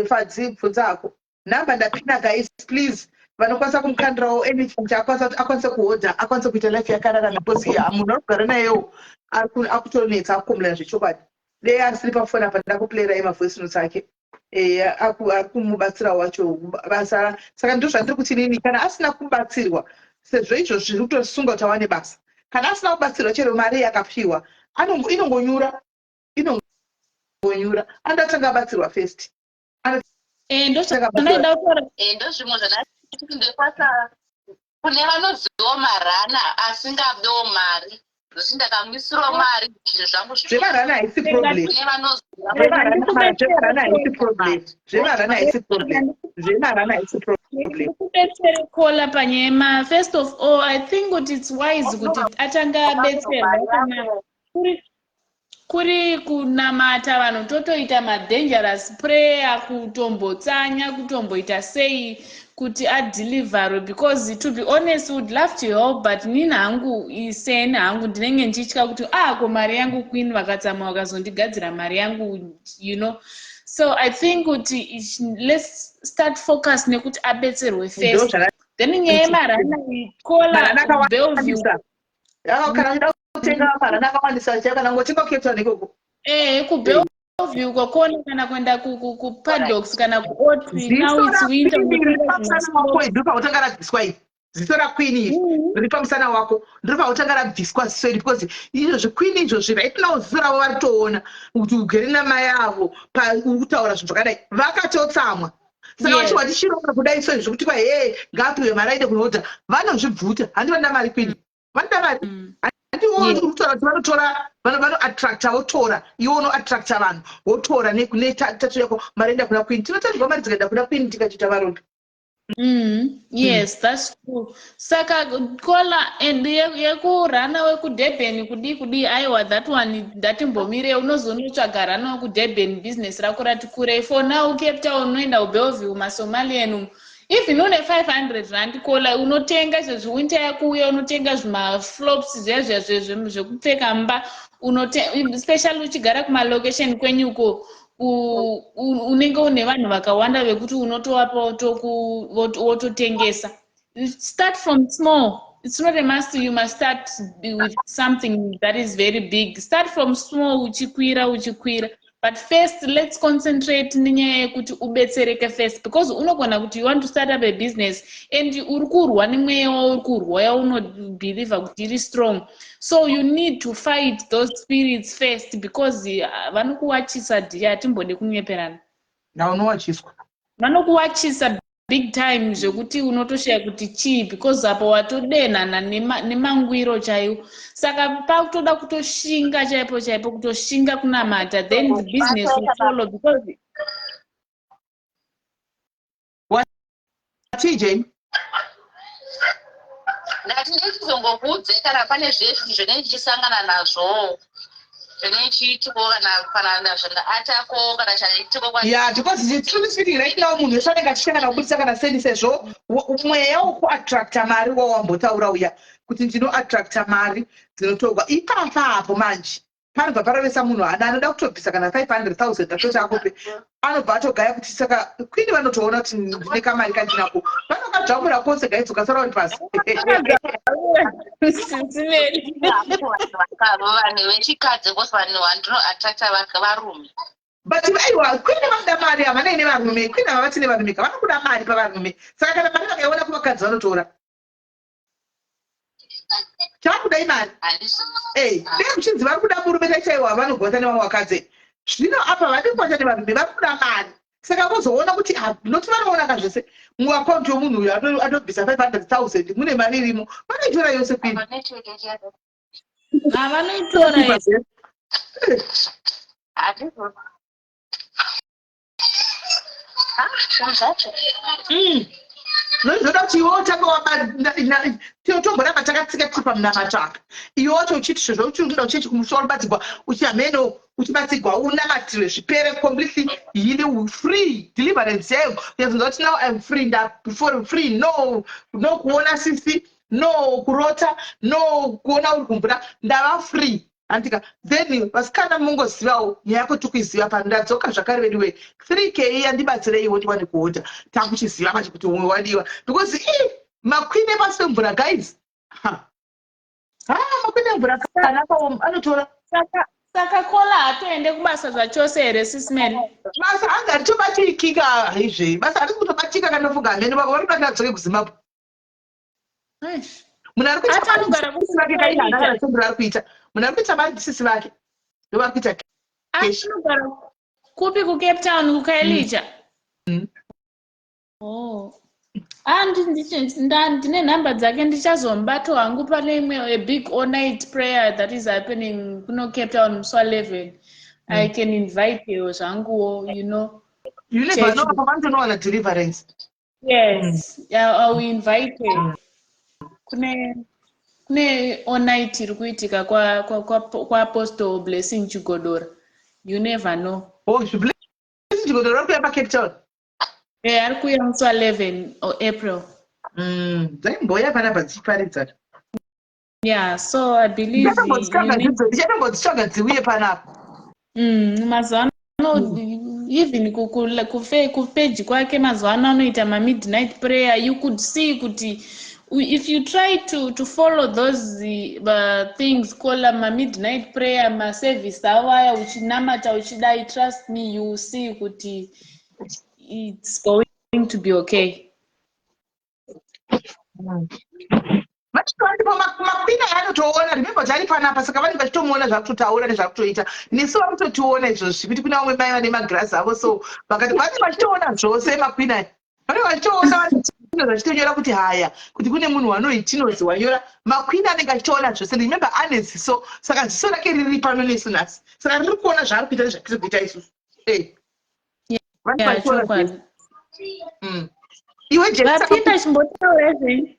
fadzi bvunza ako. Namba ndapina guys, please. Vanokwanisa kumukandirawo anything kuti akwanise kuhodha, akwanise kuita life yakanaka because munhu arikugara nayewo akutonetsa akukomulera zvechokwadi. Dei asiri pafoni apa ndakuplayirai mavoice notes ake. Akumubatsira wacho basa. Saka ndizvo zvandiri kuti nini kana asina kubatsirwa sezvo izvo zviri kutosunga kuti awane basa. Kana asina kubatsirwa chero mari yakapiwa inongonyura andatanga abatsirwa first. Ndozvimwe zvanati ndekwasa kune vanozivawo marana asingadewo mari zvosi ndakamwisirawo mari izvo zvangu zvemarana haisi problem. Ndikubetsere kola panyema. First of all, I think kuti it's wise kuti atanga abetserwa kana kuri kunamata vanhu totoita madangerous prayer kutombotsanya kutomboita sei kuti adeliverwe, because to be honest would love to help but nini hangu iseni hangu ndinenge ndichitya kuti ko mari yangu queen vakatsamwa vakazondigadzira mari yangu, you know. So I think kuti let's start focus nekuti abetserwe first, then ngemarana ikola Bellevue kana kutenga marana akawandisa kana ngotenga Cape nekoko kuBellevue ukokona kana kwenda kuPaddocks kana kuOtri. Now it's winter. Ndiripa utanga rabviswa iyi ziso raQueen iri riri pamusana wako ndiripa utanga rabviswa ziso iri because izvo zveQueen izvozvi right now ziso ravo varitoona kuti ugere namai avo kutaura zvinhu zvakadai vakatotsamwa. Saka vachiwa tichironga kudai so zvokuti kwa ngapiwe mari aide kunohodha vanozvibvuta. Handi vanoda mari Queen, vanoda mari vanotora vanoattracta votora iwo unoattracta vanhu votora netatu yako mari enda kuna queen tinotarirwa mari dzikaenda kuna queen tikachiita varondo. Yes, that's true. Saka kola and yekurana wekudurban kudi aiwa that one ndatimbomire unozonotsvaga rana wekudurban business rako rati kurei. For now Cape Town unoenda uBellevue maSomalian even une 500 rand kola unotenga zvezviwinter yakuuya unotenga zvimaflops zvekupfeka mba especially uchigara kumalocation kwenyuko unenge une vanhu vakawanda vekuti unotowapa wototengesa. Start from small. It's not a must. You must start with something that is very big. Start from small uchikwira. But first, let's concentrate ninyaya yekuti ubetsereke first, because unogona kuti you want to start up a business and urukurwa nimweya urukurwa yaunobelieve kuti iri strong. So you need to fight those spirits first, because vanokuwachisa dhiya atimbode kunyeperana. Na unowachiswa. Vanokuwachisa big time zvekuti unotoshaya kuti chii, because apo watodenhana nemangwiro chaiwo. Saka pakutoda kutoshinga chaipo kutoshinga kunamata, then the business will follow, because what TJ ndati ndizongobudze kana pane zvezvi zvinechisangana nazvo zvinechiitiko kana zvanga atako kana chaitiko kwa because truly speaking right now munhu wese anenge achishangana kubudisa kana sendi sezvo mweya wekuattracta mari wawambotaura uya kuti ndinoattracta mari dzinotorwa ipapapo manje panobva parovesa munhu anoda kutobvisa kana 500,000 atoti akope anobva atogaya kuti saka kwini vanotoona kuti ndine kamari kandinako vanokadzvamura kwose gaidzoka sara uri pasi vanhu vechikadzi kose vanhu vandinoattracta varume. But aiwa kwini vanoda mari havana ine varume, kwini havati nevarume vanokuda mari pavarume, saka kana mari vakaiona kuvakadzi vanotora chakuda imari. Dei muchinzi vari kuda murume chaiwa vanogota nevamwe vakadzi. Zvino apa vadi kuwata nevarume vari kuda mari, saka vozoona kuti noti vanoona kazvese muakaunti yomunhu uyu atobvisa 500,000 mune mari irimo, vanoitora yose kwini. Vanoitora yose. Ndoda kuti iwo tombora matakatsika tipa munamatsvaka iwocho uchiti zvezvo uchida uchechi kumusoro ubatsirwa uchiameno uchibatsirwa unamatire zvipere completely healing free deliverance yayo yazonza kuti now I'm free before free no kuona sisi no kurota no kuona uri kumvura ndava free andika then vasikana mungozivawo nyaya yako tikuiziva pano ndadzoka zvakare vediwe 3k yandibatsireiwo ndiwane kuota takuchiziva manje kuti umwe wadiwa because makwine pasi pemvura guys makwine emvura anotora saka kola hatoende kubasa zvachose here sisimeri basa anga ritobatikika haizve basa ari kutobatika kanofunga hamene vako vari kuda adzoke kuzimbabwe munhu ari kuita munhu ari kuita madisisi vake ndovari kuita anogara kupi kuCape Town kukaelija. Ndine nhamba dzake ndichazombato hangu pane imwe a big all night prayer that is happening kuno Cape Town musi wa11. I can invite you zvanguwo you never know pavandonowana deliverance. Yes, I will invite you. Kune all night iri kuitika kwa Apostle Blessing Chigodora. You never know. Blessing Chigodora kuya pa Cape Town. Ari kuya musi wa11 April. Mboya pana padziparidza. Yeah, so I believe ndichatombodzitsvaga dziuye panapo. Mazuva ano even kupeji kwake mazuva ano anoita midnight prayer. You could see kuti if you try to follow those things called midnight prayer, service hour, uchinamata uchidai, trust me, you will see kuti it's going to be okay. Makwina yanotoona remember tari panapa saka vanhu vachitomuona zvakutotaura nezvakutoita nesu vakutotiona izvozvo zvikuti kuna vamwe mai vane magirazi avo so vakati vanenge vachitoona zvose makwina vanenge vachitoona zvachitonyora kuti haya kuti kune munhu wanoitinozi wanyora makwini anenge achitoona zvose. Remember ane ziso, saka ziso rake riri pano nesu nhasi, saka riri kuona zvaari kuita nezvatiri kuita isusu. Iwe vapinda chimbotaurezve.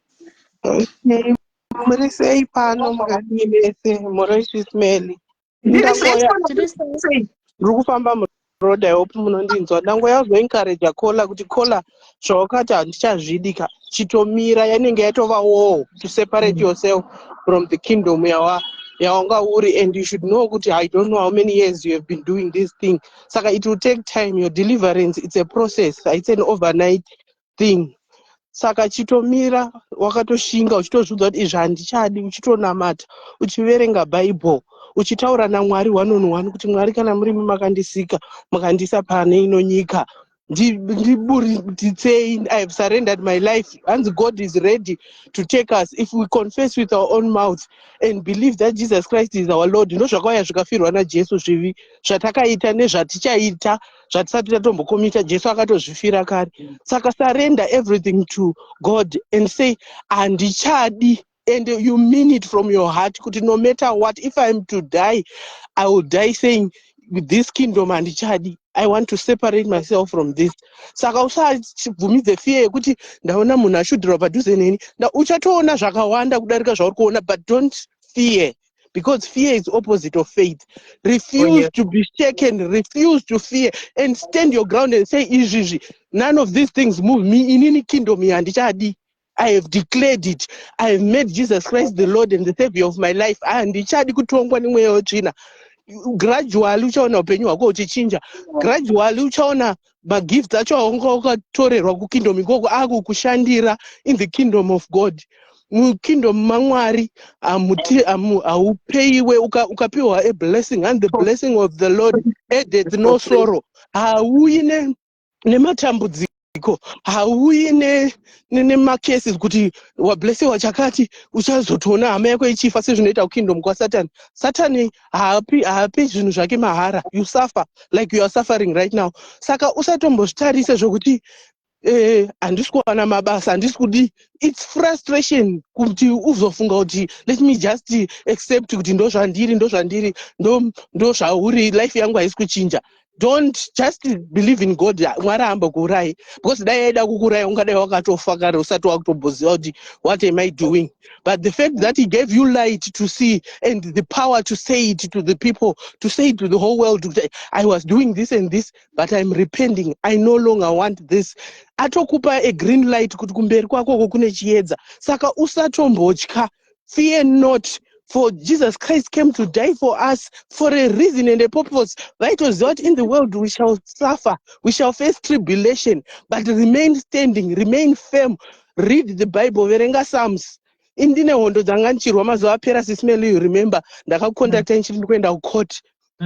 Muri sei pano mukadii mese muri Ismail? Ndiri kufamba muroad, I hope munondinzwa. Ndango yazoencourage Kola kuti Kola zvawakati handichazvidika, chitomira yanenge yatova war to separate yourself from the kingdom yawanga uri, and you should know kuti I don't know how many years you have been doing this thing. Saka it will take time. Your deliverance, it's a process, it's an overnight thing. Saka chitomira wakatoshinga uchitozvidza kuti izvi handichadi, uchitonamata uchiverenga Bible uchitaura naMwari one on one kuti Mwari kana muri makandisika makandisa pane ino nyika ndibuditsei, I have surrendered my life, and God is ready to take us if we confess with our own mouth and believe that Jesus Christ is our Lord. Ndozvakauya zvikafirwa naJesu zvivi zvatakaita nezvatichaita zvatisati tatombokomita, Jesu akatozvifira kare. Saka surrender everything to God and say handichadi, and you mean it from your heart kuti no matter what, if I am to die, I will die saying with this kingdom handichadi, I want to separate myself from this. Saka usabvumidze fear yekuti ndaona munhu ashudhira padhuze neni, uchatoona zvakawanda kudarika zvauri kuona, but don't fear, because fear is opposite of faith. Refuse to be shaken, refuse to fear, and stand your ground and say izvizvi, none of these things move me, inini kingdom handichadi. I have declared it. I have made Jesus Christ the Lord and the Savior of my life. Handichadi kutongwa nemweya wetsvina. Gradually uchaona upenyu hwako uchichinja. Gradually uchaona magifts acho awanga ukatorerwa kukingdom ikoko akukushandira in the kingdom of God. Mukingdom maMwari haupeyiwe ukapiwa a blessing, and the blessing of the Lord addeth no sorrow. Hauyi nematambudziko, hauyi nemacases kuti wablessiwa chakati uchazotoona hama yako ichifa sezvinoita kukingdom kwaSatani. Satani haapi zvinhu zvake mahara. You suffer like you are suffering right now. Saka usatombozvitarise zvokuti handisi kuwana mabasa, handisi kudi. It's frustration kuti uzofunga kuti let me just accept kuti ndozvandiri ndozvauri, life yangu haisi kuchinja. Don't just believe in God. Mwari hamba kuurayi, because dai aida kukuuraya ungadai wakatofa kare usati wakutomboziva kuti what am I doing. But the fact that he gave you light to see and the power to say it to the people, to say it to the whole world, I was doing this and this, but I'm repenting, I no longer want this. Atokupa a green light kuti kumberi kwako kune chiedza. Saka usatombotya, fear not. For Jesus Christ came to die for us for a reason and a purpose. Right was that in the world we shall suffer, we shall face tribulation, but remain standing, remain firm. Read the Bible, verenga Psalms. Indine hondo dzanganchirwa mazuva apera Ismail, you remember, ndakakontakta nchiri kuenda kucourt.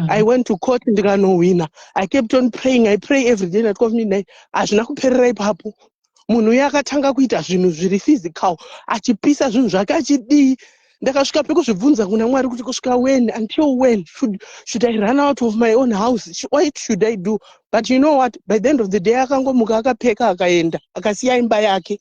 I went to court ndikanowina. I kept on praying, I pray every day at 12 midnight. Hazvina kuperera ipapo. Munhu uya akatanga kuita zvinhu zviri physical, achipisa zvinhu zvake achidii. Ndakasvika pekuzvibvunza kuna Mwari kuti kusvika when, until when should I run out of my own house? What should I do? But you know what? By the end of the day akangomuka akapfeka akaenda akasiya imba yake.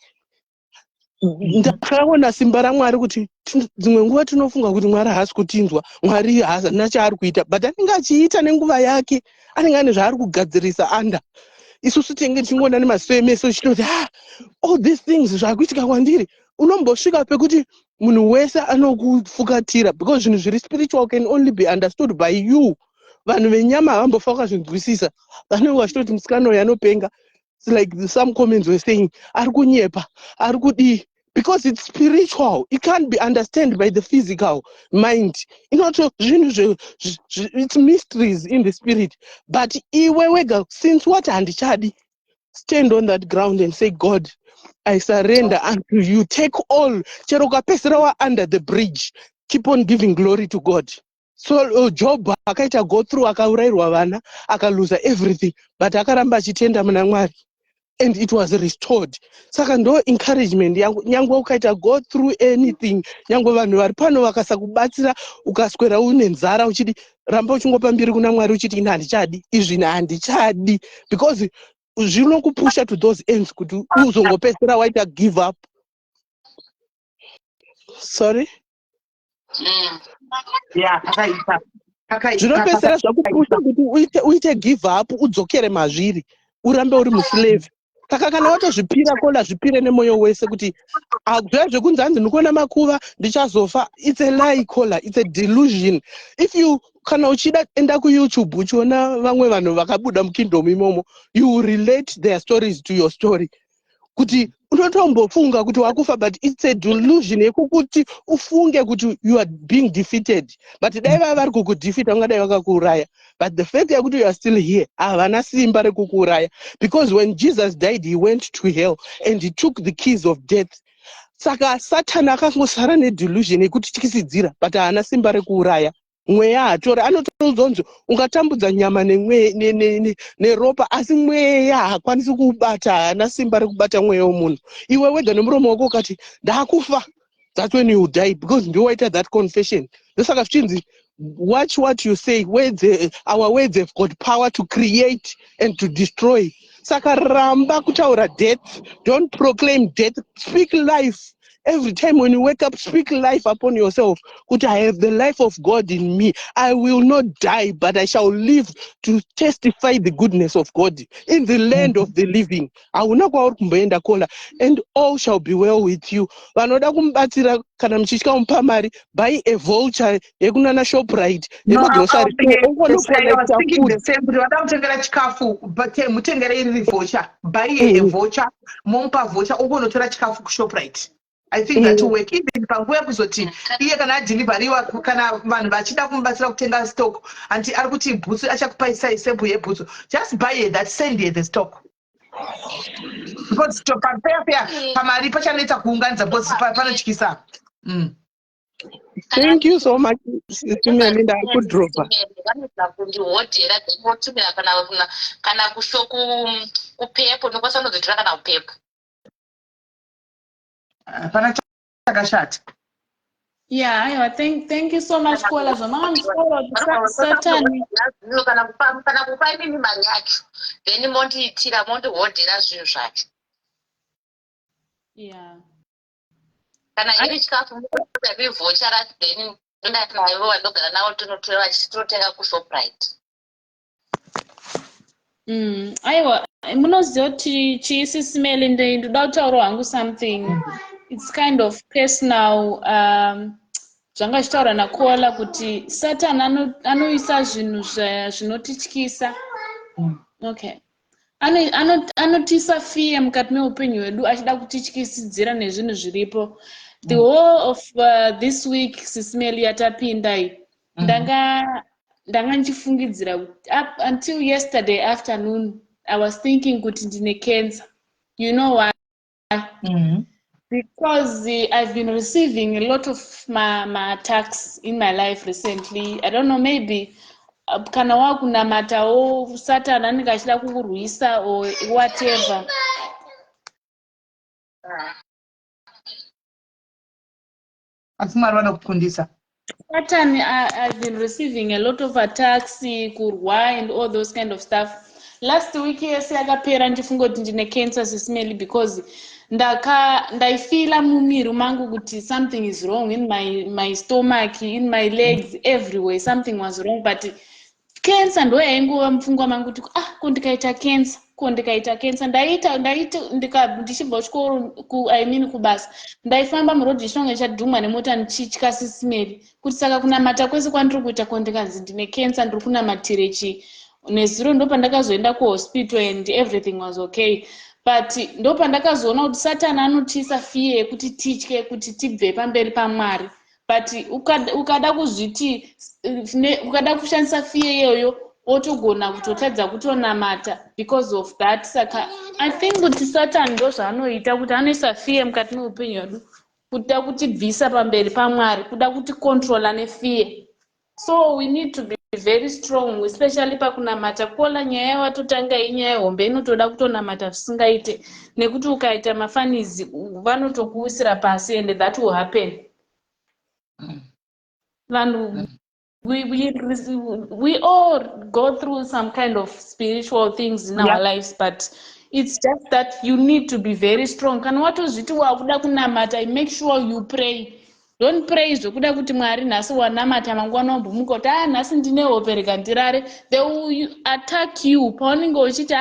Ndakaona simba raMwari kuti dzimwe nguva tinofunga kuti Mwari haasi kutinzwa, Mwari haana chaari kuita, but anenge achiita nenguva yake, anenge ane zvaari kugadzirisa anda. Isusu tinenge tichingoona nemasemeso chitoti all these things zvakuitika kwandiri. Unombosvika pekuti munhu wese anokufugatira, because zvinhu zviri spiritual can only be understood by you. Vanhu venyama havambofa vakazvinzwisisa. Vanenge vachitoti musikana uyu anopenga. It's like some comments were saying, ari kunyepa, ari kudii. Because it's spiritual. It can't be understood by the physical mind. It's mysteries in the spirit. But since what handichadi, stand on that ground and say, God, I surrender unto you. Take all. Cheroka pesrawa under the bridge. Keep on giving glory to God. So Job akaita go through, akaurairwa vana, akaluza everything, but akaramba achitenda muna Mwari. And it was restored. Saka ndo encouragement yangu, nyangwe ukaita go through anything, nyangwe vanhu vari pano vakasakubatsira ukaswera une nzara uchiti ramba uchingopa mbiri kuna Mwari uchiti ina handichadi, izvi handichadi, because zvinokupusha to those ends kuti uzongopedzera waita give up. Sorry? Yeah, zvinopedzera zvakupusha kuti uite give up udzokere mazviri urambe uri muslave. Saka kana watozvipira kola zvipire nemwoyo wese kuti akudzva zvekunzi hanzi ndikuona makuva ndichazofa. It's a lie kola, it's a delusion. If you kana uchida enda kuYouTube uchiona vamwe vanhu vakabuda mukingdom imomo, you will relate their stories to your story. Kuti unotombofunga kuti wakufa, but it's a delusion yekuti ufunge kuti you are being defeated. But dai vava vari kukudefeata ungadai vakakuuraya. But the fact that you are still here, havana simba rekukuuraya. Because when Jesus died, he went to hell and he took the keys of death. Saka Satan akangosara nedelusion yekuti tyisidzira, but haana simba rekuuraya. Mweya hatori, anotozonzo ungatambudza nyama neropa, asi mweya haakwanisi kuubata, haana simba rekubata mweya womunhu. Iwe wega nemuromo wako ukati ndakufa, that's when you die, because ndiwe waita that confession. Ndosaka zvichinzi watch what you say. Our words have got power to create and to destroy. Saka ramba kutaura death, don't proclaim death, speak life. Every time when you wake up, speak life upon yourself. Kuti I have the life of God in me. I will not die, but I shall live to testify the goodness of God in the land of the living. Hauna kwauri kumboenda kola, and all shall be well with you. Vanoda kumubatsira kana muchitya mupa mari, buy a voucher yekunana Shoprite. No, I was thinking the same. But I'm taking a chikafu, but mutengere iri voucher. Buy a voucher, mompa voucher, ugonotora chikafu kuShoprite. I think that will work. Even panguya kuzoti iye kana deliverywa kana vanhu vachida kumubatsira kutenga stock anti ari kuti bhutsu achakupaisa isembu yebhutsu, just buy that, send ye the stock. Because pamari pachanoita kuunganidza because panotyisa. Thank you so much. Vanoda kundihodhera dzinotumira kana kupepo nokwanisa kunozotora kana kupepo. Pana chakashata. Yeah, aiwa, thank you so much Kola. Satan kana kupa inini mari yacho, then mondiitira mondihodhera zvinhu zvacho. Yeah. Kana iri chikafu vivhochara, then ndinati naivo vandogara navo tinotenga kuShoprite. Aiwa, munoziva kuti chiisisimele ndoda kutaura hangu something. It's kind of personal. Zvanga zvitaura naKola kuti Satan anoisa zvinhu zvinotityisa. Okay. Anotiisa fear mukati meupenyu hwedu achida kutityisidzira nezvinhu zviripo. The whole of this week sisimeli yatapindai. Ndanga ndichifungidzira up until yesterday afternoon I was thinking kuti ndine cancer. You know why? Because I've been receiving a lot of my attacks in my life recently. I don't know, maybe kana wakunamatawo Satan anenge achida kukurwisa or whatever. Satan, I've been receiving a lot of attacks, kurwa and all those kind of stuff. Last week yese yakapera ndifunga kuti ndine cancer sisimeli because ndaifila mumiri mangu kuti something is wrong in my stomach, in my legs, everywhere something was wrong, but cancer ndo yaingova mupfungwa mangu kuti kondikaita cancer ndichibva kuchikoro kubasa ndaifamba murodhi chinonge chadhumwa nemota ndichitya sisimeri kuti saka kunamata kwese kwandiri kuita kondikanzi ndine cancer ndiri kunamatire nezuro ndo pandakazoenda kuhospital and everything was okay. But ndo pandakazoona kuti Satan anotiisa fear yekuti titye kuti tibve pamberi paMwari. But ukada kuzviti ukada kushandisa fear iyoyo otogona kutotadza kutonamata because of that. Saka I think kuti Satan ndo zvaanoita kuti anoisa fear mukati meupenyu hwedu kuda kutibvisa pamberi paMwari, kuda kuti controla nefear. So we need to be very strong, especially pakunamata. Kola nyaya yawatotanga inyaya yehombe inotoda kutonamata zvisingaite, nekuti ukaita mafanizi vanotokuwisira pasi and that will happen. Vanhu we all go through some kind of spiritual things in our lives, but it's just that you need to be very strong. Kana watozviti wakuda kunamata, make sure you pray. Don't pray zvokuda kuti Mwari nhasi wanamata mangwana wambomuka kuti nhasi ndine hope rega ndirare. They will attack you paunenge uchiti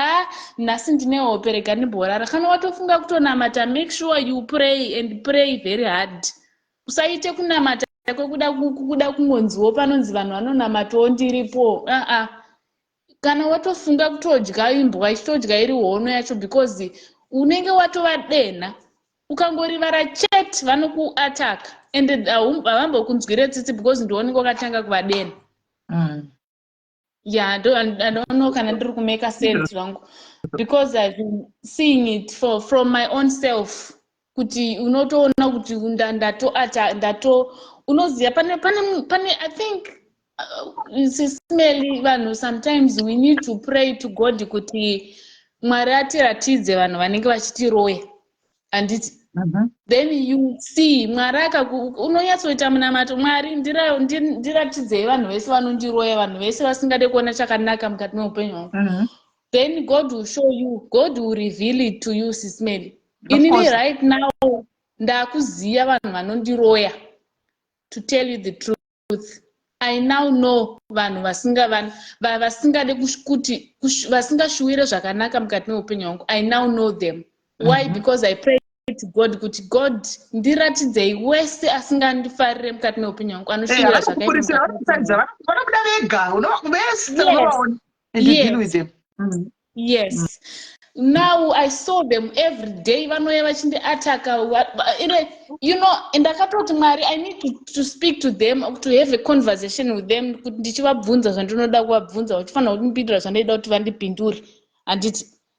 nhasi ndine hope rega ndimborara. Kana watofunga kutonamata, make sure you pray and pray very hard. Usaite kunamata kwekuda kungonziwo panonzi vanhu vanonamatawo ndiripo. Kana watofunga kutodya imbwa ichitodya iri hono yacho, because unenge watovadena ukangorivara chet vanokuattack and havambokunzwire tsitsi because ndiwonenge wakatanga kuvadena. Yeah, I don't know kana ndiri kumeka sense vangu, because I've been seeing it from my own self. Kuti unotoona kuti ndato unoziya pane I think sismeli vanhu sometimes we need to pray to God kuti Mwari atiratidze vanhu vanenge vachitiroya, and then you see Mwari unonyatsoita munamato, Mwari ndiratidzei vanhu vese vanondiroya, vanhu vese vasingade kuona chakanaka mukati meupenyu hwangu. Then God will show you, God will reveal it to you, sismeli. Inini right now ndakuziya vanhu vanondiroya. To tell you the truth, I now know vanhu vasingade kuti vasingashuwire zvakanaka mukati meupenyu hwangu. I now know them. Why? Because I pray to God kuti God ndiratidzei wese asingandifarire mukati meupenyu hwangu, anoshuwira zvakaita. Yes. Now I saw them every day. Vanoya vachindi ataka. You know, ndakatoti Mwari, I need to speak to them, to have a conversation with them. Kuti ndichivabvunza zvandinoda kuvabvunza, vachifanira kundipindura zvandaida kuti vandipindure.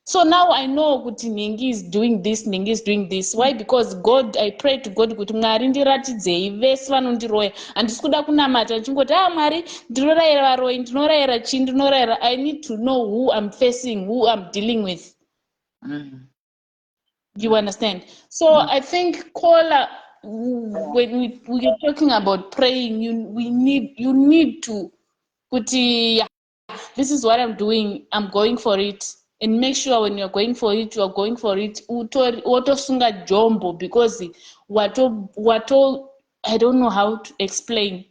So now I know kuti Nengi is doing this, Nengi is doing this. Why? Because God, I pray to God kuti Mwari ndiratidzei vese vanondiroya. Handisi kuda kunamata chingoti Mwari ndinorayira varoyi, ndinorayira chi, ndinorayira. I need to know who I'm facing, who I'm dealing with. You understand? So I think, Kola, when we are talking about praying, you need to put, this is what I'm doing, I'm going for it. And make sure when you're going for it, you are going for it. Wato sunga jombo, because wato I don't know how to explain.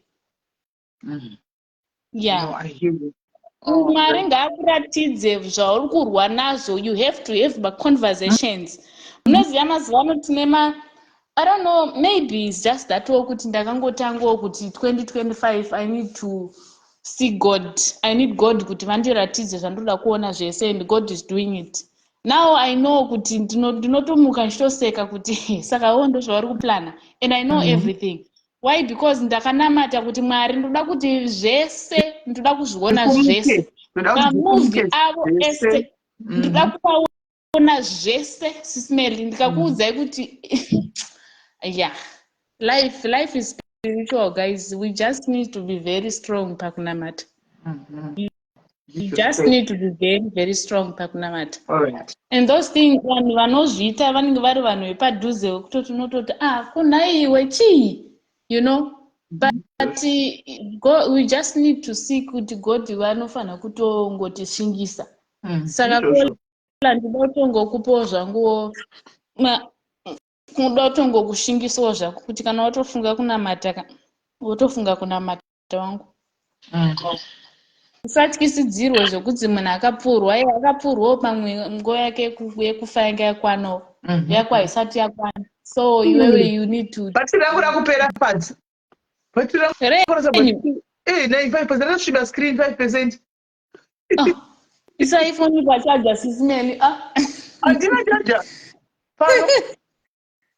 Yeah. No, I hear you. Mwari ngaakuratidze zvauri kurwa nazvo. You have to have conversations. Munoziva mazivano tine I don't know, maybe it's just that kuti ndakangotangawo kuti 2025 I need to see God. I need God kuti vandiratidze zvandoda kuona zvese, and God is doing it. Now I know kuti ndinotomuka ndichitoseka kuti saka ndo zvauri kuplana, and I know everything. Why? Because ndakanamata kuti Mwari ndoda kuti zvese ndoda kuzviona zvese. Mamuvi avo ese ndoda kuona zvese, sismeli ndikakuudzai kuti yeah, life is spiritual, guys. We just need to be very strong pakunamata. You just need to be very, very strong pakunamata. Alright. And those things vanhu vanozviita vanenge vari vanhu vepadhuze wekutoti unototi kunhaiwe chii, you know. But God, we just need to see kuti God vanofanira kutongotishingisa. Saka kola ndinoda kutongokupawo zvanguwo, kuda kutongokushingisawo zvako kuti kana watofunga kunamata, wotofunga kunamata wangu. Usatyisidzirwe zvokuti munhu akapfurwawo pamwe nguva yake yekufa yanga yakwanawo, yakwa haisati yakwana. So you need to. Battery rangu rakupera padzi. Battery rangu 5%. Rasviba screen 5%. Isa iPhone pachaja sismeli. Andina chaja.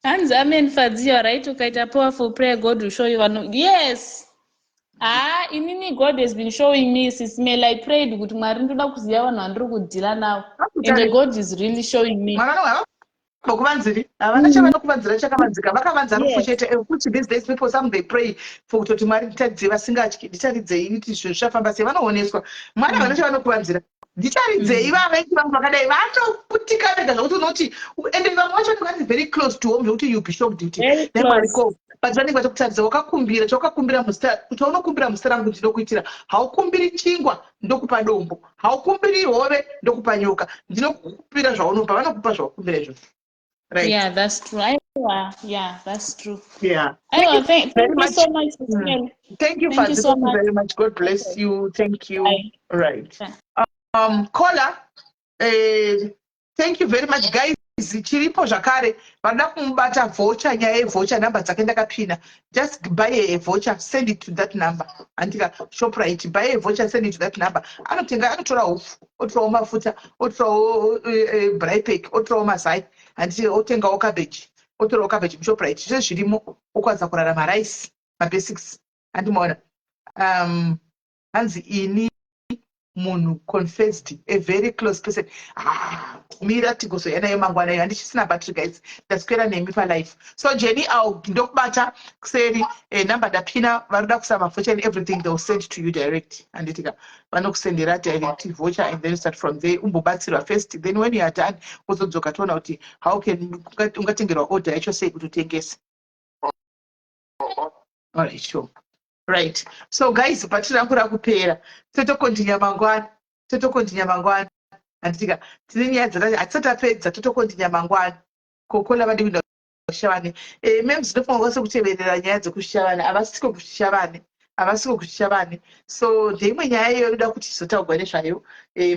Hands amen Fadzi, you are right. Ukaita powerful prayer, God will show you. Yes. Inini God has been showing me sismeli. I prayed kuti Mwari ndoda kuziva vanhu vandiri kudhila navo. And God is really showing me. Bokuvanziri havana chavanokuvanzira chakavanzika, vakavanza rufushete kuti these days people some they pray for kutoti Mwari nditaridzei vasingatyi, nditaridzei kuti zvinhu zvafamba sei, vanooneswa. Mwari havana chavanokuvanzira, nditaridzei vavaiti vangu vakadai vatoputika vega zvokuti unoti, ende vamwe vacho vari very close to home zvokuti you be shocked kuti but vanenge vachokutaridza wakakumbira chawakakumbira muzita chaunokumbira muzita rangu ndinokuitira. Haukumbiri chingwa ndokupa dombo, haukumbiri hove ndokupa nyoka. Ndinokumbira zvaunopa, vanokupa zvaukumbira izvozvo. Right. Yeah, that's true. Yeah, that's true. Yeah. Thank very you much. so much. Thank Thank you so much. Very much. God bless you. Thank you. Bye. Right. Caller, thank you very much, guys. Chiripo zvakare vanoda kumubata voucher, nyaya yevoucher, namba dzake ndakapina. Just buy a voucher, send it to that number. Andika Shoprite, buy a voucher, send it to that number. Anotora hupfu, otorawo mafuta, otorawo Braipack, otorawo mazai, anditi otengawo cabbage, otorawo cabbage muShoprite. Zvese zvirimo okwanisa kurarama rice, mabasics. Andimaona. Hanzi ini munhu confessed, a very close person. Mira tigozoenda yemangwana iyo handichisina battery guys, ndaswera nemi palife. So Jenny ndokubata kuseri number ndapina, vanoda kusama voucher and everything they will send to you direct. Anditika vanokusendera direct voucher and then start from there. Umbobatsirwa first, then when you are done uzodzoka toona kuti how can ungatengerwa order yacho sei kuti utengese. All right, sure. Right. So guys, battery rangu rakupera. Totokontinya mangwana. Anditika tine nyaya dzakati hatisatapedza, totokontinya mangwana. Kokola vadi kuenda kushavane. Mems ndinofanirwa sekuteverera nyaya dzekushavane. Havasiko kushavane. So ndeimwe nyaya iyo inoda kuti tizotaurwa nezvayo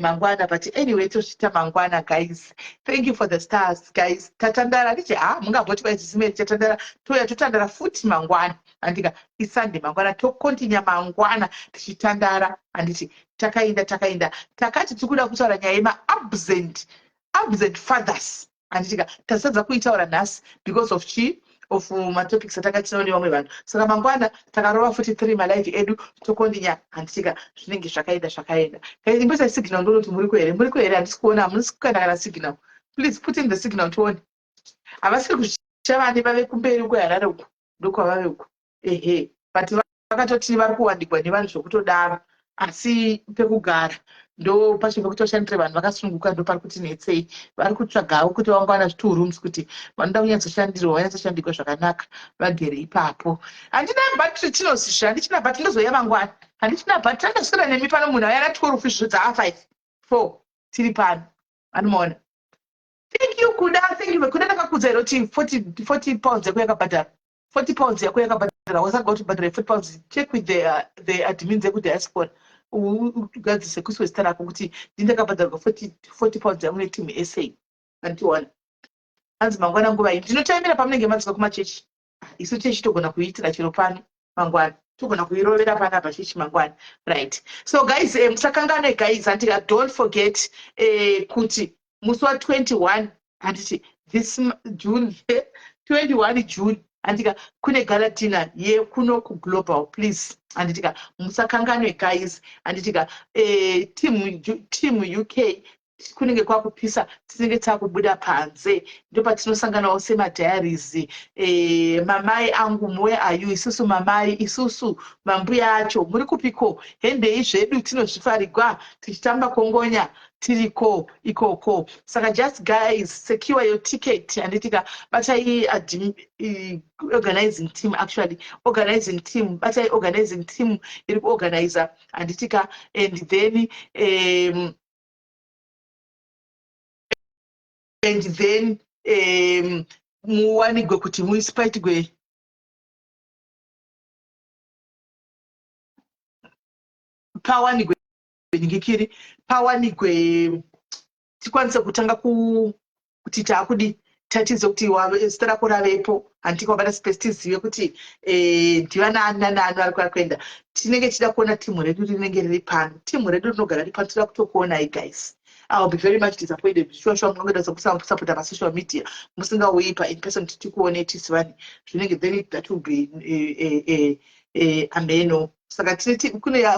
mangwana. But anyway, tochita mangwana guys. Thank you for the stars guys. Tatandara ndiche mungamboti kwaizimene tatandara toya totandara futi mangwana. Andika iSunday mangwana tokontinya mangwana tichitandara. Anditi takainda takati tikuda kutaura nyaya yema absent fathers. Anditika tasadza kuitaura nhasi because of of matopics atakatinawo nevamwe vanhu. Saka mangwana takarova futi 3 malive edu tokondinya. Anditika zvinenge zvakaenda. Imbosai signal ndonoti muri kuhere handisi kuona, hamusi kuenda kana signal. Please put in the signal tione. Havasiri kushavane vave kumberi kweHarare uku ndokwavave uku. But vakatoti vari kuwanikwa nevanhu zvokutodaro, asi pekugara ndo pacho pekutoshandira vanhu vakasununguka ndo pari kuti netsei. Vari kutsvagawo kuti vangowana 2 rooms kuti vanoda kunyatsoshandirwa vanyatsoshandirwa zvakanaka vagere ipapo. Handina battery tinozizva, handichina battery ndozoya mangwana. Handichina battery, andaswera nemi pano munhu ayana 12 izvozvo dza5 4 tiri pano. Anomaona. Thank you Kuda, thank you. Kuda ndakakudza iroti 40 pounds yako yakabhadhara. 40 pounds yako yakabhadhara. Wasaka kuti bhadhara 40 pounds. Check with the admins ekudiaspora. Ugadzise kuiswe zita rako kuti ndindakabhadharwa 40 pounds yamune team SA. Andiwana. Hanzi mangwana nguva iyi. Ndinotaimira pamunenge madzoka kumachechi. Isu chechi togona kuitira chero pano mangwana. Togona kuirovera panapa chechi mangwana. Right. So guys, musakangane guys, handika don't forget kuti musi wa 21 handiti this June 21 June andika kune gala dinner yekuno kuglobal, please. Anditika musakanganwe guys. Anditika team UK kunenge kwakupisa, tinenge takubuda panze, ndo patinosanganawo semadiaries. Mamai angu, where are you? Isusu mamai, isusu mambuya acho, muri kupiko? Hende zvedu tinozvifarigwa tichitamba kongonya tiriko ikoko. Saka just guys, secure your ticket. Anditika batai organizing team, actually organizing team, batai organizing team iri kuorganizer. Anditika and then muwanigwe kuti muispaitwe pawanigwe ningikiri pawanigwe tikwanise kutanga kuti taakudi tatizo kuti zita rako ravepo. Handika wabata space tizive kuti ndivana ani ari kwakwenda. Tinenge tichida kuona timu redu rinenge riri pano. Timu redu rinogara riri pano, tida kutokuonai guys. I'll be very much disappointed. Sure, munogada support pa social media. Musingauyi pa in person tikuone tisivani. Zvinenge then that will be ameno. Saka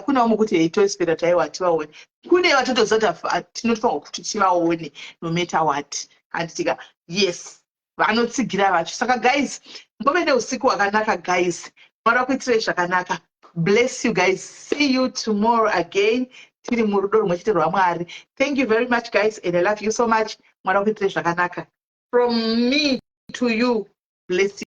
kuna wamwe kuti toespera taiwa tivaone. Kune vatotozata tinofanirwa kuti tivaone no matter what. Handitika yes, vanotsigira vacho. Saka guys, mbove neusiku hwakanaka guys. Mwari wakuitirai zvakanaka. Bless you guys. See you tomorrow again. Tiri murudo rumwe chete rwaMwari. Thank you very much guys and I love you so much. Mwari wakuitirai zvakanaka. From me to you, bless you.